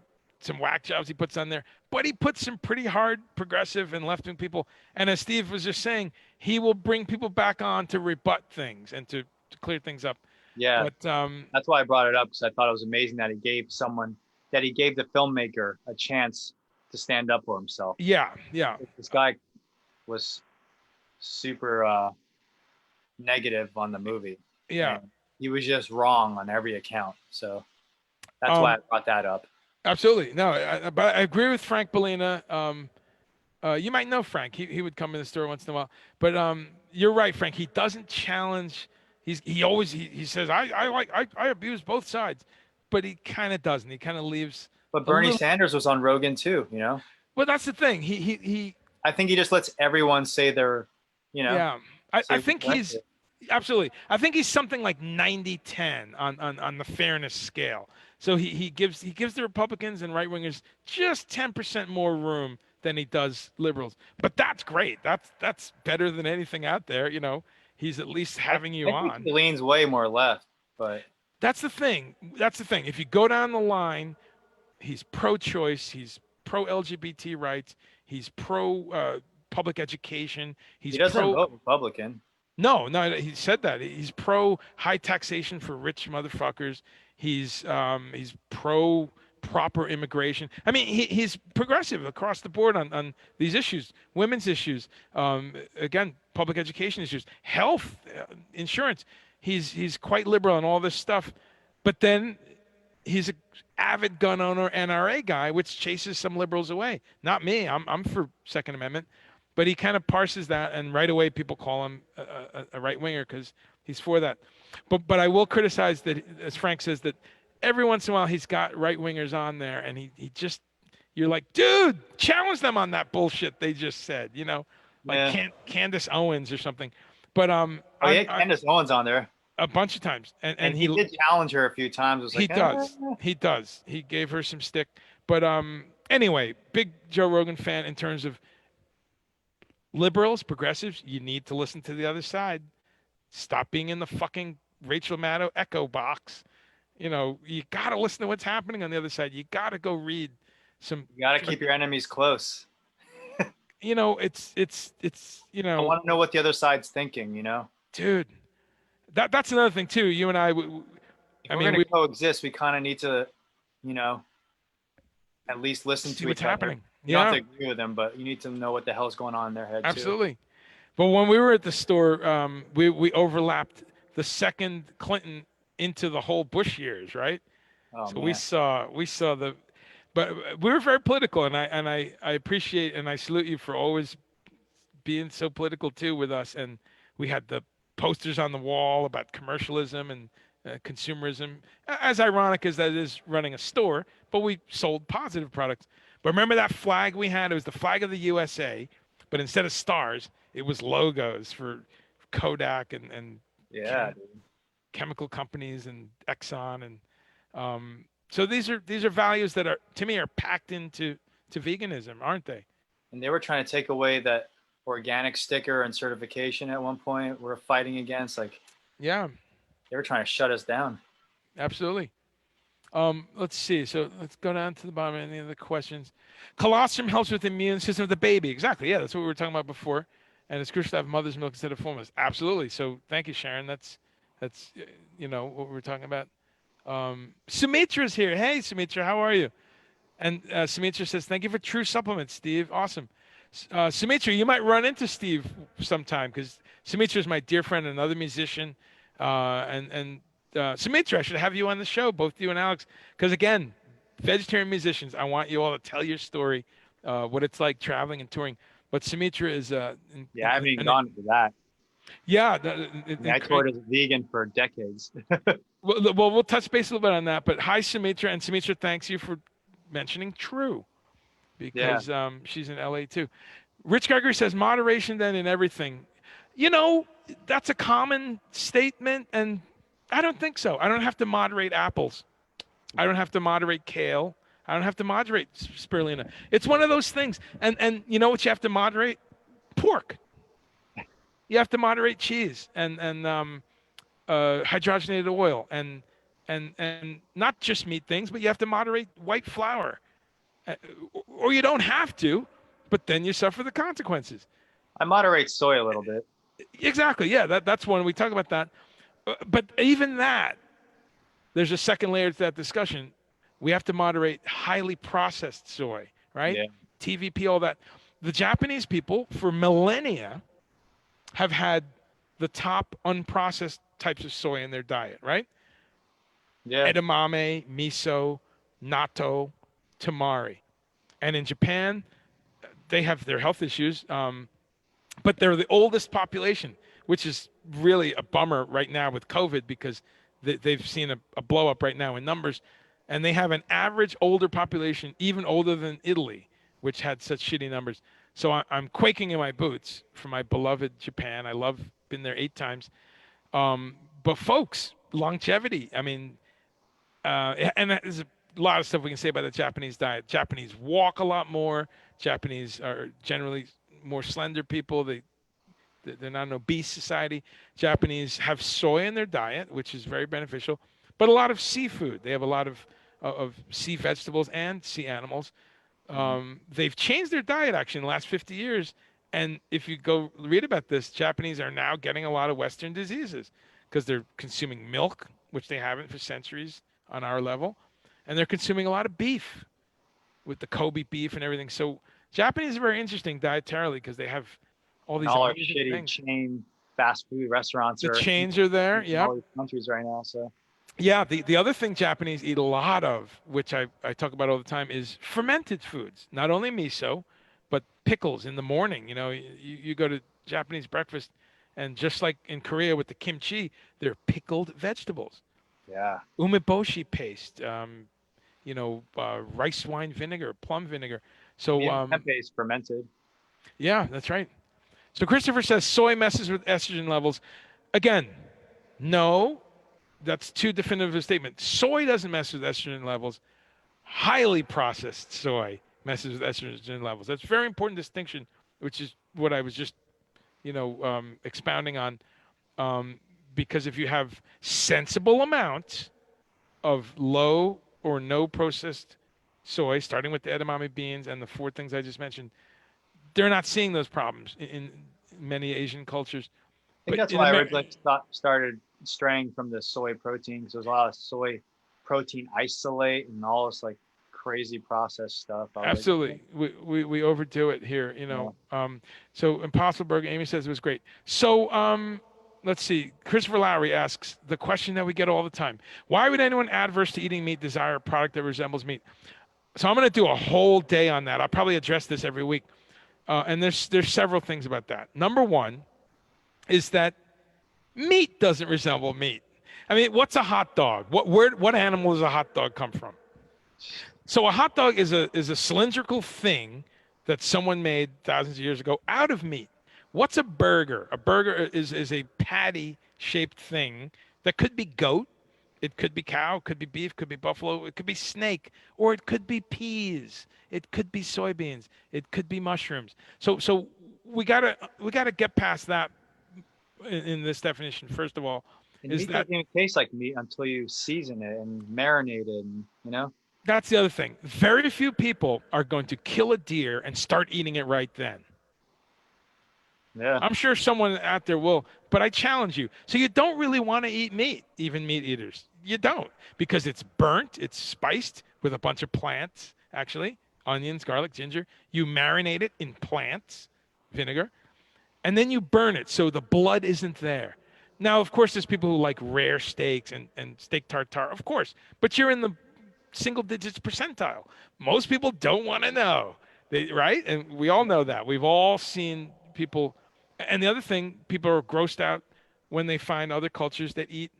whack jobs he puts on there, but he puts some pretty hard progressive and left wing people. And as Steve was just saying, he will bring people back on to rebut things and to clear things up. Yeah, but that's why I brought it up because I thought it was amazing that he gave the filmmaker a chance to stand up for himself. Yeah. This guy was super negative on the movie. Yeah. And he was just wrong on every account. So that's why I brought that up. Absolutely. No, but I agree with Frank Bellina. You might know Frank. He would come in the store once in a while. But you're right, Frank. He doesn't challenge. He always says I abuse both sides, but he kind of doesn't. He kind of leaves. But Bernie Sanders was on Rogan too, Well, that's the thing. He I think he just lets everyone say their, Yeah, I think he's absolutely. I think he's something like 90-10 on the fairness scale. So he gives the Republicans and right wingers just 10% more room than he does liberals. But that's great. That's better than anything out there. He's at least having you on. He leans way more left, but that's the thing. If you go down the line, he's pro-choice. He's pro-LGBT rights. He's pro public education. He doesn't vote Republican. No, he said that. He's pro high taxation for rich motherfuckers. He's pro proper immigration. I mean, he's progressive across the board on these issues, women's issues, again, public education issues, health, insurance. He's quite liberal on all this stuff. But then he's an avid gun owner NRA guy, which chases some liberals away. Not me. I'm for Second Amendment. But he kind of parses that, and right away people call him a right winger because he's for that. But I will criticize that, as Frank says, that every once in a while he's got right wingers on there, and he just, you're like, dude, challenge them on that bullshit they just said, like Candace Owens or something. But Candace Owens on there a bunch of times, and he did challenge her a few times. It was he does. He gave her some stick, but anyway, big Joe Rogan fan in terms of liberals, progressives. You need to listen to the other side. Stop being in the fucking Rachel Maddow echo box. You got to listen to what's happening on the other side. You got to go read some. You got to keep your enemies close. It's I want to know what the other side's thinking, dude. That's another thing too. You and I, If we're going to coexist, we kind of need to, at least listen see to what's each other. happening. You don't have to agree with them, but you need to know what the hell's going on in their head too. Absolutely. But when we were at the store, we overlapped the second Clinton into the whole Bush years, right? Oh, So man. we saw the, but we were very political, and I appreciate and I salute you for always being so political too with us. And we had the posters on the wall about commercialism and consumerism. As ironic as that is running a store, but we sold positive products. But remember that flag we had? It was the flag of the USA, but instead of stars, it was logos for Kodak and Yeah, chemical companies and Exxon so these are values that are, to me, are packed into veganism, aren't they? and they were trying to take away that organic sticker and certification at one point. We're fighting against, Yeah, they were trying to shut us down. absolutely. Let's see. So let's go down to the bottom. Any other questions? Colostrum helps with the immune system of the baby. Exactly. Yeah, that's what we were talking about before. And it's crucial to have mother's milk instead of formula. Absolutely. So thank you, Sharon. That's what we were talking about. Sumitra's here. Hey, Sumitra, how are you? And Sumitra says, thank you for True Supplements, Steve. Awesome. Sumitra, you might run into Steve sometime because Sumitra is my dear friend, another musician. Sumitra, I should have you on the show, both you and Alex, because again, vegetarian musicians, I want you all to tell your story, what it's like traveling and touring. But Sumitra is I haven't even gone to that. Yeah, I toured as a vegan for decades. Well, we'll touch base a little bit on that. But hi, Sumitra, and Sumitra, thanks you for mentioning True, because she's in LA too. Rich Gregory says moderation then in everything. That's a common statement, and I don't think so. I don't have to moderate apples. I don't have to moderate kale. I don't have to moderate spirulina. It's one of those things. And you know what you have to moderate? Pork. You have to moderate cheese and hydrogenated oil and not just meat things, but you have to moderate white flour. Or you don't have to, but then you suffer the consequences. I moderate soy a little bit. Exactly. Yeah, that's one. We talk about that. But even that, there's a second layer to that discussion. We have to moderate highly processed soy, right? Yeah. TVP, all that. The Japanese people, for millennia, have had the top unprocessed types of soy in their diet, right? Yeah. Edamame, miso, natto, tamari. And in Japan, they have their health issues, but they're the oldest population, which is really a bummer right now with COVID because they've seen a blow up right now in numbers. And they have an average older population, even older than Italy, which had such shitty numbers. So I'm quaking in my boots for my beloved Japan. Been there 8 times. But folks, longevity. I mean, and there's a lot of stuff we can say about the Japanese diet. Japanese walk a lot more. Japanese are generally more slender people. They're not an obese society. Japanese have soy in their diet, which is very beneficial, but a lot of seafood. They have a lot of sea vegetables and sea animals. They've changed their diet actually in the last 50 years. And if you go read about this, Japanese are now getting a lot of Western diseases because they're consuming milk, which they haven't for centuries on our level. And they're consuming a lot of beef with the Kobe beef and everything. So Japanese are very interesting dietarily because they have all these all our amazing shitty things. chain fast food restaurants The chains are there, in yeah. all these countries right now. So Yeah, the other thing Japanese eat a lot of, which I talk about all the time, is fermented foods. Not only miso, but pickles in the morning. You go to Japanese breakfast, and just like in Korea with the kimchi, they're pickled vegetables. yeah, Umeboshi paste, rice wine vinegar, plum vinegar. So tempeh is fermented. yeah, that's right. So Christopher says soy messes with estrogen levels. Again, no, that's too definitive a statement. Soy doesn't mess with estrogen levels. Highly processed soy messes with estrogen levels. That's a very important distinction, which is what I was just, expounding on. Because if you have sensible amounts of low or no processed soy, starting with the edamame beans and the four things I just mentioned, they're not seeing those problems in many Asian cultures. I think But that's in why I America, originally started straying from the soy protein, because there's a lot of soy protein isolate and all this like crazy processed stuff. I was like, absolutely, we overdo it here. yeah. So Impossible Burger, Amy says it was great. So let's see. Christopher Lowry asks the question that we get all the time: why would anyone adverse to eating meat desire a product that resembles meat? So I'm going to do a whole day on that. I'll probably address this every week. And there's several things about that. Number one is that meat doesn't resemble meat. I mean, what's a hot dog? What animal does a hot dog come from? So a hot dog is a cylindrical thing that someone made thousands of years ago out of meat. What's a burger? A burger is a patty shaped thing that could be goat, it could be cow, could be beef, could be buffalo, it could be snake, or it could be peas, it could be soybeans, it could be mushrooms. So we gotta get past that in this definition. First of all, And is meat that doesn't even taste like meat until you season it and marinate it, and that's the other thing. Very few people are going to kill a deer and start eating it right then. yeah. I'm sure someone out there will, but I challenge you. So you don't really want to eat meat, even meat eaters. You don't, because it's burnt, it's spiced with a bunch of plants, actually, onions, garlic, ginger. You marinate it in plants, vinegar, and then you burn it so the blood isn't there. Now, of course, there's people who like rare steaks and steak tartare, of course, but you're in the single digits percentile. Most people don't want to know, right? And we all know that. We've all seen people. And the other thing, people are grossed out when they find other cultures that eat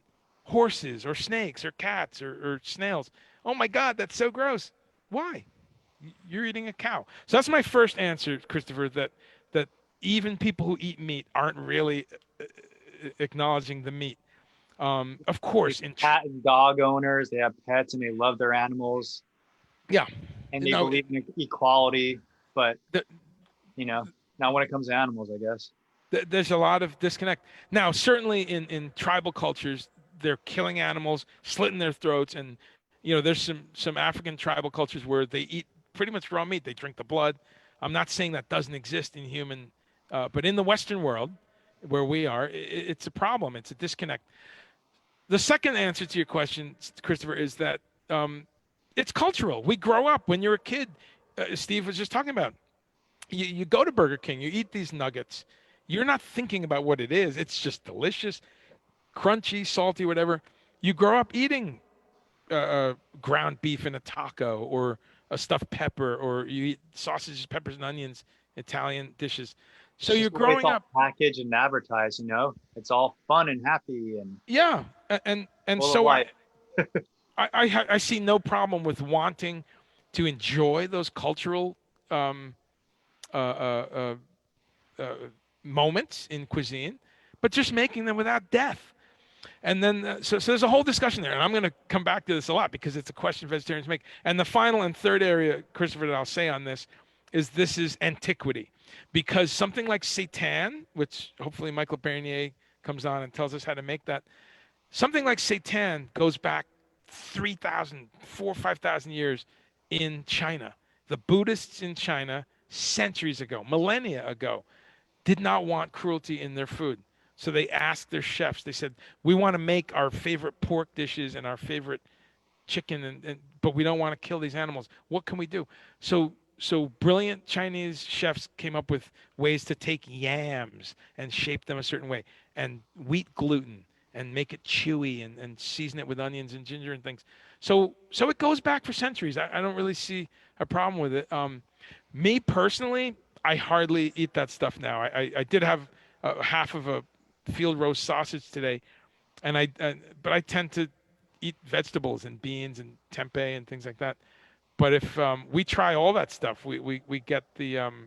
horses or snakes or cats or snails. Oh my God, that's so gross. Why? You're eating a cow. So that's my first answer, Christopher, that even people who eat meat aren't really acknowledging the meat. Of Like course, cat and dog owners, they have pets and they love their animals yeah, and they no, believe in equality, but the, you know, not when it comes to animals, I guess. there's a lot of disconnect. Now, certainly in tribal cultures, they're killing animals, slitting their throats, and there's some African tribal cultures where they eat pretty much raw meat. They drink the blood. I'm not saying that doesn't exist in human, but in the Western world, where we are, it's a problem. It's a disconnect. The second answer to your question, Christopher, is that it's cultural. We grow up when you're a kid. Steve was just talking about. You go to Burger King, you eat these nuggets. You're not thinking about what it is. It's just delicious, crunchy, salty, whatever. You grow up eating ground beef in a taco or a stuffed pepper, or you eat sausages, peppers, and onions, Italian dishes. So It's you're just the way it's growing all up, packaged and advertised, it's all fun and happy and yeah, and full of so life. I see no problem with wanting to enjoy those cultural um, uh, uh, uh, moments in cuisine, but just making them without death. And then, so there's a whole discussion there, and I'm going to come back to this a lot because it's a question vegetarians make. And the final and third area, Christopher, that I'll say on this is antiquity, because something like seitan, which hopefully Michael Bernier comes on and tells us how to make that, something like seitan goes back 3,000, 4,000 or 5,000 years in China. The Buddhists in China, centuries ago, millennia ago, did not want cruelty in their food. So they asked their chefs, they said, we want to make our favorite pork dishes and our favorite chicken, but we don't want to kill these animals. What can we do? So brilliant Chinese chefs came up with ways to take yams and shape them a certain way, and wheat gluten, and make it chewy, and season it with onions and ginger and things. So it goes back for centuries. I don't really see a problem with it. Me personally, I hardly eat that stuff now. I did have half of a field roast sausage today, but I tend to eat vegetables and beans and tempeh and things like that. But if we try all that stuff, we get the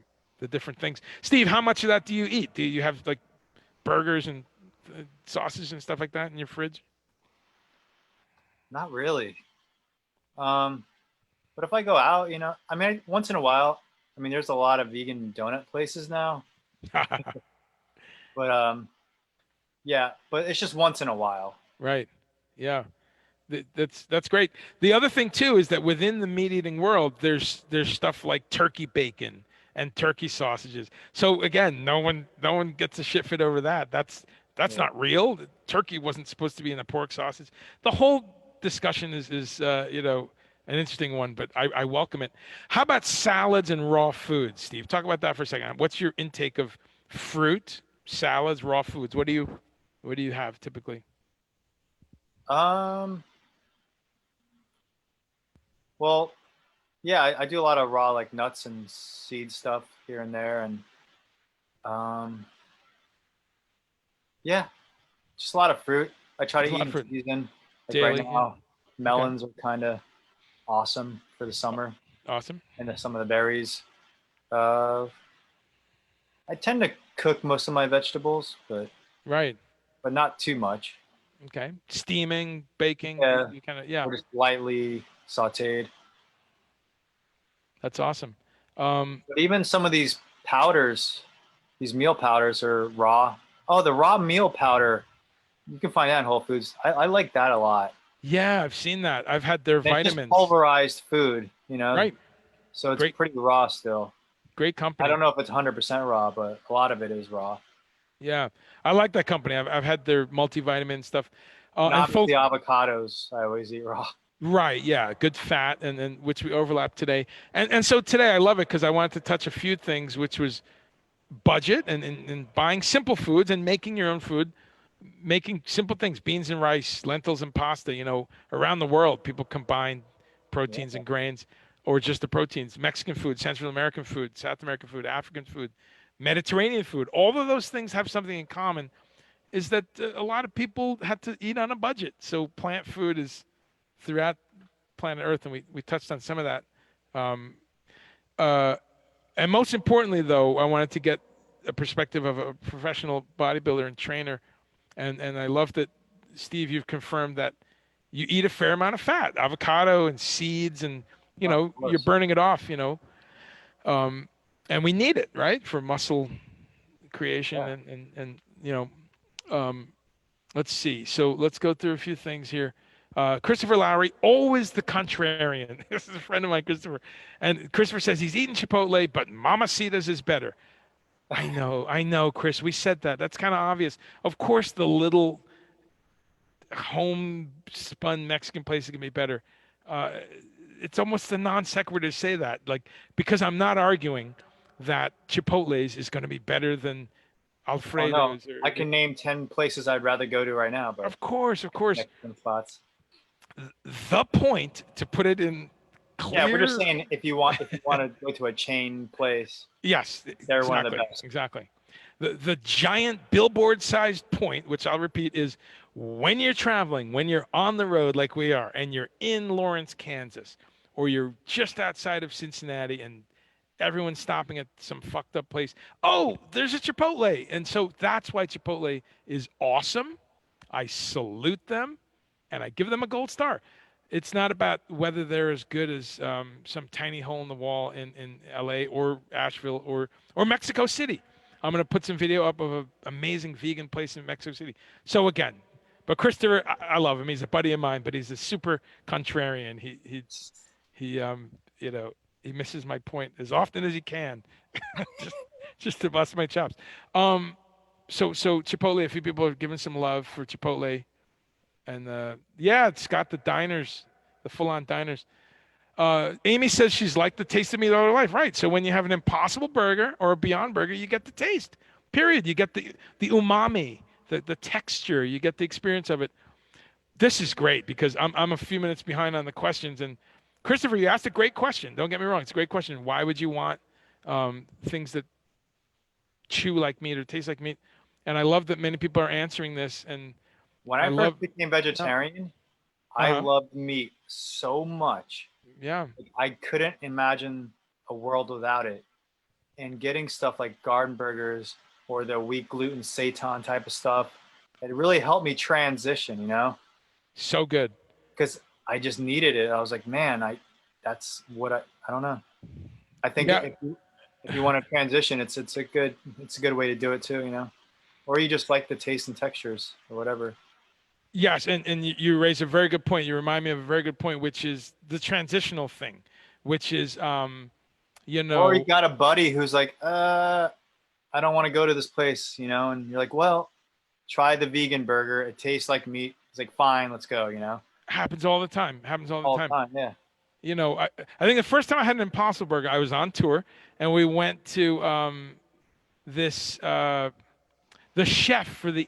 different things. Steve, how much of that do you eat? Do you have like burgers and sausage and stuff like that in your fridge? Not really. Um, But if I go out, you know, I mean, once in a while, I mean, there's a lot of vegan donut places now, but yeah, but it's just once in a while. Right. Yeah. That's great. The other thing too is that within the meat eating world, there's stuff like turkey bacon and turkey sausages. So again, no one gets a shit fit over that. That's Yeah. not real. Turkey wasn't supposed to be in a pork sausage. The whole discussion is an interesting one, but I welcome it. How about salads and raw foods, Steve? Talk about that for a second. What's your intake of fruit, salads, raw foods? What do you have typically? Um, well, yeah, I do a lot of raw like nuts and seed stuff here and there, and um, yeah, just a lot of fruit. I try to It's a eat lot of in fruit season. Like right daily. Yeah. now, Okay. melons are kind of awesome for the summer, Awesome. and some of the berries. Uh, I tend to cook most of my vegetables, Right. but not too much. Okay. Steaming, baking, you, Yeah, you kind of, yeah, or just lightly sautéed. that's awesome. Um, But even some of these powders, these meal powders are raw. Oh, the raw meal powder, you can find that in Whole Foods. I like that a lot. yeah, I've seen that. I've had their And it's just vitamins. pulverized food, you know, Right. so it's Great, pretty raw still. great I company. don't know if it's 100% raw, but a lot of it is raw. Yeah. I like that company. I've had their multivitamin stuff. And And folk, obviously avocados, I always eat raw. right. Yeah. Good fat and which we overlap today. And so today I love it because I wanted to touch a few things, which was budget and buying simple foods and making your own food, making simple things, beans and rice, lentils and pasta. Around the world, people combine proteins Yeah. and grains or just the proteins. Mexican food, Central American food, South American food, African food, Mediterranean food. All of those things have something in common is that a lot of people have to eat on a budget. So plant food is throughout planet Earth, and we touched on some of that. Um, uh, and most importantly, though, I wanted to get a perspective of a professional bodybuilder and trainer. And I love that, Steve, you've confirmed that you eat a fair amount of fat, avocado and seeds, and Of you're course. burning it off. Um, and we need it, right, for muscle creation Yeah. and um, let's see. So let's go through a few things here. Christopher Lowry, always the contrarian. This is a friend of mine, Christopher. And Christopher says he's eating Chipotle, but Mamacita's is better. I know, Chris. We said that. That's kind of obvious. Of course, the little homespun Mexican place can be better. Uh, it's almost a non sequitur to say that, like because I'm not arguing that Chipotle's is going to be better than Oh no, Alfredo's. I can name 10 places I'd rather go to right now, but Of course. Mexican spots. The point to put it in Yeah, we're just clear. saying if you want to go to a chain place, Yes, they're one of the exactly, best. exactly. The giant billboard-sized point, which I'll repeat, is when you're traveling, when you're on the road like we are, and you're in Lawrence, Kansas, or you're just outside of Cincinnati, and everyone's stopping at some fucked up place. Oh, there's a Chipotle, and so that's why Chipotle is awesome. I salute them, and I give them a gold star. It's not about whether they're as good as some tiny hole in the wall in LA or Asheville or Mexico City. I'm going to put some video up of an amazing vegan place in Mexico City. So again, but Christopher, I love him. He's a buddy of mine, but he's a super contrarian. He he misses my point as often as he can, just just to bust my chops. Um, so Chipotle, a few people have given some love for Chipotle, and yeah, it's got the diners, the full-on diners. Amy says she's liked the taste of meat all her life. Right. So when you have an Impossible Burger or a Beyond Burger, you get the taste. Period. You get the umami, the texture. You get the experience of it. This is great because I'm a few minutes behind on the questions. And Christopher, you asked a great question. Don't get me wrong. It's a great question. Why would you want things that chew like meat or taste like meat? And I love that many people are answering this. And When I I love, first became yeah, vegetarian, I uh-huh, loved meat so much. yeah, Like, I couldn't imagine a world without it. And getting stuff like garden burgers or the wheat gluten seitan type of stuff, it really helped me transition, so good. because I just needed it. I was like, man, that's what I don't know. I think Yeah. if you want to transition, it's a good way to do it too, you know. Or you just like the taste and textures or whatever. Yes, and you raise a very good point. You remind me of a very good point, which is the transitional thing, which is you Or you know, got a buddy who's like, I don't want to go to this place, you know, and you're like, well, try the vegan burger. It tastes like meat. It's like, fine, let's go, you know, happens all the time. Happens all the all the time. time. Yeah. You know, I think the first time I had an Impossible Burger, I was on tour, and we went to this the chef for the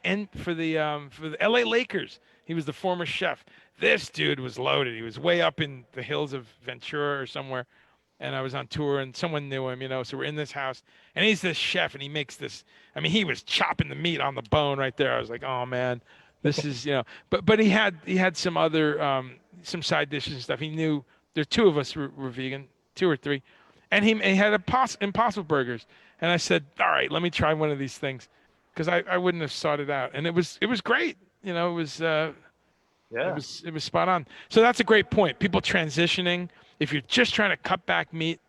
L.A. Lakers. He was the former chef. This dude was loaded. He was way up in the hills of Ventura or somewhere, and I was on tour, and someone knew him, you know. So we're in this house, and he's this chef, and he makes this. I mean, he was chopping the meat on the bone right there. I was like, oh man, this is, you know. But he had some other some side dishes and stuff. He knew there two of us were vegan, two or three, and he had Impossible Burgers, and I said, all right, let me try one of these things, because I wouldn't have sought it out, and it was great. You know, Yeah. it was spot on. So that's a great point. People transitioning. If you're just trying to cut back meat,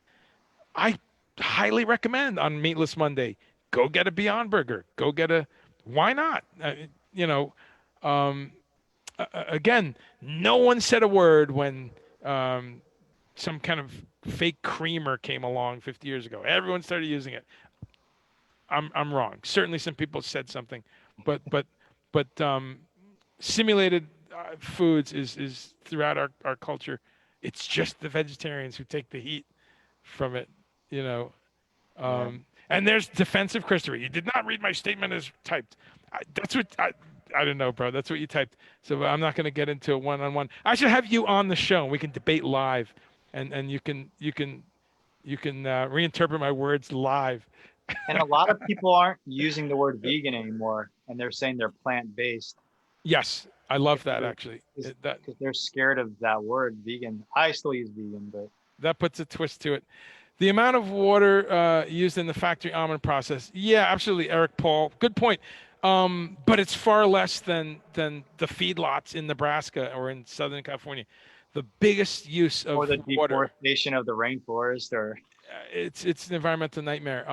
I highly recommend on Meatless Monday, go get a Beyond Burger. Go get a. Why not? You know, um, again, no one said a word when some kind of fake creamer came along 50 years ago. Everyone started using it. I'm wrong. Certainly, some people said something, but simulated foods is throughout our culture. It's just the vegetarians who take the heat from it, you know. Yeah. And there's defensive Christopher. You did not read my statement as typed. That's what I don't know, bro. That's what you typed. So I'm not going to get into a one-on-one. I should have you on the show. And we can debate live, and you can reinterpret my words live. And a lot of people aren't using the word vegan anymore, and they're saying they're plant based Yes, I love that actually. That because they're scared of that word vegan. I still use vegan, but that puts a twist to it. The amount of water used in the factory almond process. Yeah, absolutely, Eric Paul. Good point. But it's far less than the feedlots in Nebraska or in Southern California. The biggest use or of the water. deforestation of the rainforest, or It's an environmental nightmare.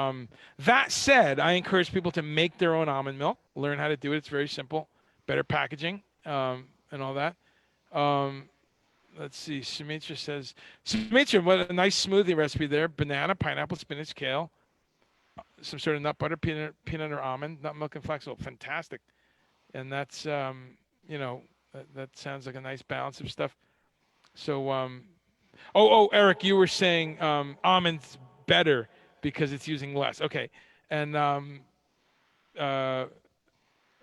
That said, I encourage people to make their own almond milk. Learn how to do it. It's very simple. Better packaging and all that. Um, let's see. Sumitra says, Sumitra, what a nice smoothie recipe there. Banana, pineapple, spinach, kale, some sort of nut butter, peanut or almond, nut milk and flax oil. Fantastic. And that's, you know, that sounds like a nice balance of stuff. So, Eric, you were saying almonds better because it's using less. Okay. And uh,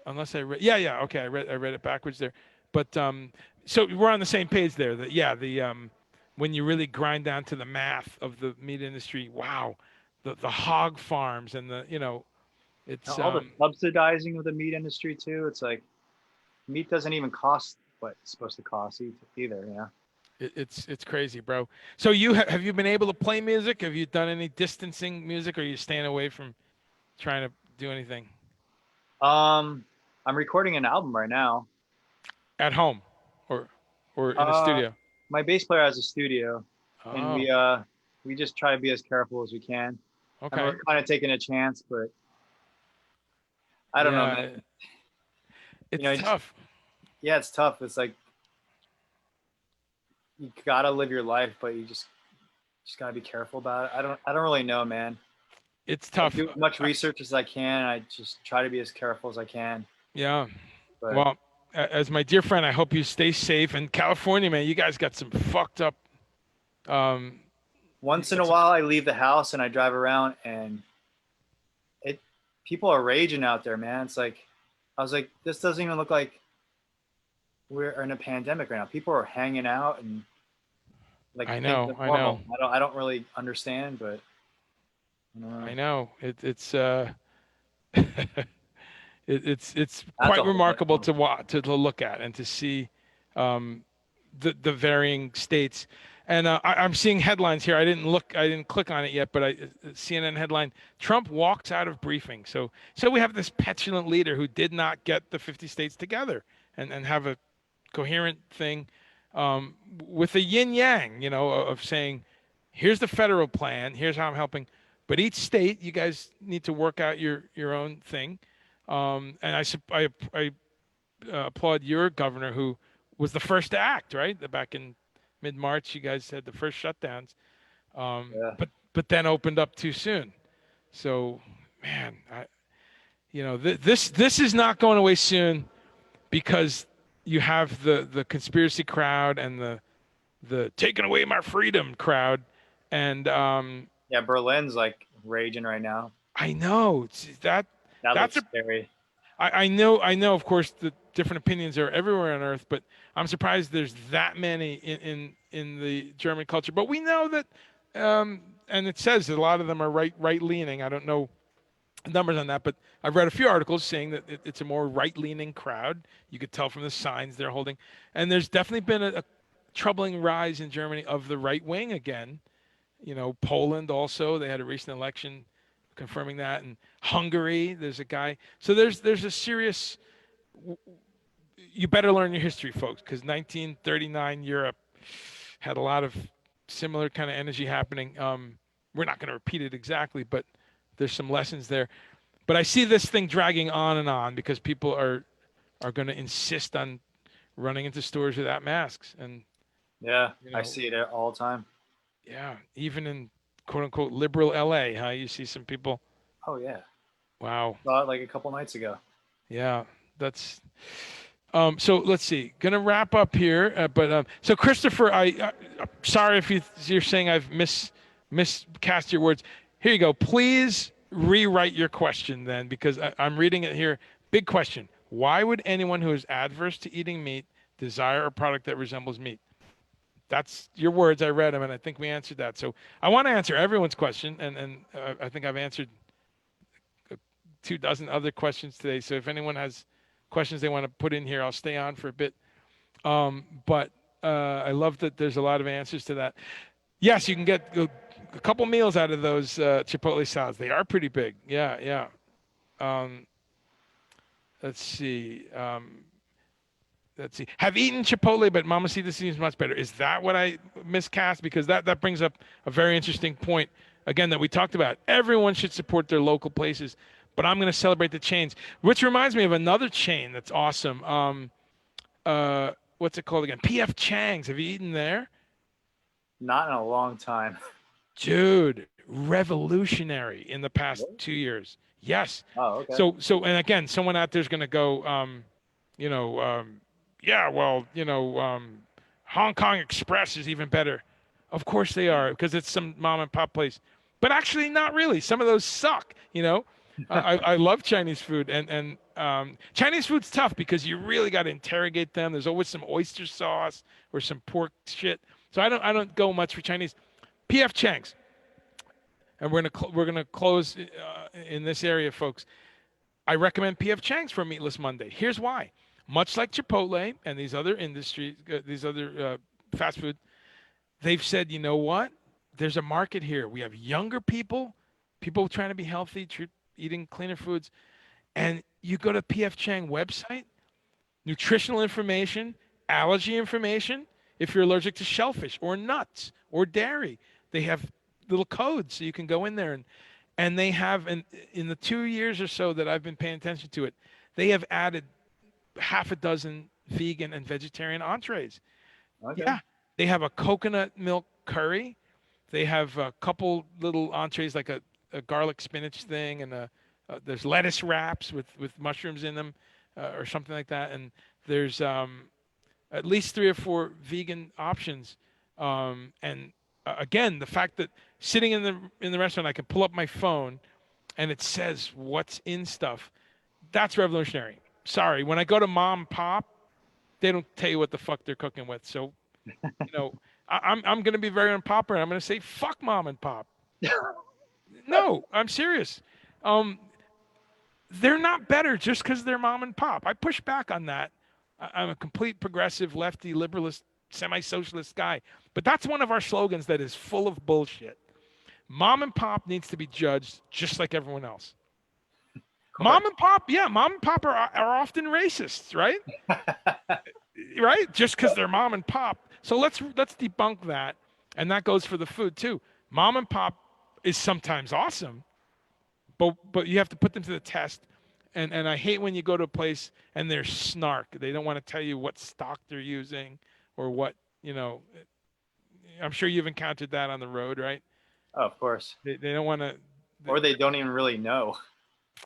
unless I read, yeah, okay, I read it backwards there. But so we're on the same page there. That yeah, the when you really grind down to the math of the meat industry, wow, the hog farms and the, you know, it's all the subsidizing of the meat industry too. It's like meat doesn't even cost what it's supposed to cost either. You know. it's crazy, bro. So have you been able to play music? Have you done any distancing music, or are you staying away from trying to do anything I'm recording an album right now. at home or in a Uh, studio? my bass player has a studio, and Oh, we just try to be as careful as we can. And okay. we're kind of taking a chance, but I don't know, Yeah, man. You it's know, tough. yeah, it's tough. It's like you gotta live your life, but you just gotta be careful about it. I don't really know, man. It's I tough. do as much research as I can. I just try to be as careful as I can. Yeah. But Well, as my dear friend, I hope you stay safe. And California, man, you guys got some fucked up. Um, you once in got a some, while, I leave the house and I drive around, and it people are raging out there, man. It's like I was like, this doesn't even look like we're in a pandemic right now. People are hanging out and like things are I know, normal. I don't really understand, but I know. It's that's a quite whole remarkable different. to look at and to see um, the varying states. And I'm seeing headlines here. I didn't click on it yet, but CNN headline: Trump walks out of briefing. So we have this petulant leader who did not get the 50 states together and have a coherent thing. with a yin yang, of saying, here's the federal plan, here's how I'm helping, but each state, you guys need to work out your own thing. And I applaud your governor, who was the first to act, right? Back in mid-March, you guys had the first shutdowns, Yeah. but then opened up too soon. So, man, this is not going away soon, because you have the conspiracy crowd and the taking away my freedom crowd, and Yeah, Berlin's like raging right now. I know that That that's looks a scary. I know, of course, the different opinions are everywhere on earth, but I'm surprised there's that many in the German culture. But we know that, and it says that a lot of them are right leaning. I don't know numbers on that, but I've read a few articles saying that it's a more right leaning crowd. You could tell from the signs they're holding, and there's definitely been a troubling rise in Germany of the right wing again. Poland also, they had a recent election confirming that, and Hungary, there's a guy. So there's a serious. You better learn your history, folks, because 1939 Europe had a lot of similar kind of energy happening. We're not going to repeat it exactly, but there's some lessons there. But I see this thing dragging on and on because people are going to insist on running into stores without masks, and Yeah, you I know, see it all the time. yeah, even in quote unquote liberal LA, huh? You see some people. Oh yeah, Wow. saw it like a couple nights ago. Yeah, that's so let's see. Gonna wrap up here, but so Christopher, I'm sorry if you're saying I've miscast your words. Here you go. Please rewrite your question then, because I'm reading it here. Big question: why would anyone who is adverse to eating meat desire a product that resembles meat? That's your words. I read them, and I think we answered that. So I want to answer everyone's question, and I think I've answered 24 other questions today. So if anyone has questions they want to put in here, I'll stay on for a bit. But I love that there's a lot of answers to that. Yes, you can get a couple meals out of those Chipotle salads. They are pretty big. Yeah, yeah. Um, let's see. Let's see. Have eaten Chipotle, but Mamacita seems much better. Is that what I miscast? Because that brings up a very interesting point, again, that we talked about. Everyone should support their local places, but I'm going to celebrate the chains, which reminds me of another chain that's awesome. What's it called again? P.F. Chang's. Have you eaten there? Not in a long time. Dude, revolutionary in the past 2 years. Yes. Oh, okay. And again, someone out there's going to go, you know, yeah, well, Hong Kong Express is even better. Of course they are, because it's some mom and pop place. But actually, not really. Some of those suck. I love Chinese food, and Chinese food's tough because you really got to interrogate them. There's always some oyster sauce or some pork shit. So I don't go much for Chinese. P.F. Chang's, and we're gonna close in this area, folks. I recommend P.F. Chang's for Meatless Monday. Here's why. Much like Chipotle and these other industries, these other fast food, they've said, you know what? There's a market here. We have younger people trying to be healthy, eating cleaner foods, and you go to P.F. Chang website, nutritional information, allergy information. If you're allergic to shellfish or nuts or dairy, they have little codes so you can go in there and they have in the 2 years or so that I've been paying attention to it, they have added half a dozen vegan and vegetarian entrees. Okay. Yeah, they have a coconut milk curry. They have a couple little entrees like a garlic spinach thing, and there's lettuce wraps with mushrooms in them, or something like that. And there's at least 3 or 4 vegan options. And again, the fact that sitting in the restaurant, I can pull up my phone, and it says what's in stuff. That's revolutionary. Sorry, when I go to mom and pop, they don't tell you what the fuck they're cooking with. So, I'm going to be very unpopular. I'm going to say fuck mom and pop. No, I'm serious. They're not better just because they're mom and pop. I push back on that. I'm a complete progressive, lefty, liberalist, semi-socialist guy. But that's one of our slogans that is full of bullshit. Mom and pop needs to be judged just like everyone else. Mom and pop are often racists, right? right? Just because they're mom and pop. So let's debunk that, and that goes for the food too. Mom and pop is sometimes awesome, but you have to put them to the test. And I hate when you go to a place and they're snark. They don't want to tell you what stock they're using or what, you know. I'm sure you've encountered that on the road, right? Oh, of course. They don't want to. Or they don't even really know.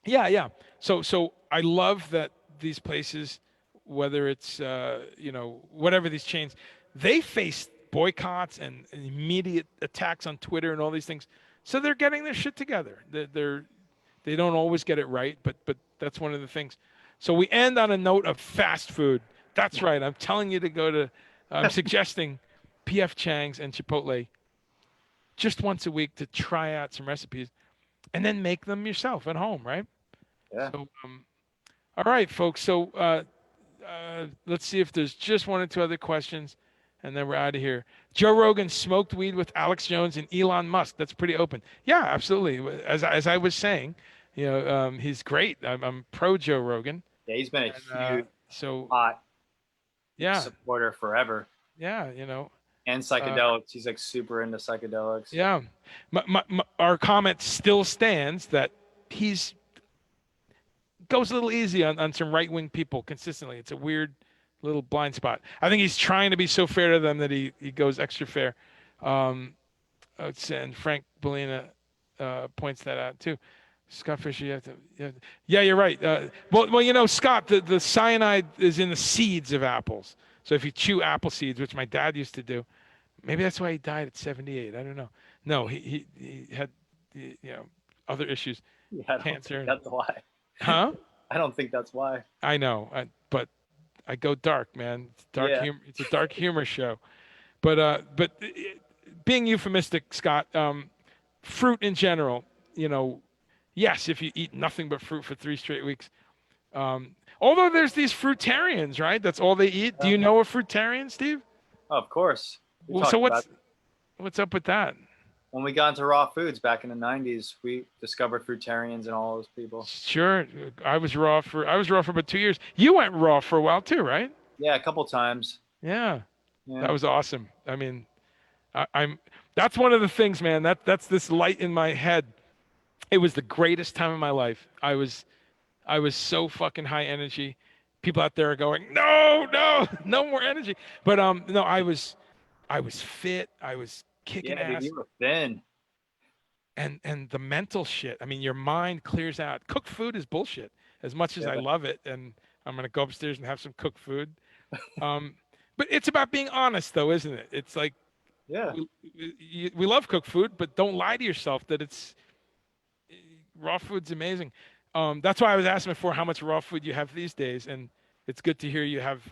Yeah, yeah. So I love that these places, whether it's whatever these chains, they face boycotts and immediate attacks on Twitter and all these things. So they're getting their shit together. They don't always get it right, but that's one of the things. So we end on a note of fast food. That's right. I'm telling you to go to. I'm suggesting P.F. Chang's and Chipotle just once a week to try out some recipes, and then make them yourself at home, right? Yeah. So, all right, folks. So let's see if there's just one or two other questions, and then we're out of here. Joe Rogan smoked weed with Alex Jones and Elon Musk. That's pretty open. Yeah, absolutely. As I was saying, he's great. I'm pro Joe Rogan. Yeah, he's been a huge hot supporter forever. Yeah, And psychedelics. He's like super into psychedelics. Yeah. Our comment still stands that he's goes a little easy on some right-wing people consistently. It's a weird little blind spot. I think he's trying to be so fair to them that he goes extra fair. And Frank Bellina points that out too. Scott Fisher, yeah, you're right. Well, Scott, the cyanide is in the seeds of apples. So if you chew apple seeds, which my dad used to do, maybe that's why he died at 78. I don't know. No, he had other issues, cancer. That's why. Huh? I don't think that's why. I know, but I go dark, man. It's dark humor. It's a dark humor show. But being euphemistic, Scott, fruit in general, yes, if you eat nothing but fruit for 3 straight weeks. Although there's these fruitarians, right? That's all they eat. Do you know a fruitarian, Steve? Oh, of course. So what's up with that? When we got into raw foods back in the 90s, we discovered fruitarians and all those people. Sure. I was raw for about 2 years. You went raw for a while too, right? Yeah, a couple times. Yeah. That was awesome. I mean, that's one of the things, man. That's this light in my head. It was the greatest time of my life. I was so fucking high energy. People out there are going, no more energy. But no, I was fit. I was kicking ass. Dude, you were thin. And the mental shit. I mean, your mind clears out. Cooked food is bullshit. As much as I love it, and I'm gonna go upstairs and have some cooked food. But it's about being honest, though, isn't it? It's like, we love cooked food, but don't lie to yourself that it's raw food's amazing. That's why I was asking before how much raw food you have these days, and it's good to hear you have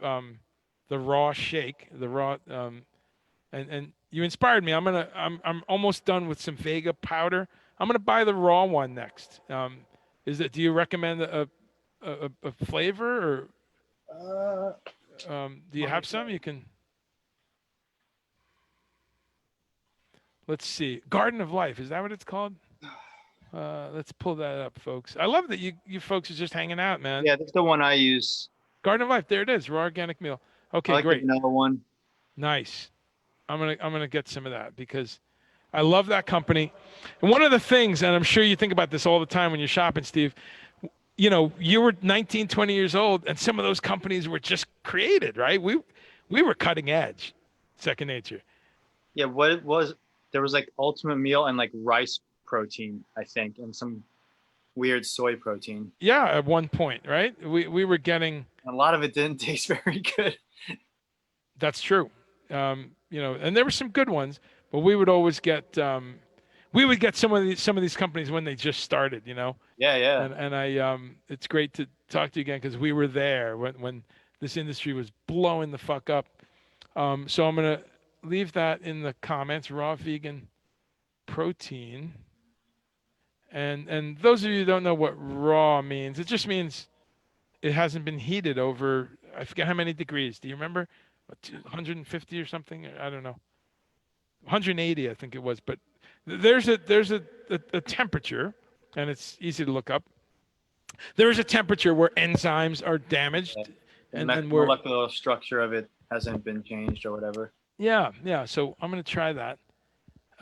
the raw shake, the raw, and you inspired me. I'm almost done with some Vega powder. I'm gonna buy the raw one next. Do you recommend a flavor or do you have some? You can. Let's see. Garden of Life, is that what it's called? Let's pull that up, folks. I love that you folks are just hanging out, man. Yeah, that's the one I use. Garden of Life, there it is, raw organic meal. Okay, I like great. Another one. Nice. I'm gonna get some of that because I love that company. And one of the things, and I'm sure you think about this all the time when you're shopping, Steve, you were 19, 20 years old, and some of those companies were just created, right? We were cutting edge, Second Nature. Yeah, there was like Ultimate Meal and like rice protein, I think, and some weird soy protein. Yeah, at one point, right? We were getting. A lot of it didn't taste very good. That's true. And there were some good ones, but we would always get some of these companies when they just started, Yeah. And it's great to talk to you again because we were there when this industry was blowing the fuck up. So I'm gonna leave that in the comments. Raw vegan protein. And those of you who don't know what raw means, it just means it hasn't been heated over. I forget how many degrees. Do you remember? 150 or something? I don't know. 180, I think it was. But there's a temperature, and it's easy to look up. There is a temperature where enzymes are damaged The and we're molecular structure of it hasn't been changed or whatever. yeah. So I'm gonna try that.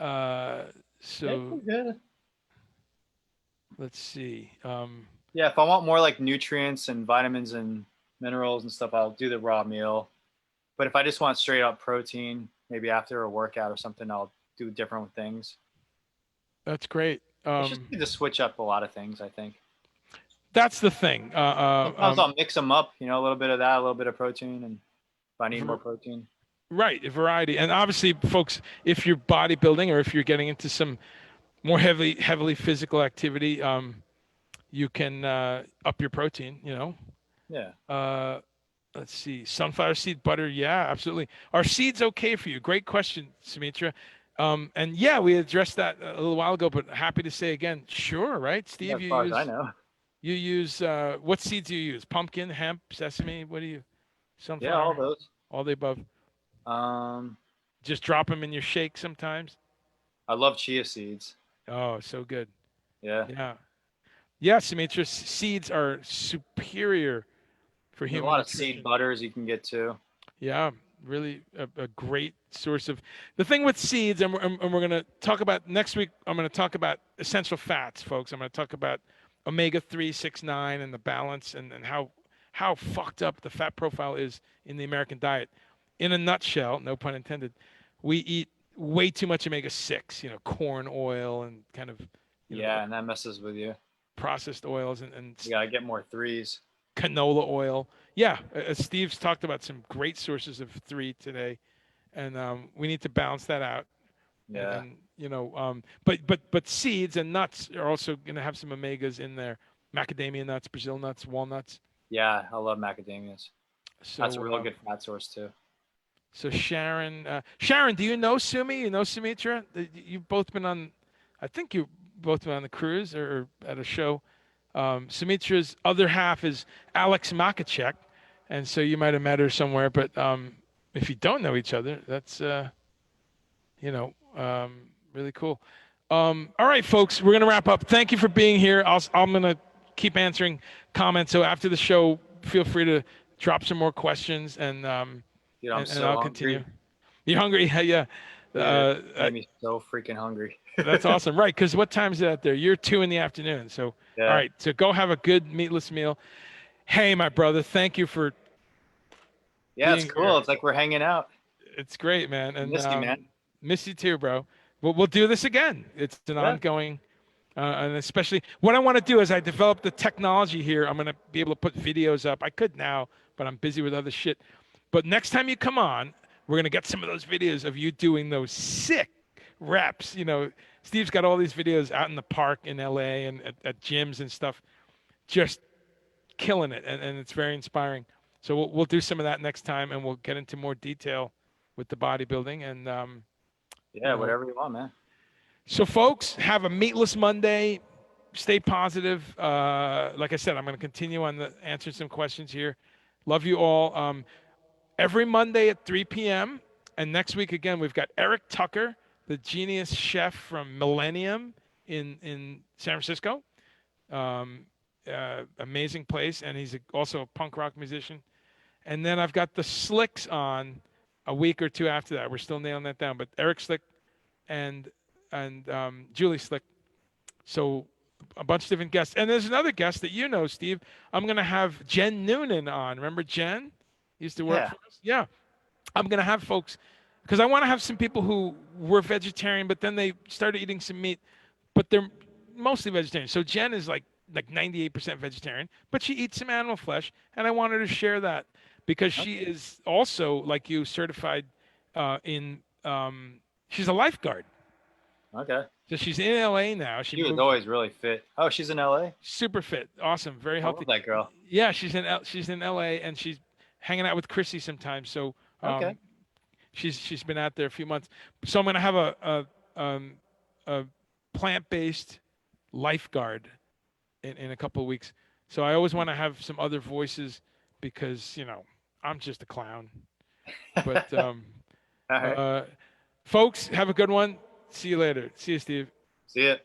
Yeah, So good. let's see. Yeah, if I want more like nutrients and vitamins and minerals and stuff, I'll do the raw meal. But if I just want straight up protein, maybe after a workout or something, I'll do different things. That's great. It's just good to switch up a lot of things, I think. That's the thing. Sometimes I'll mix them up, a little bit of that, a little bit of protein, and if I need more protein. Right, a variety. And obviously, folks, if you're bodybuilding or if you're getting into some more heavily physical activity, you can up your protein. Yeah. Let's see, sunflower seed butter. Yeah, absolutely. Are seeds okay for you? Great question, Sumitra. And yeah, we addressed that a little while ago, but happy to say again, sure, right, Yeah, Steve? as You far as I use know. you use what seeds do you use? Pumpkin, hemp, sesame. What do you? Yeah, all Sunflower. those. All the above. Um, Just drop them in your shake sometimes. I love chia seeds. Oh, so good. Yeah. Yeah. Yes, Demetrius, seeds are superior for There's a human lot of seed nutrition. butters you can get too. Yeah, really a great source of. The thing with seeds, and we're going to talk about next week, I'm going to talk about essential fats, folks. I'm going to talk about omega-3, 6, 9, and the balance, and how fucked up the fat profile is in the American diet. In a nutshell, no pun intended, we eat way too much omega-6, corn oil and kind of, Yeah, and that messes with you. processed oils and You gotta get more threes. canola oil. Yeah, Steve's talked about some great sources of three today, and we need to balance that out. And, Yeah. and but seeds and nuts are also going to have some omegas in there. Macadamia nuts, Brazil nuts, walnuts. Yeah, I love macadamias. That's a So real good fat source too. so Sharon, do you know Sumi? You know Sumitra? You've both been on. I think you've both been on the cruise or at a show. Sumitra's other half is Alex Makachek, and so you might have met her somewhere. But if you don't know each other, that's really cool. All right, folks, we're gonna wrap up. Thank you for being here. I'm gonna keep answering comments. So after the show, feel free to drop some more questions, and Dude, I'm and so I'll hungry. continue. You hungry? Yeah. Dude, it Uh, made me so freaking hungry. That's awesome. Right, because what time is it out there? You're 2 in the afternoon. So, all Yeah. right. So go have a good meatless meal. Hey, my brother, thank you for Yeah, it's being cool. here. It's like we're hanging out. It's great, man. I And miss you, man. miss you too, bro. We'll do this again. It's an Yeah. ongoing, and especially what I want to do is I develop the technology here. I'm going to be able to put videos up. I could now, but I'm busy with other shit. But next time you come on, we're going to get some of those videos of you doing those sick reps. Steve's got all these videos out in the park in LA and at gyms and stuff, just killing it. And it's very inspiring. So we'll do some of that next time and we'll get into more detail with the bodybuilding. And, Yeah, whatever you want, man. so folks, have a meatless Monday. Stay positive. Like I said, I'm going to continue on answering some questions here. Love you all. Every Monday at 3 p.m. And next week, again, we've got Eric Tucker, the genius chef from Millennium in San Francisco. Amazing place. And he's also a punk rock musician. And then I've got the Slicks on a week or two after that. We're still nailing that down. But Eric Slick and Julie Slick. So a bunch of different guests. And there's another guest that you know, Steve. I'm going to have Jen Noonan on. Remember Jen? Used to work Yeah. for us? Yeah. I'm going to have folks, because I want to have some people who were vegetarian, but then they started eating some meat, but they're mostly vegetarian. So Jen is like 98% vegetarian, but she eats some animal flesh, and I want her to share that because she is also, like you, certified she's a lifeguard. Okay. So she's in LA now. She She was moved. always really fit. Oh, she's in LA? Super fit, awesome, very I love healthy. that girl. Yeah, she's in LA and she's hanging out with Chrissy sometimes. So Okay. she's been out there a few months. So I'm gonna have a plant-based lifeguard in a couple of weeks. So I always want to have some other voices because I'm just a clown. But All right. folks, have a good one. See you later. See you, Steve. See ya.